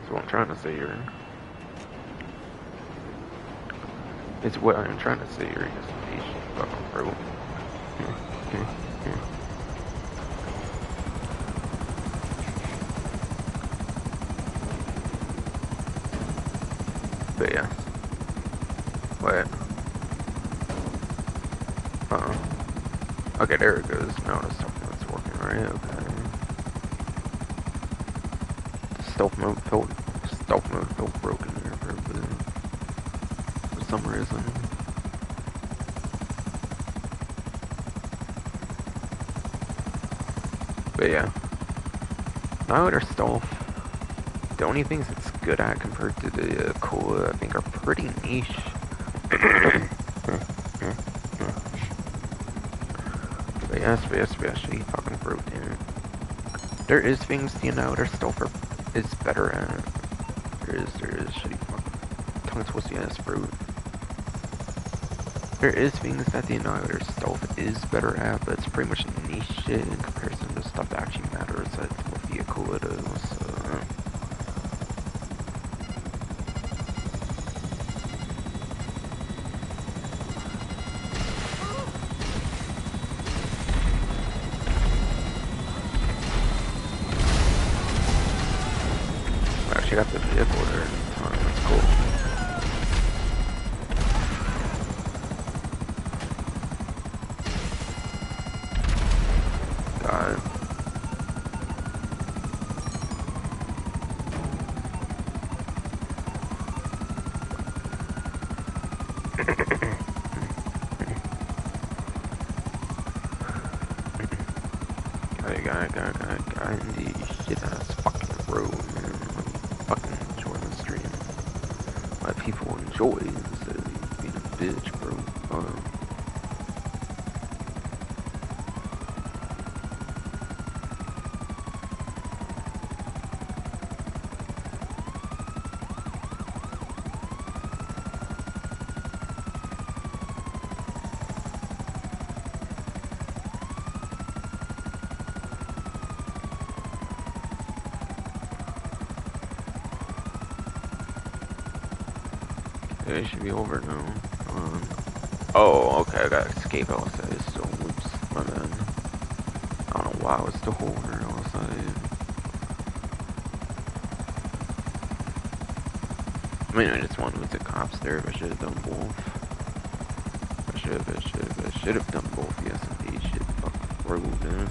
That's what I'm trying to say here. It's what I'm trying to say here. Just fucking bro. But yeah. What? Okay, there it goes. Now it's something that's working right. Okay. Stealth mode felt broken here for a bit. For some reason. But yeah. Annihilator stealth. The only things it's good at compared to the Akula, I think, are pretty niche. But yes, she fucking broke in. There is things the Annihilator stealth is better at. There is shitty fucking tongue twisty ass fruit. There is things that the Annihilator stealth is better at, but it's pretty much niche shit in comparison to stuff that actually matters at what the Akula does. So. Actually got the vehicle there in time, that's cool. Got it. Got in the shit ass fucking road, man. Fucking enjoying the stream. Let people enjoy instead of being a bitch, bro. Okay, it should be over now. Come on. Oh, okay, I gotta escape outside still. Whoops, my bad. I don't know why I was still holding her outside. I mean, I just wanted the cops there, but I should have done both. I should have done both, yes indeed. Shit, fucking rude, man.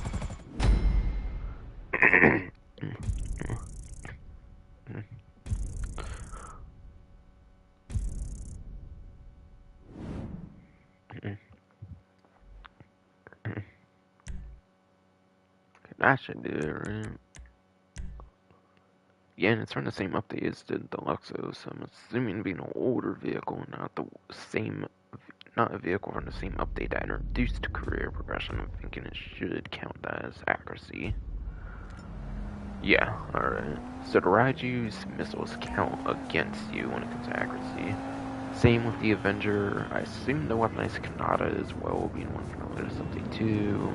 That should do it, right? Yeah, and it's from the same update as the Deluxo, so I'm assuming being an older vehicle, not the same, not a vehicle from the same update that introduced career progression. I'm thinking it should count that as accuracy. Yeah, alright. So the Raiju's missiles count against you when it comes to accuracy. Same with the Avenger. I assume the weaponized Kanata as well, being one from the latest update too.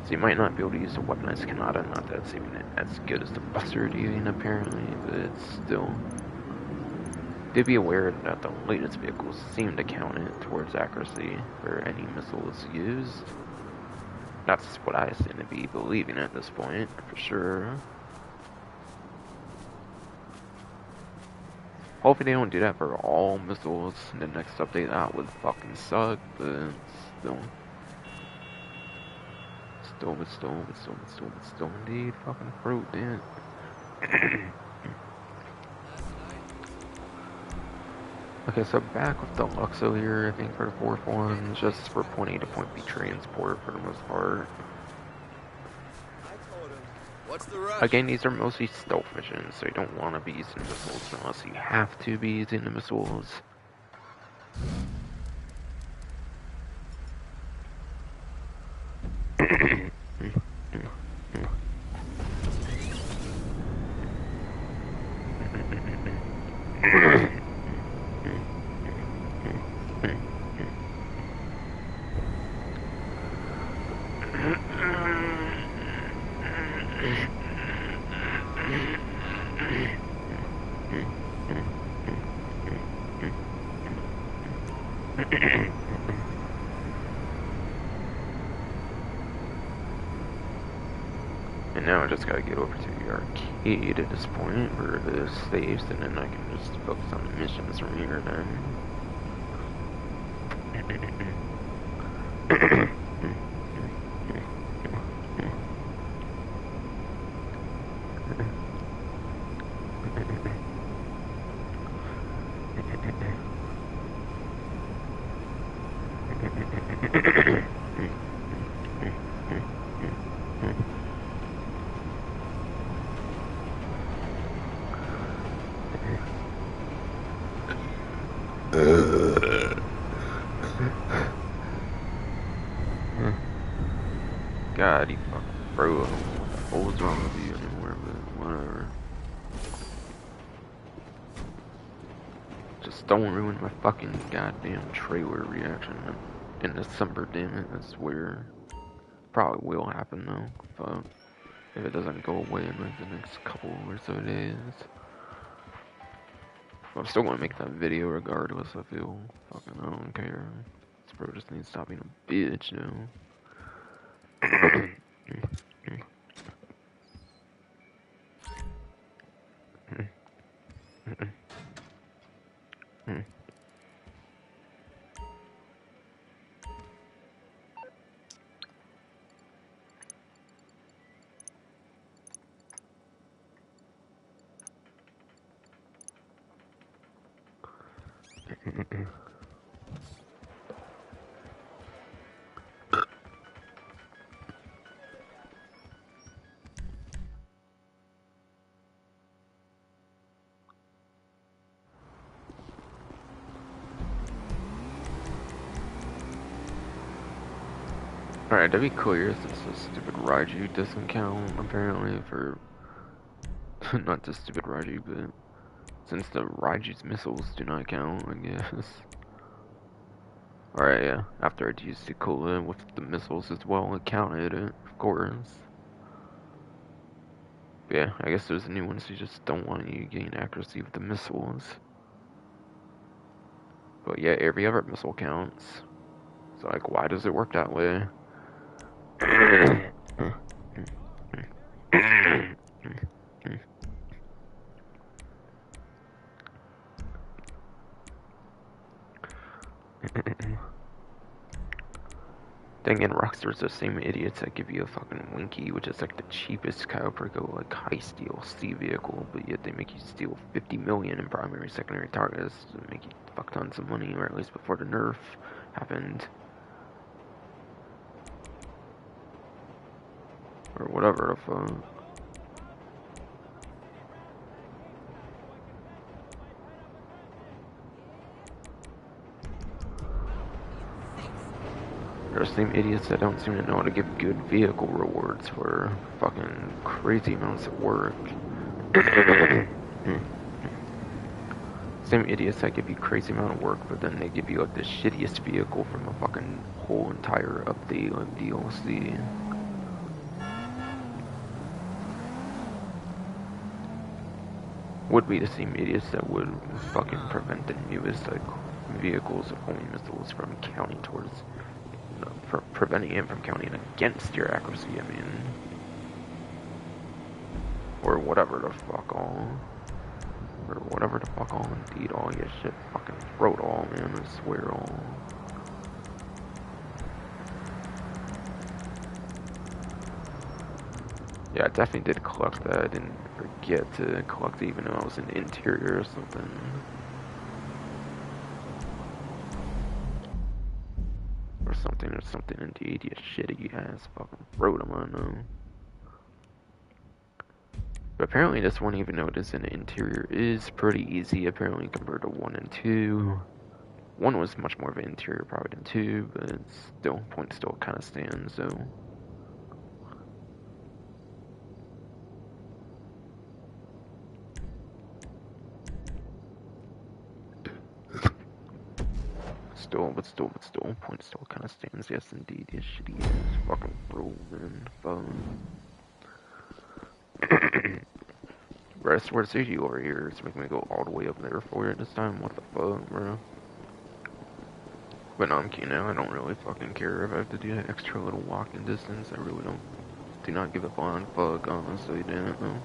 So you might not be able to use the weaponized Kanata, not that it's even as good as the Buster Deviant apparently, but it's still... Do be aware that the latest vehicles seem to count it towards accuracy for any missiles used. That's what I seem to be believing at this point, for sure. Hopefully they don't do that for all missiles in the next update. That would fucking suck, but still. Still, indeed. Fucking fruit, man. Okay, so back with the Luxo here, I think for the fourth one, just for point A to point B transport for the most part. What's the rush? Again, these are mostly stealth missions, so you don't want to be using missiles unless you have to be using the missiles. And now I just gotta get over to the arcade at this point, where the saves, and then I can just focus on the missions from here then. God, you fucking bro, I don't know what the hell's wrong with you anymore, but whatever. Just don't ruin my fucking goddamn trailer reaction in December, damn it, I swear. Probably will happen though, if it doesn't go away in like the next couple or so days. I'm still gonna make that video regardless, I feel. Fucking, I don't care. This bro just needs to stop being a bitch, you know? Alright, to be clear, since this stupid Raiju doesn't count, apparently, for... not the stupid Raiju, but... Since the Raiju's missiles do not count, I guess. Alright, yeah. After I'd used the cola with the missiles as well, it counted it, of course. But yeah, I guess there's new ones who just don't want you to gain accuracy with the missiles. But yeah, every other missile counts. So like, why does it work that way? Dang it, Rockstar's the same idiots that give you a fucking Winky, which is like the cheapest Cowpergo, like heist DLC vehicle, but yet they make you steal 50 million in primary, secondary targets to make you fuck tons of money, or at least before the nerf happened. Or whatever the fuck. They're the same idiots that don't seem to know how to give good vehicle rewards for fucking crazy amounts of work. Same idiots that give you crazy amount of work, but then they give you like the shittiest vehicle from a fucking whole entire update like DLC. Would be the same idiots that would fucking prevent the newest like vehicles of homing missiles from counting towards, for preventing it from counting against your accuracy. I mean, or whatever the fuck all. Or whatever the fuck all, indeed all, yeah shit, fucking throat all, man, I swear all. Yeah, I definitely did collect that, I didn't forget to collect it even though I was in the interior or something. Or something indeed, you shitty ass fucking throat, I know. But apparently this one, even though it is in the interior, is pretty easy, apparently compared to 1 and 2. 1 was much more of an interior probably than 2, but still, point still kind of stands, so. But still, point still kind of stands, yes indeed, yes shitty ass fucking bro, man, phone. Bro, I swear to see you over here, it's making me go all the way up there for it this time, what the fuck, bro. But no, I'm kidding now, I don't really fucking care if I have to do that extra little walking distance, I really do not give a flying fuck, honestly, damn it, no.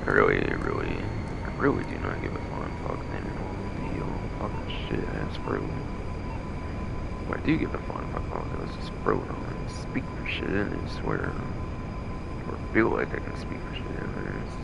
I really do not give a flying fuck, man, the fucking shit ass bro. What I do give a flying fuck about though is just bro, don't speak for shit, and I swear, or feel like I can speak for shit, and it's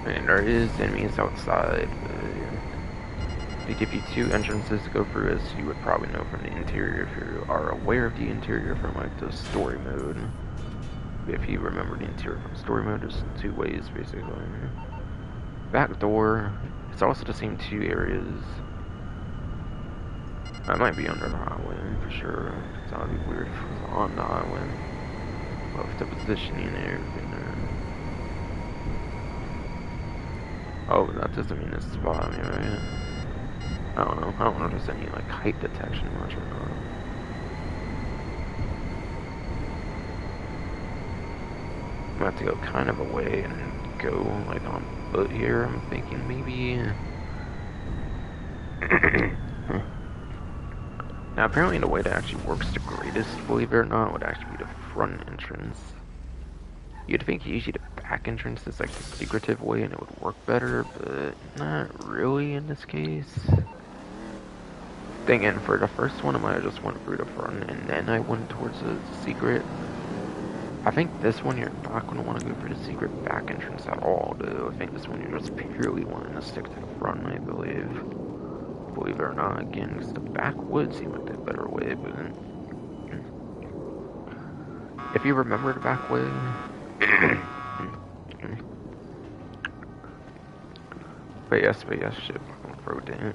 and there is enemies outside, but they give you 2 entrances to go through, as you would probably know from the interior if you are aware of the interior from like the story mode. If you remember the interior from story mode, there's 2 ways basically. Back door, it's also the same 2 areas. I might be under the highway for sure. That would be weird if it was on the highway. Well, if the positioning and everything there. Oh, that doesn't mean it's spot me, right? I don't know. I don't know if there's any like height detection much or not. I'm gonna have to go kind of away and go like on foot here. I'm thinking maybe. Now apparently the way that actually works the greatest, believe it or not, would actually be the front entrance. You'd think usually the back entrance is like the secretive way and it would work better, but not really in this case. Thing, and for the first one, I might have just went through the front and then I went towards the secret. I think this one you're not going to want to go for the secret back entrance at all, though. I think this one you're just purely wanting to stick to the front, I believe. Believe it or not, again, because the back would seem like the better way, but... If you remember the back way... but yes, shit, fucking throat in.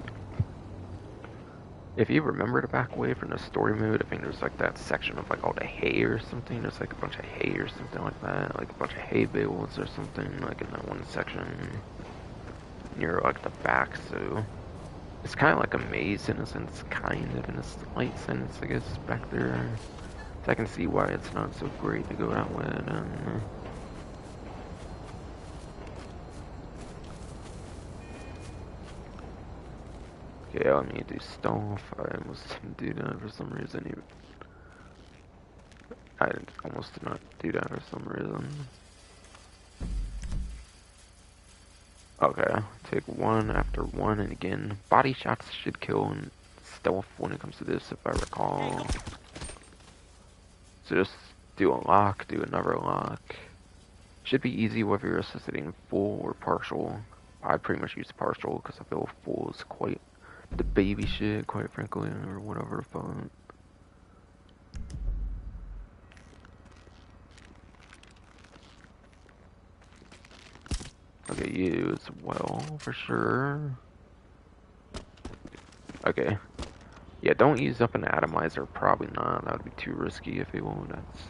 If you remember the back way from the story mode, I think there's like that section of like all the hay or something. There's like a bunch of hay or something like that. Like a bunch of hay bales or something, like in that one section near like the back. So it's kind of like a maze in a sense, kind of in a slight sense, I guess, back there. So I can see why it's not so great to go that way. Okay, let me do stuff. I almost didn't do that for some reason. I almost did not do that for some reason. Okay, take one after one, and again, body shots should kill and stealth when it comes to this, if I recall. So just do a lock, do another lock. Should be easy whether you're assisting full or partial. I pretty much use partial because I feel full is quite the baby shit, quite frankly, or whatever the fuck. Okay, you as well, for sure. Okay. Yeah, don't use up an atomizer, probably not. That would be too risky if you will. That's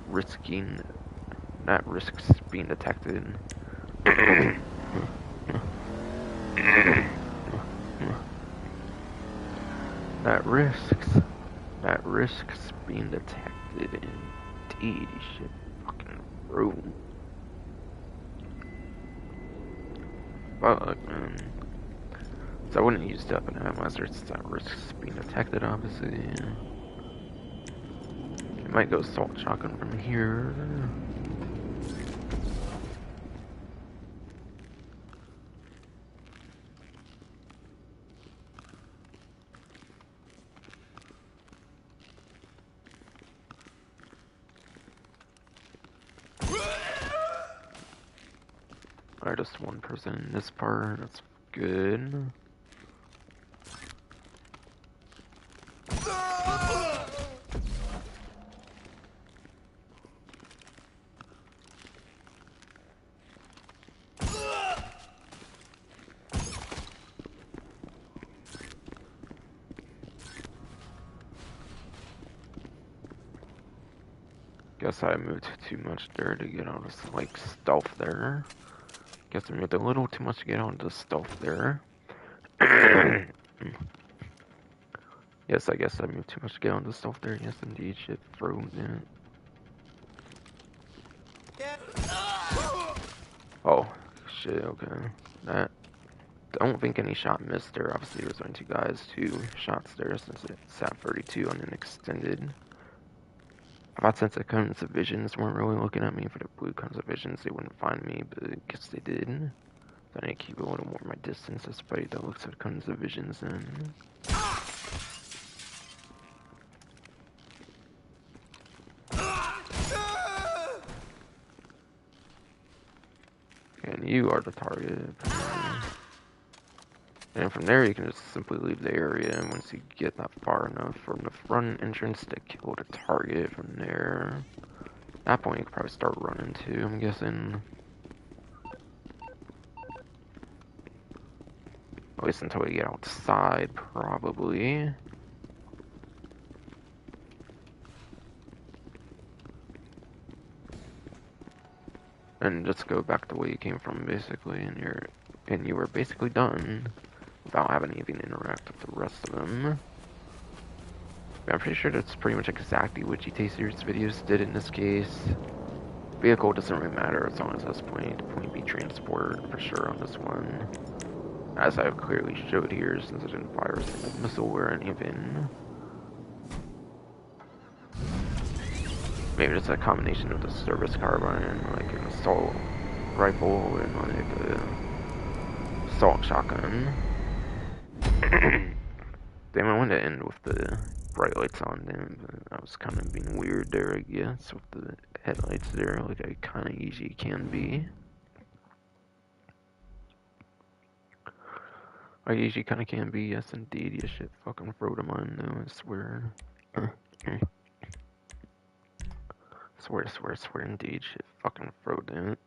risking... That risks being detected. That risks being detected indeed. You should fucking roll. Fuck, man. So I wouldn't use up an atomizer, it's that risks being detected, obviously. It might go salt shotgun from here. Alright, just one person in this part, that's good. Guess I moved too much there to get on this, like, stealth there. Guess I moved a little too much to get onto stealth there. Yes, I guess I moved too much to get onto stealth there. Yes, indeed. Shit, frozen. Oh, shit, okay. That... Don't think any shot missed there. Obviously, there was only two guys, 2 shots there since it sat 32 on an extended. I thought since the cones of visions weren't really looking at me for the blue cones of visions, they wouldn't find me, but I guess they did. Then I keep a little more my distance despite the looks of the cones of visions then. And you are the target. And from there you can just simply leave the area, and once you get that far enough from the front entrance to kill the target from there. At that point you can probably start running too, I'm guessing. At least until we get outside, probably. And just go back the way you came from, basically, and you were basically done without having to even interact with the rest of them. But I'm pretty sure that's pretty much exactly what GTA Series videos did in this case. Vehicle doesn't really matter as long as it has point B transport for sure on this one. As I've clearly showed here, since it didn't fire a single missile or anything. Maybe it's a combination of the service carbine, like an assault rifle, and like a assault shotgun. Damn, I wanted to end with the bright lights on them, but I was kind of being weird there, I guess, with the headlights there, like I kind of usually can be. I usually kind of can be, yes indeed. Your shit fucking wrote them on, though, I swear. Swear indeed, shit fucking wrote it.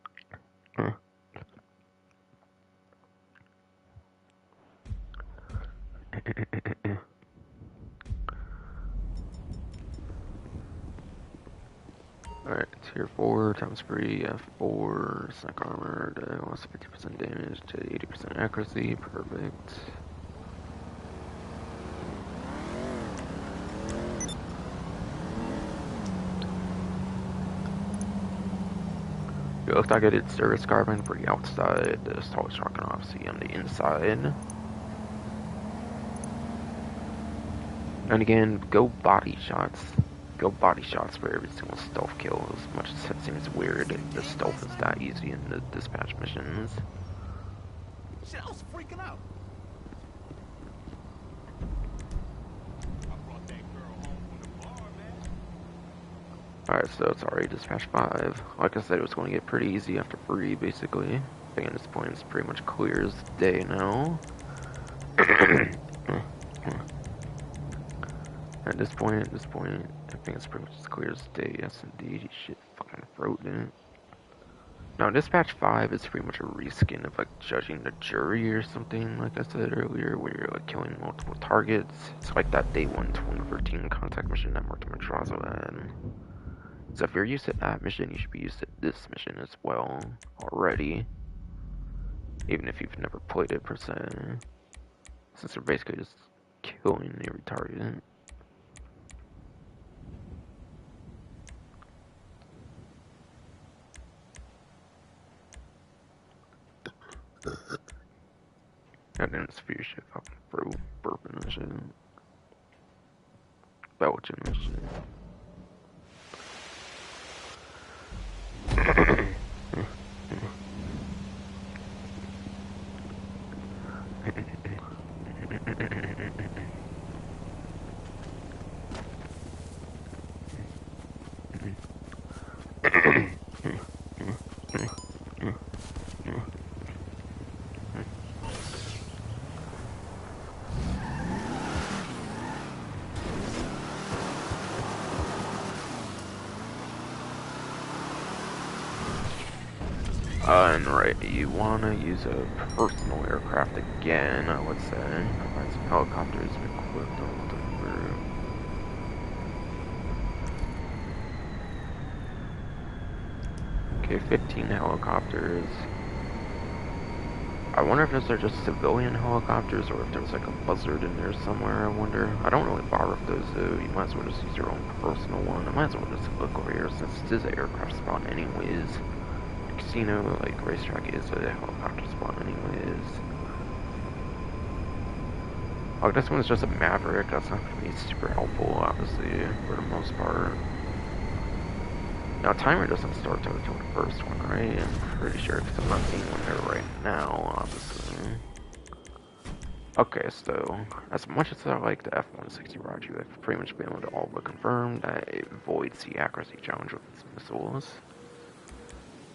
Alright, tier 4, times 3, F4, snack armor, loss 50% damage to 80% accuracy, perfect. It looks like I did service carbine for the outside, the assault shotgun obviously on the inside. And again, go body shots. Go body shots for every single stealth kill, as much as it seems weird. The stealth is that easy in the dispatch missions. Shit, I was freaking out. I brought that girl home from the bar, man. Alright, so it's already dispatch 5. Like I said, it was going to get pretty easy after 3, basically. I think at this point it's pretty much clear as day now. At this point, I think it's pretty much as clear as day. Yes, indeed. Shit fucking wrote it. Now, Dispatch 5 is pretty much a reskin of, like, judging the jury or something, like I said earlier, where you're, like, killing multiple targets. It's like that Day 1 2013 contact mission that Martin Matrazo had. So if you're used to that mission, you should be used to this mission as well, already. Even if you've never played it, per se. Since they're basically just killing every target. And then it's fear shit fucking through burping and shit. Belching and shit. And right, you wanna use a personal aircraft again, I would say. Find some helicopters equipped all over. Okay, 15 helicopters. I wonder if those are just civilian helicopters or if there's like a buzzard in there somewhere, I wonder. I don't really bother with those though. You might as well just use your own personal one. I might as well just look over here since it is an aircraft spawn anyways. Casino, like, racetrack is a helicopter spawn anyways. Oh, this one's just a Maverick. That's not going to be super helpful, obviously, for the most part. Now, timer doesn't start till the first one, right? I'm pretty sure, because I'm not seeing one there right now, obviously. Okay, so, as much as I like the F-160 Roger, I've pretty much been able to all but confirm that it voids the accuracy challenge with its missiles.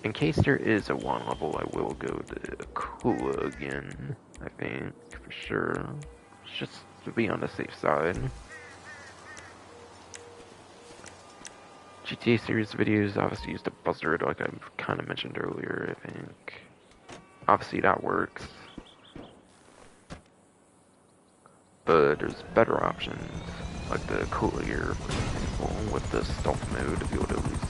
In case there is a 1 level, I will go to Kula again, I think, for sure. Just to be on the safe side. GTA series videos obviously use the buzzard, like I kind of mentioned earlier, I think. Obviously that works. But there's better options, like the Kula gear, for example, with the stealth mode to be able to at least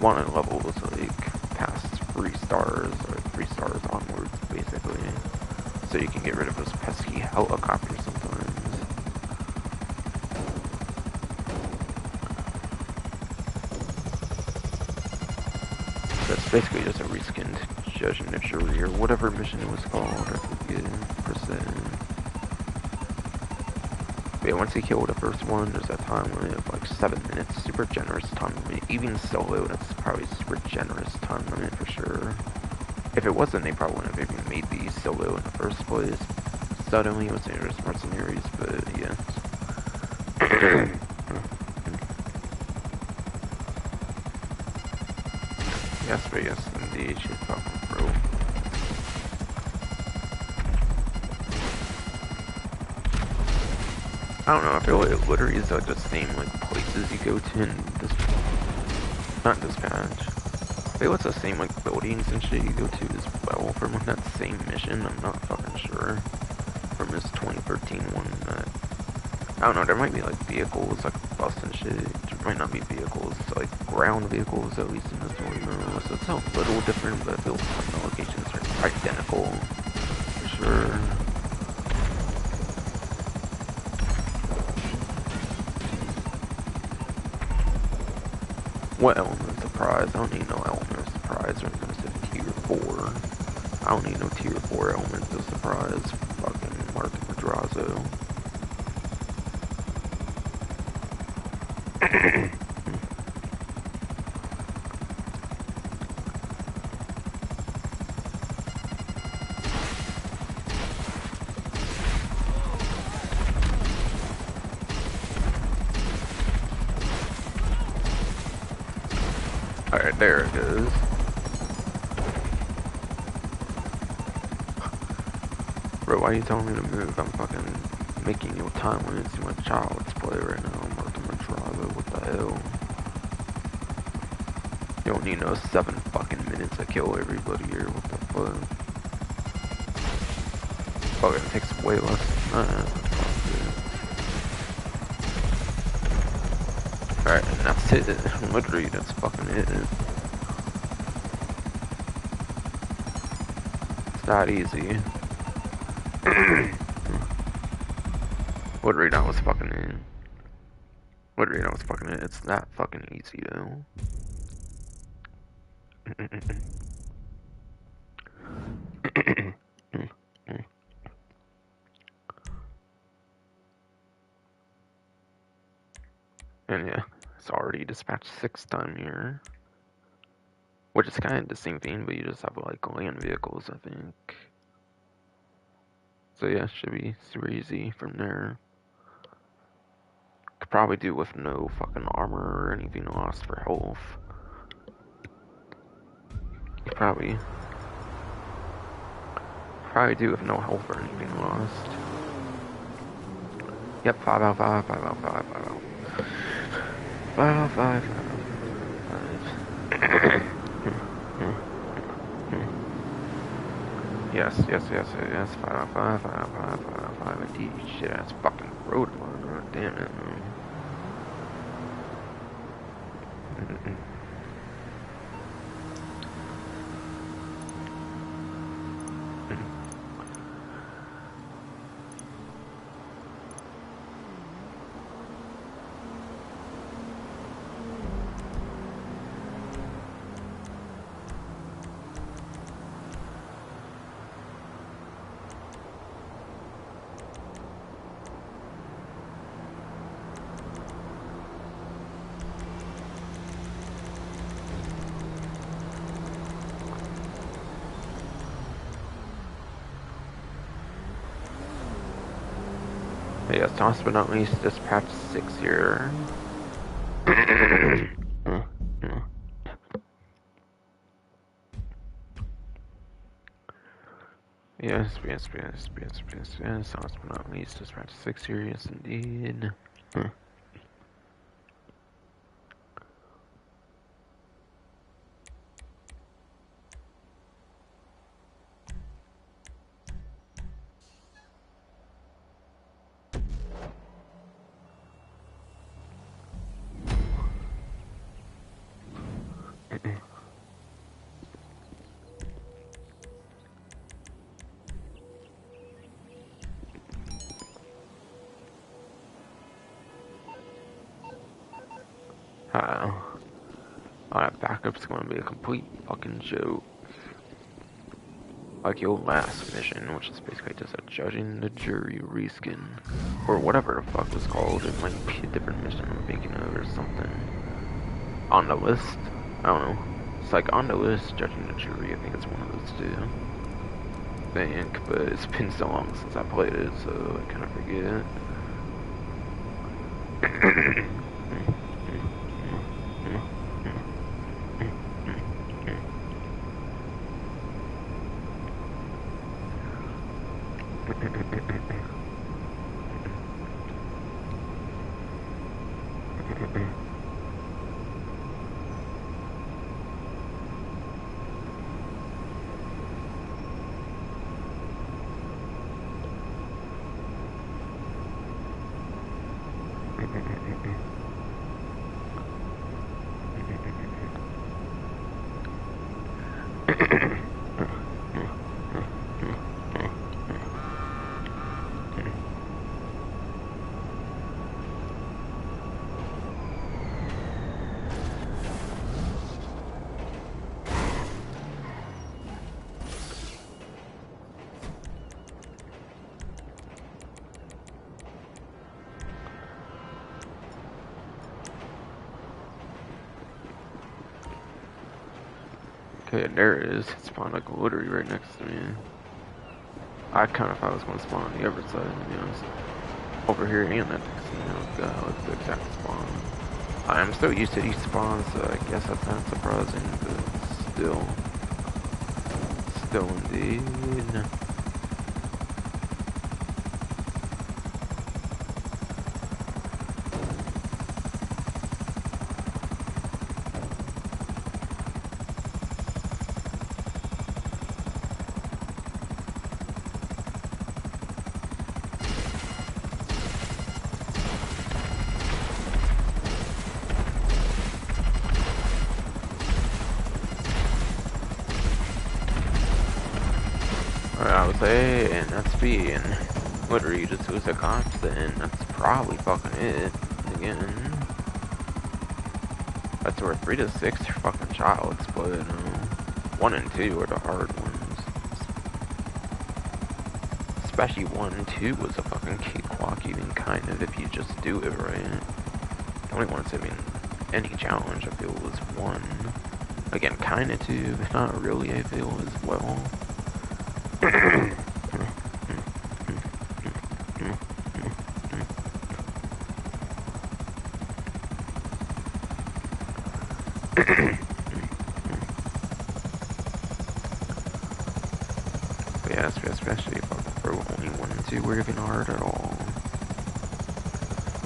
wanted levels like past 3 stars or 3 stars onwards basically, so you can get rid of those pesky helicopters sometimes. That's basically just a reskinned Judge and Jury or whatever mission it was called, I forget per se. But Yeah, once you kill the first one, there's a time limit of like 7 minutes. Super generous time limit. Even solo, that's probably super generous time limit for sure. If it wasn't, they probably wouldn't have even made these solo in the first place. Suddenly, it was Andreas Mercenaries, but yeah. Yes, but yes, indeed, she's fucking bro. I don't know, I feel like literally are the same like places you go to in this, not dispatch. I feel it's the same like buildings and shit you go to as well from that same mission. I'm not fucking sure. From this 2013 one. I don't know, there might be like vehicles, like a bus and shit. There might not be vehicles, like ground vehicles at least in this one though. So it's a little different, but I feel some of the locations are identical. For sure. What element of surprise? I don't need no element of surprise when it comes to tier 4. I don't need no tier 4 elements of surprise. Fucking Mark Madrazo. Alright, there it is. Bro, why are you telling me to move? I'm fucking making your time limit seem like child's play right now. I'm working my driver, what the hell? You don't need no 7 fucking minutes to kill everybody here, what the fuck? Fuck, it takes way less than that. Alright, and that's it. Literally, that's fucking it. It's that easy. Literally, that was fucking it. Literally, that was fucking it. It's that fucking easy, though. And yeah, it's already dispatched 6th time here. Which is kind of the same thing, but you just have like land vehicles, I think. So yeah, should be super easy from there. Could probably do with no fucking armor or anything lost for health. Probably do with no health or anything lost. Yep, 5 out of 5, 5 out of 5, 5 out. 5 out of 5, 5 out of 5. Yes, 5 out of 5, 5 out of 5, 5 out of 5, indeed. Shit ass fucking road runner, damn it, man. Yes, last but not least, dispatch 6 here. Yes, last but not least, dispatch 6 here, yes indeed. All that backup's gonna be a complete fucking joke. like your last mission, which is basically just a judging the jury reskin, or whatever the fuck was called. It might be a different mission I'm thinking of or something. On the list, I don't know. It's like on the list, judging the jury. I think it's one of those two. I think, but it's been so long since I played it, so I kind of forget. Okay, there it is. It spawned like literally right next to me. I kind of thought I was going to spawn on the other side, to be honest. Over here and that casino, it's the exact spawn. I'm so used to these spawns, so I guess that's not surprising, but still indeed. I would say, and that's B, and literally you just lose the cops, then that's probably fucking it. Again, that's where 3 to 6 are fucking childs, but 1 and 2 are the hard ones. Especially 1 and 2 was a fucking cakewalk, even kind of, if you just do it right. The only ones having any challenge, I feel, was 1. Again, kinda 2, but not really, I feel, as well. Yeah, especially if for only 1 and 2 were even hard at all.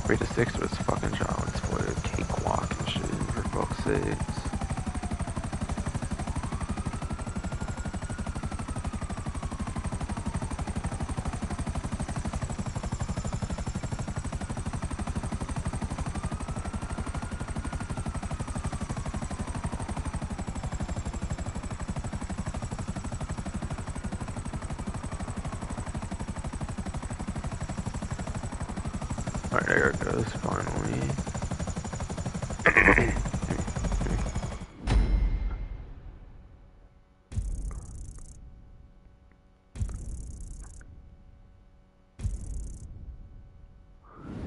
3 to 6 was fucking child's play, cakewalk and shit, for fuck's sakes. Alright, there it goes, finally.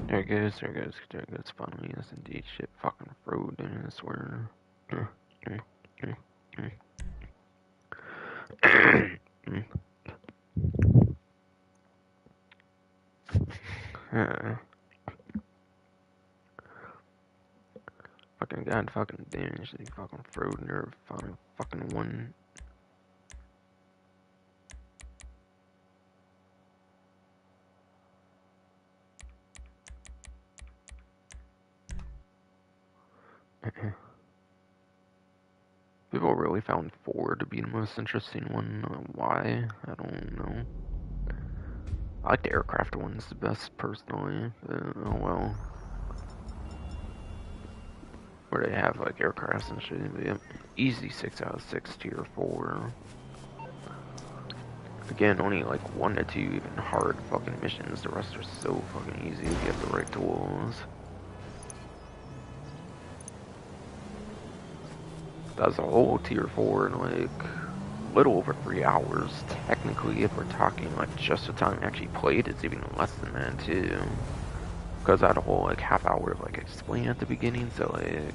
There it goes, finally. Yes, indeed, shit fucking frozen, I swear. Fucking god, fucking damage, they fucking frozen there, finally fucking won. People really found 4 to be the most interesting one. Why? I don't know. I like the aircraft ones the best, personally. Oh well. Where they have like aircrafts and shit. But, yep. Easy 6 out of 6 tier 4. Again, only like 1 to 2 even hard fucking missions. The rest are so fucking easy if you have the right tools. That's a whole tier 4 and like little over 3 hours. Technically, if we're talking like just the time I actually played, it's even less than that too. Because I had a whole like half hour of like explain at the beginning, so like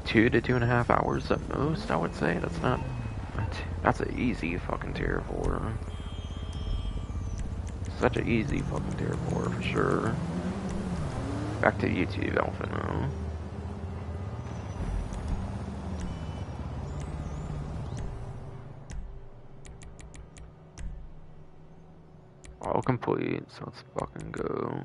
2 to 2.5 hours at most, I would say. That's not. That's an easy fucking tier 4. Such an easy fucking tier 4 for sure. Back to YouTube, Alpha now. All complete, so let's fucking go.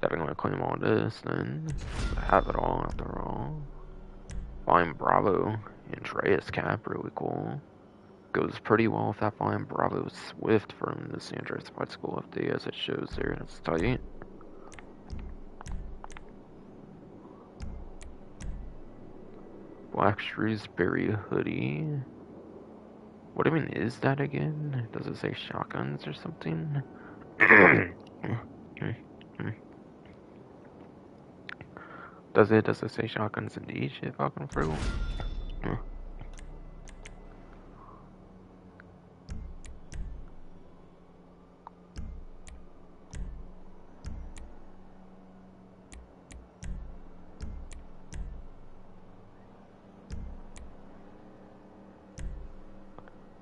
Definitely gonna claim all this then. I have it all after all. Flying Bravo, Andreas cap, really cool. Goes pretty well with that Flying Bravo Swift from this Andreas Flight School update as it shows there, that's tight. Black Shrewsbury hoodie. What even is that again? Does it say shotguns or something? Does it say shotguns indeed? Shit fucking fruit.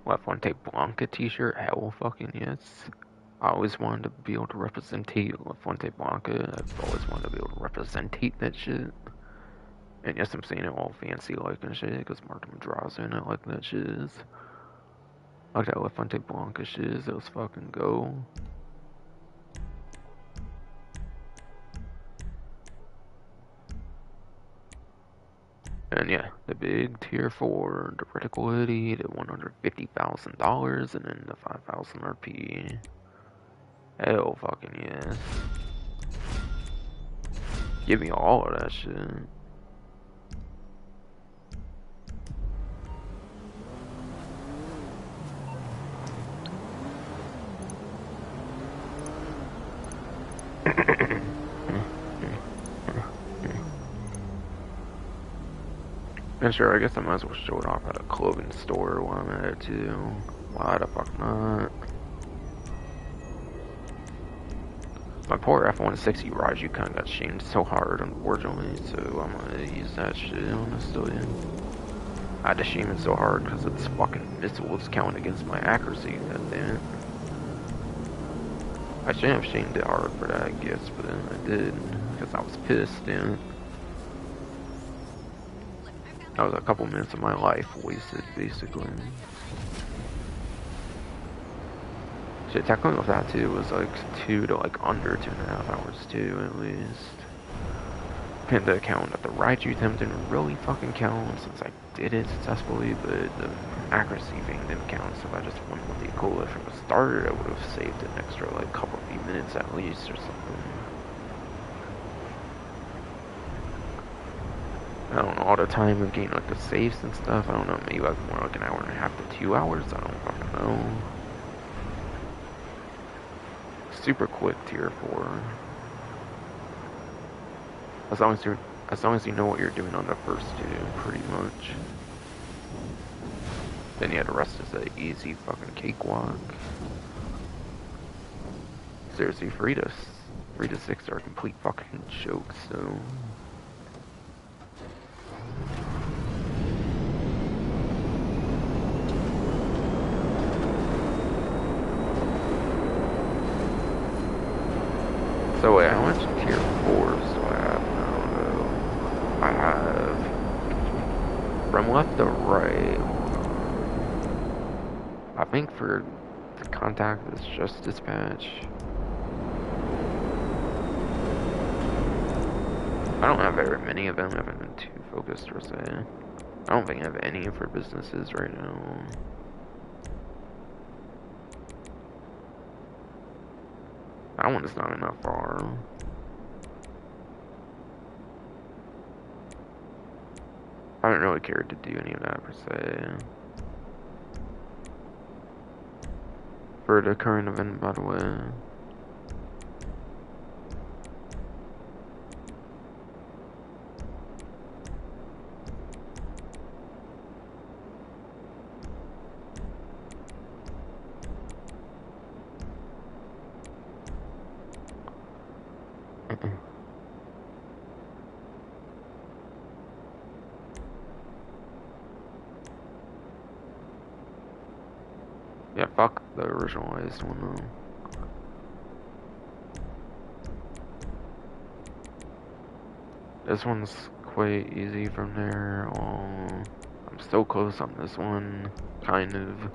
La Fuente Blanca t-shirt? Hell fucking yes. I always wanted to be able to represent La Fuente Blanca. I've always wanted to be able to represent that shit. And yes, I'm saying it all fancy like and shit, because Martin Madrazo and I like that shit. Like that La Fuente Blanca shit, that was fucking go. And yeah, the big tier 4, the critical hoodie, the $150,000, and then the 5,000 RP. Hell fucking yes. Give me all of that shit. And sure, I guess I might as well show it off at a clothing store while I'm at it too. Why the fuck not? My poor F-160 Raju kinda got shamed so hard, unfortunately, so I'm gonna use that shit, honestly. I had to shame it so hard because its fucking missiles count against my accuracy, goddammit. I shouldn't have shamed it hard for that, I guess, but then I did, because I was pissed, dude. That was a couple minutes of my life wasted, basically. Shit, technically with that too, it was like 2 to like under 2.5 hours too, at least. Pinned the account that the Raiju attempt didn't really fucking count since I did it successfully, but the accuracy thing didn't count, so if I just went with the Ecolo from the start, I would have saved an extra like couple few minutes at least or something. I don't know, all the time of getting like the saves and stuff, I don't know, maybe like more like an hour and a half to 2 hours, I don't fucking know. Super quick tier 4. As long as you know what you're doing on the first two, pretty much. Then yeah, the rest is an easy fucking cakewalk. Seriously, 3 to 6 are a complete fucking joke, so. So wait, how much tier 4s do I have now? I have from left to right. I think for the contact is just dispatch. I don't have very many of them. I haven't been too focused per se. I don't think I have any for businesses right now. That one is not enough far. I haven't really cared to do any of that per se. For the current event, by the way. Yeah, fuck the originalized one though. This one's quite easy from there. Oh, I'm still close on this one, kind of.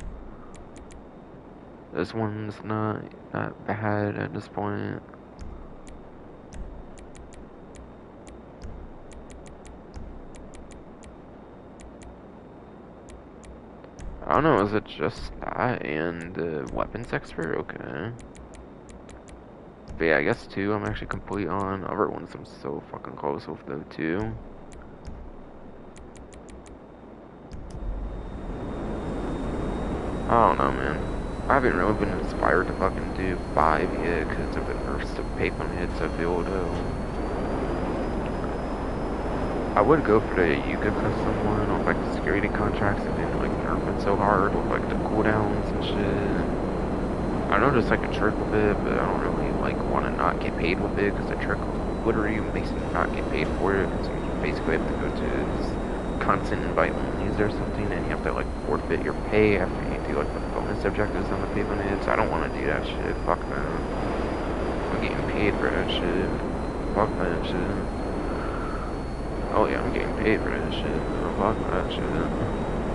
This one's not that bad at this point. I don't know, is it just that and the weapons expert? Okay. But yeah, I guess 2 I'm actually complete on. Other ones I'm so fucking close with though too. I don't know, man. I haven't really been inspired to fucking do 5 yet because of the burst of paper hits I feel though. I would go for the Yuka custom one on like the security contracts and then like nerf it so hard with like the cooldowns and shit. I know there's like a trick with it, but I don't really like want to not get paid with it because the trick literally makes me not get paid for it. So you basically have to go to this constant invite onlys or something, and you have to like forfeit your pay after you do like the bonus objectives on the paper hits. I don't want to do that shit. Fuck that. I'm getting paid for that shit. Fuck that shit. Oh yeah, I'm getting paid for that shit. Oh, fuck that shit.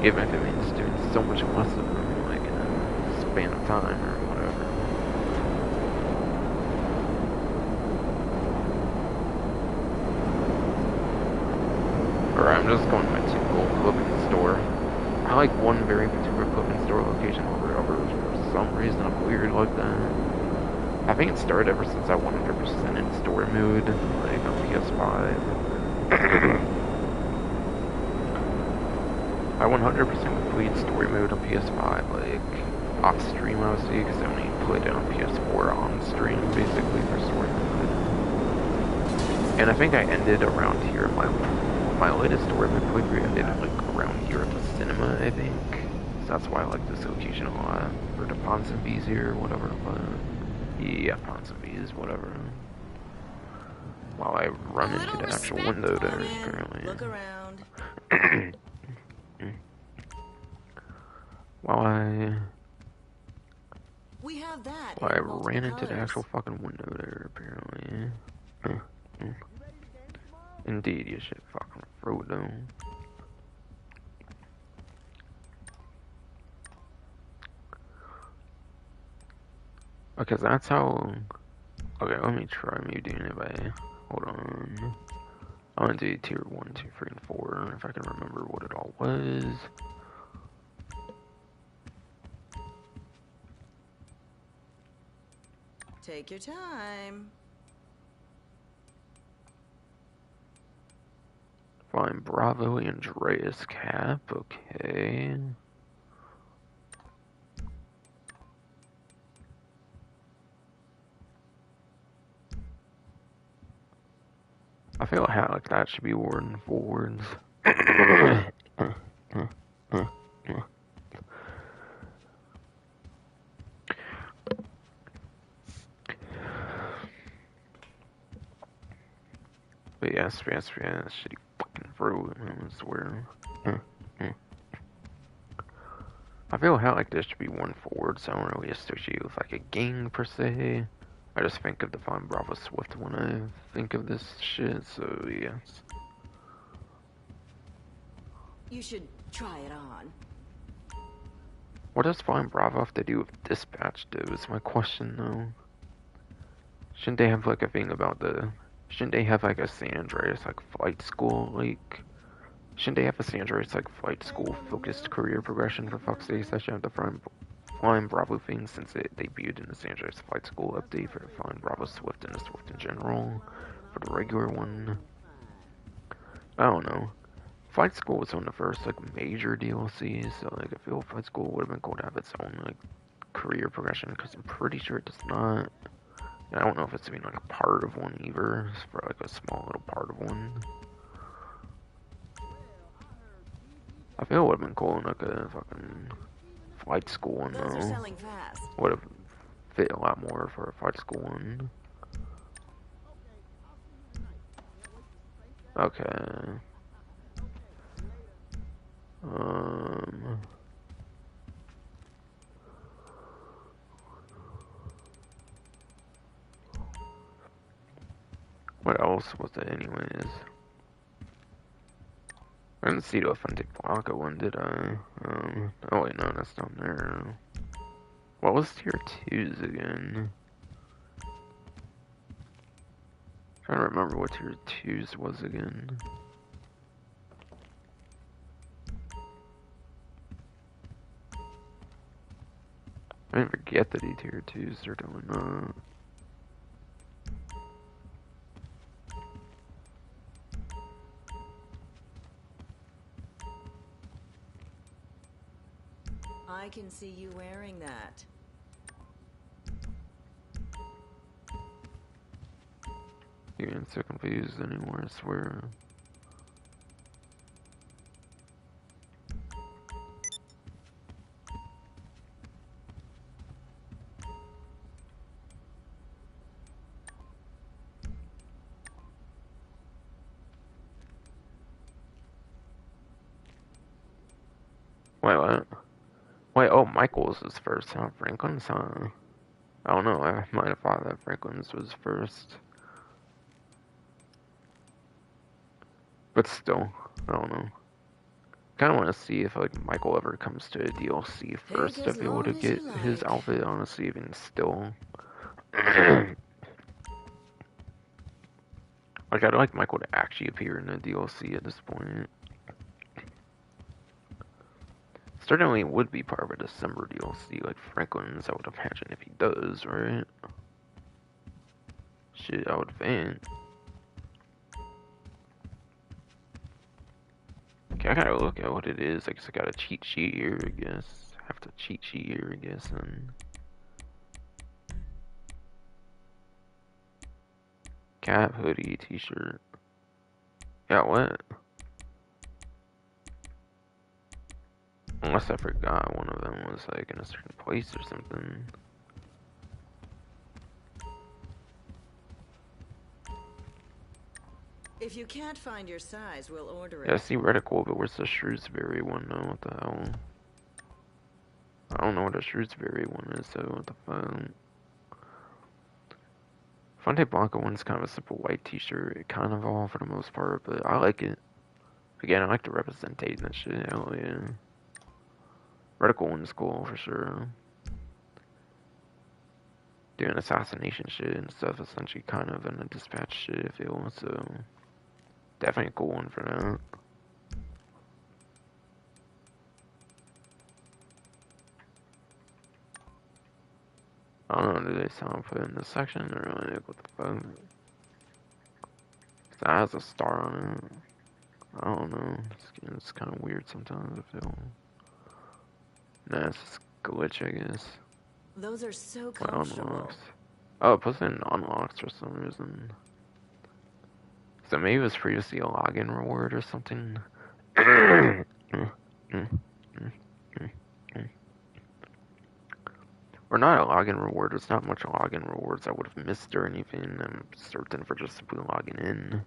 Even if it means doing so much less of them, like in a span of time or whatever. Or I'm just going to my typical clothing store. I like one very particular clothing store location over others for some reason. I'm weird like that. I think it started ever since I 100% in store mood, like on PS5. I 100% complete story mode on PS5, like off stream mostly, because I only played it on PS4 on stream basically for story mode. And I think I ended around here. My latest story mode playthrough ended like around here at the cinema, I think. So that's why I like this location a lot. Or the Ponsonby's here, whatever. But yeah, Ponsonby's, whatever. While I run into the actual window there currently. Look around. We have that While I in multiple ran into the colors. actual fucking window there, apparently. Indeed, you should fucking throw it down. Because that's how... Okay, let me try me doing it by... Hold on. I want to do tier 1, 2, 3, and 4, if I can remember what it all was. Take your time. Fine, Bravo, Andreas cap, okay. I feel like that should be worn forwards. But yes, shitty fucking throw, I swear. I feel like this should be one forward, so I don't really associate with like a gang per se. I just think of the Fine Bravo Swift when I think of this shit, so yes. You should try it on. What does Fine Bravo have to do with dispatch though, is my question though. Shouldn't they have like a thing about the... Shouldn't they have like a San Andreas like flight school, like... Shouldn't they have a San Andreas like flight school focused career progression for fuck's sake? I should have the Flying Bravo thing since it debuted in the San Andreas flight school update for the Flying Bravo Swift and the Swift in general. For the regular one... I don't know. Flight School was one of the first like major DLCs, so like I feel Flight School would have been cool to have its own like career progression, because I'm pretty sure it does not. And I don't know if it's even like a part of one either. It's for like a small little part of one. I feel it would have been cool in like a fucking Flight School one Those are though. selling fast. Would have fit a lot more for a Flight School one. Okay. Um. What else was it, anyways? I didn't see the authentic Blanca one, did I? Oh wait, no, that's down there. What was tier 2's again? Trying to remember what tier 2's was again. I didn't forget that he tier 2's, certainly not. I can see you wearing that. You ain't so confused anymore, I swear. Wait, what? Wait, oh, Michael's was first, huh? Franklin's, huh? I don't know, I might have thought that Franklin's was first. But still, I don't know. Kinda wanna see if, like, Michael ever comes to a DLC Pick first to as be able to long as you get his like. outfit, honestly, even still. Like, I'd like Michael to actually appear in a DLC at this point. Certainly would be part of a December DLC, like Franklin's, I would imagine, if he does, right? Shit, I would think. Okay, I gotta look at what it is. I guess I got a cheat sheet here, I guess. I have to cheat sheet here, I guess, and... Cap, hoodie, t-shirt. Yeah, what? Unless I forgot one of them was, like, in a certain place or something. If you can't find your size, we'll order Yeah, I it. see reticle, but where's the Shrewsbury one now? What the hell? I don't know what a Shrewsbury one is, so what the fuck? Fonte Blanca one's kind of a simple white t-shirt, kind of all for the most part, but I like it. Again, I like the representation and shit, hell yeah. Reticle one's cool for sure. Doing assassination shit and stuff, essentially kind of in a dispatch shit, I feel, so definitely a cool one for that. I don't know, do they sound put in this section or like what the fuck? That has a star on it. I don't know. It's kind of weird sometimes, I feel. Nah, it's just a glitch, I guess. Those are so What comfortable. unlocks? Oh, it puts in unlocks for some reason. So maybe it was previously a login reward or something. Or not a login reward, there's not much login rewards I would have missed or anything. I'm certain for just simply logging in.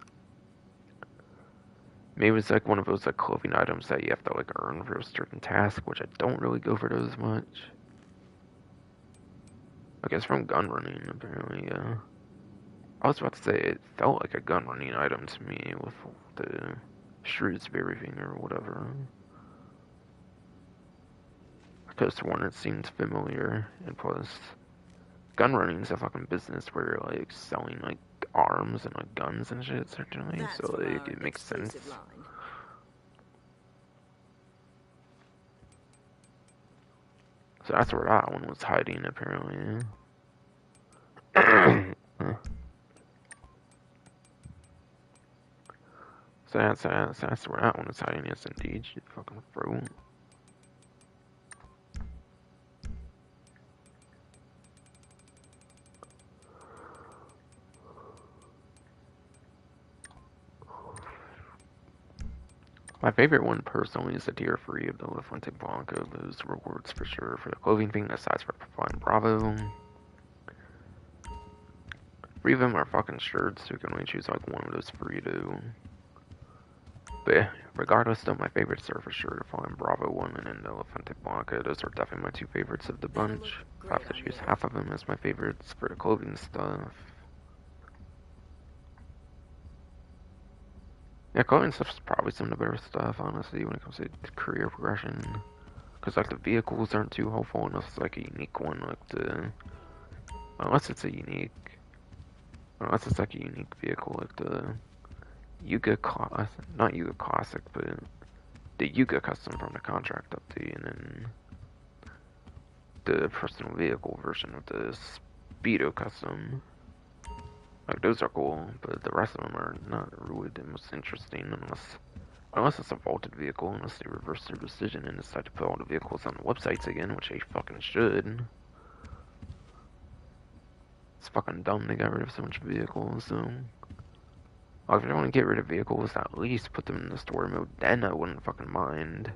Maybe it's like one of those like clothing items that you have to like earn for a certain task, which I don't really go for those much. I guess from gun running, apparently, yeah. I was about to say, it felt like a gun running item to me with the Shrewsbury thing or whatever. I could have sworn it seemed familiar, and plus, gun running's a fucking business where you're like selling like arms and like guns and shit, certainly, That's so from like our it makes sense. exclusive line. So that's where that one was hiding, apparently. So that's where that one is hiding, yes indeed, you fucking fruit. My favorite one personally is the tier 3 of the La Fuente Blanca. Those rewards for sure for the clothing thing, aside from flying Bravo. 3 of them are fucking shirts, so you can only choose like one of those 3 to But yeah, regardless, though, my favorites are for sure the Fallen Bravo one and then the Elephante Blanca. Those are definitely my two favorites of the That'll look bunch. If I great have to on choose you. half of them as my favorites for the clothing stuff. Yeah, clothing stuff is probably some of the better stuff, honestly, when it comes to career progression. Because, like, the vehicles aren't too helpful unless it's, like, a unique one, like the... Unless it's a unique... Unless it's, like, a unique vehicle, like the Yuga Classic... Not Yuga Classic, but the Yuga Custom from the contract update, and then the personal vehicle version of the Speedo Custom. Like, those are cool, but the rest of them are not really the most interesting unless it's a vaulted vehicle, unless they reverse their decision and decide to put all the vehicles on the websites again, which they fucking should. It's fucking dumb they got rid of so much vehicles, so... Well, if they want to get rid of vehicles, at least put them in the story mode, then I wouldn't fucking mind.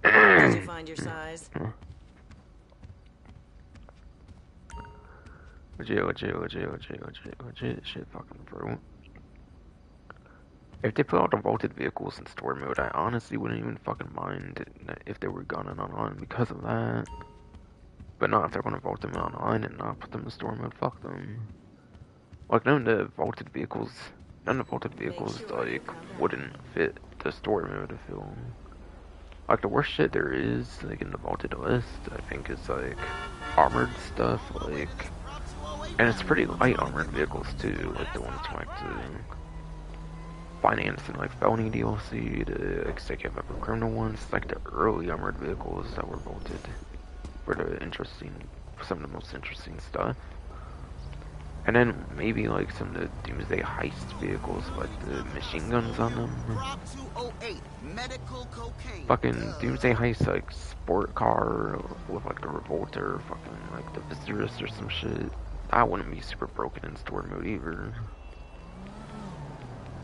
Did you find your size? Legit shit fucking bro. If they put all the vaulted vehicles in story mode, I honestly wouldn't even fucking mind if they were gone and online because of that. But not if they're gonna vault them online and not put them in story mode, fuck them. Like, none of the vaulted vehicles, like, wouldn't fit the story mode, I feel. Like, the worst shit there is, like, in the vaulted list, I think is, like, armored stuff, like, and it's pretty light armored vehicles, too, like, the ones from, like, the finance and, like, felony DLC, the executive ever criminal ones, like, the early armored vehicles that were vaulted were the interesting, some of the most interesting stuff. And then maybe like some of the Doomsday heist vehicles, like the machine guns on them. Fucking Doomsday heist, like sport car with like the Revolter, fucking like the Viscerus or some shit. That wouldn't be super broken in story mode either.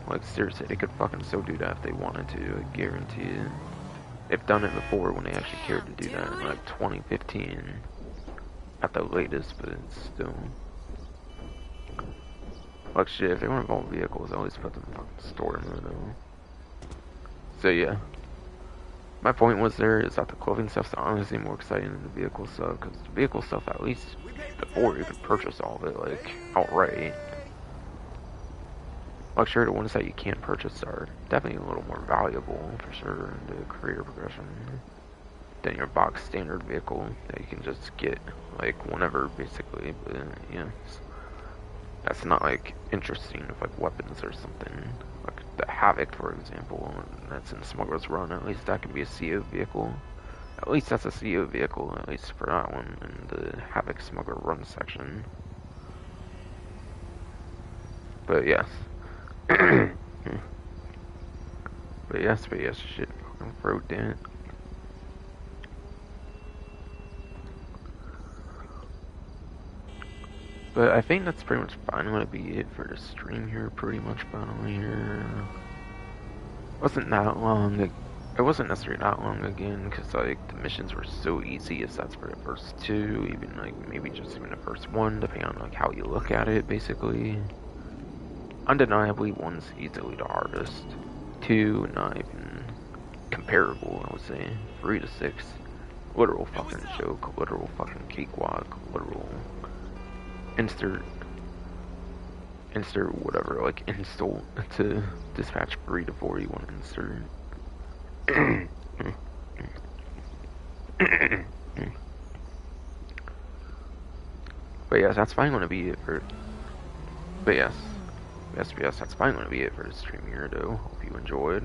Like seriously, they could fucking so do that if they wanted to, I guarantee it. They've done it before when they actually cared to do that in like 2015 at the latest, but it's still... Like shit, if they want to vault vehicles, I always put them in fucking story mode though. So yeah. My point was there is that the clothing stuff's honestly more exciting than the vehicle stuff, because the vehicle stuff, at least before you could purchase all of it, like, outright. Like sure, the ones that you can't purchase are definitely a little more valuable, for sure, in the career progression, than your box standard vehicle that you can just get, like, whenever, basically, but yeah. That's not, like, interesting with, like, weapons or something. Like, the Havoc, for example, that's in Smuggler's Run, at least that could be a CO vehicle. At least that's a CO vehicle, at least for that one, in the Havoc Smuggler Run section. But, yes. but, yes, shit, fucking throat, damn it. But I think that's pretty much finally gonna be it for the stream here, pretty much finally here. Wasn't that long, it wasn't necessarily that long again, because like, the missions were so easy, as that's for the first two, even like, maybe just even the first one, depending on like how you look at it, basically. Undeniably, one's easily the hardest. Two, not even comparable, I would say. 3 to 6, literal fucking joke, literal fucking cakewalk, literal... insert whatever, like insult to dispatch 3 to 4 you want to insert. But yes, that's fine gonna be it for... But yes, that's fine gonna be it for the stream here though. Hope you enjoyed.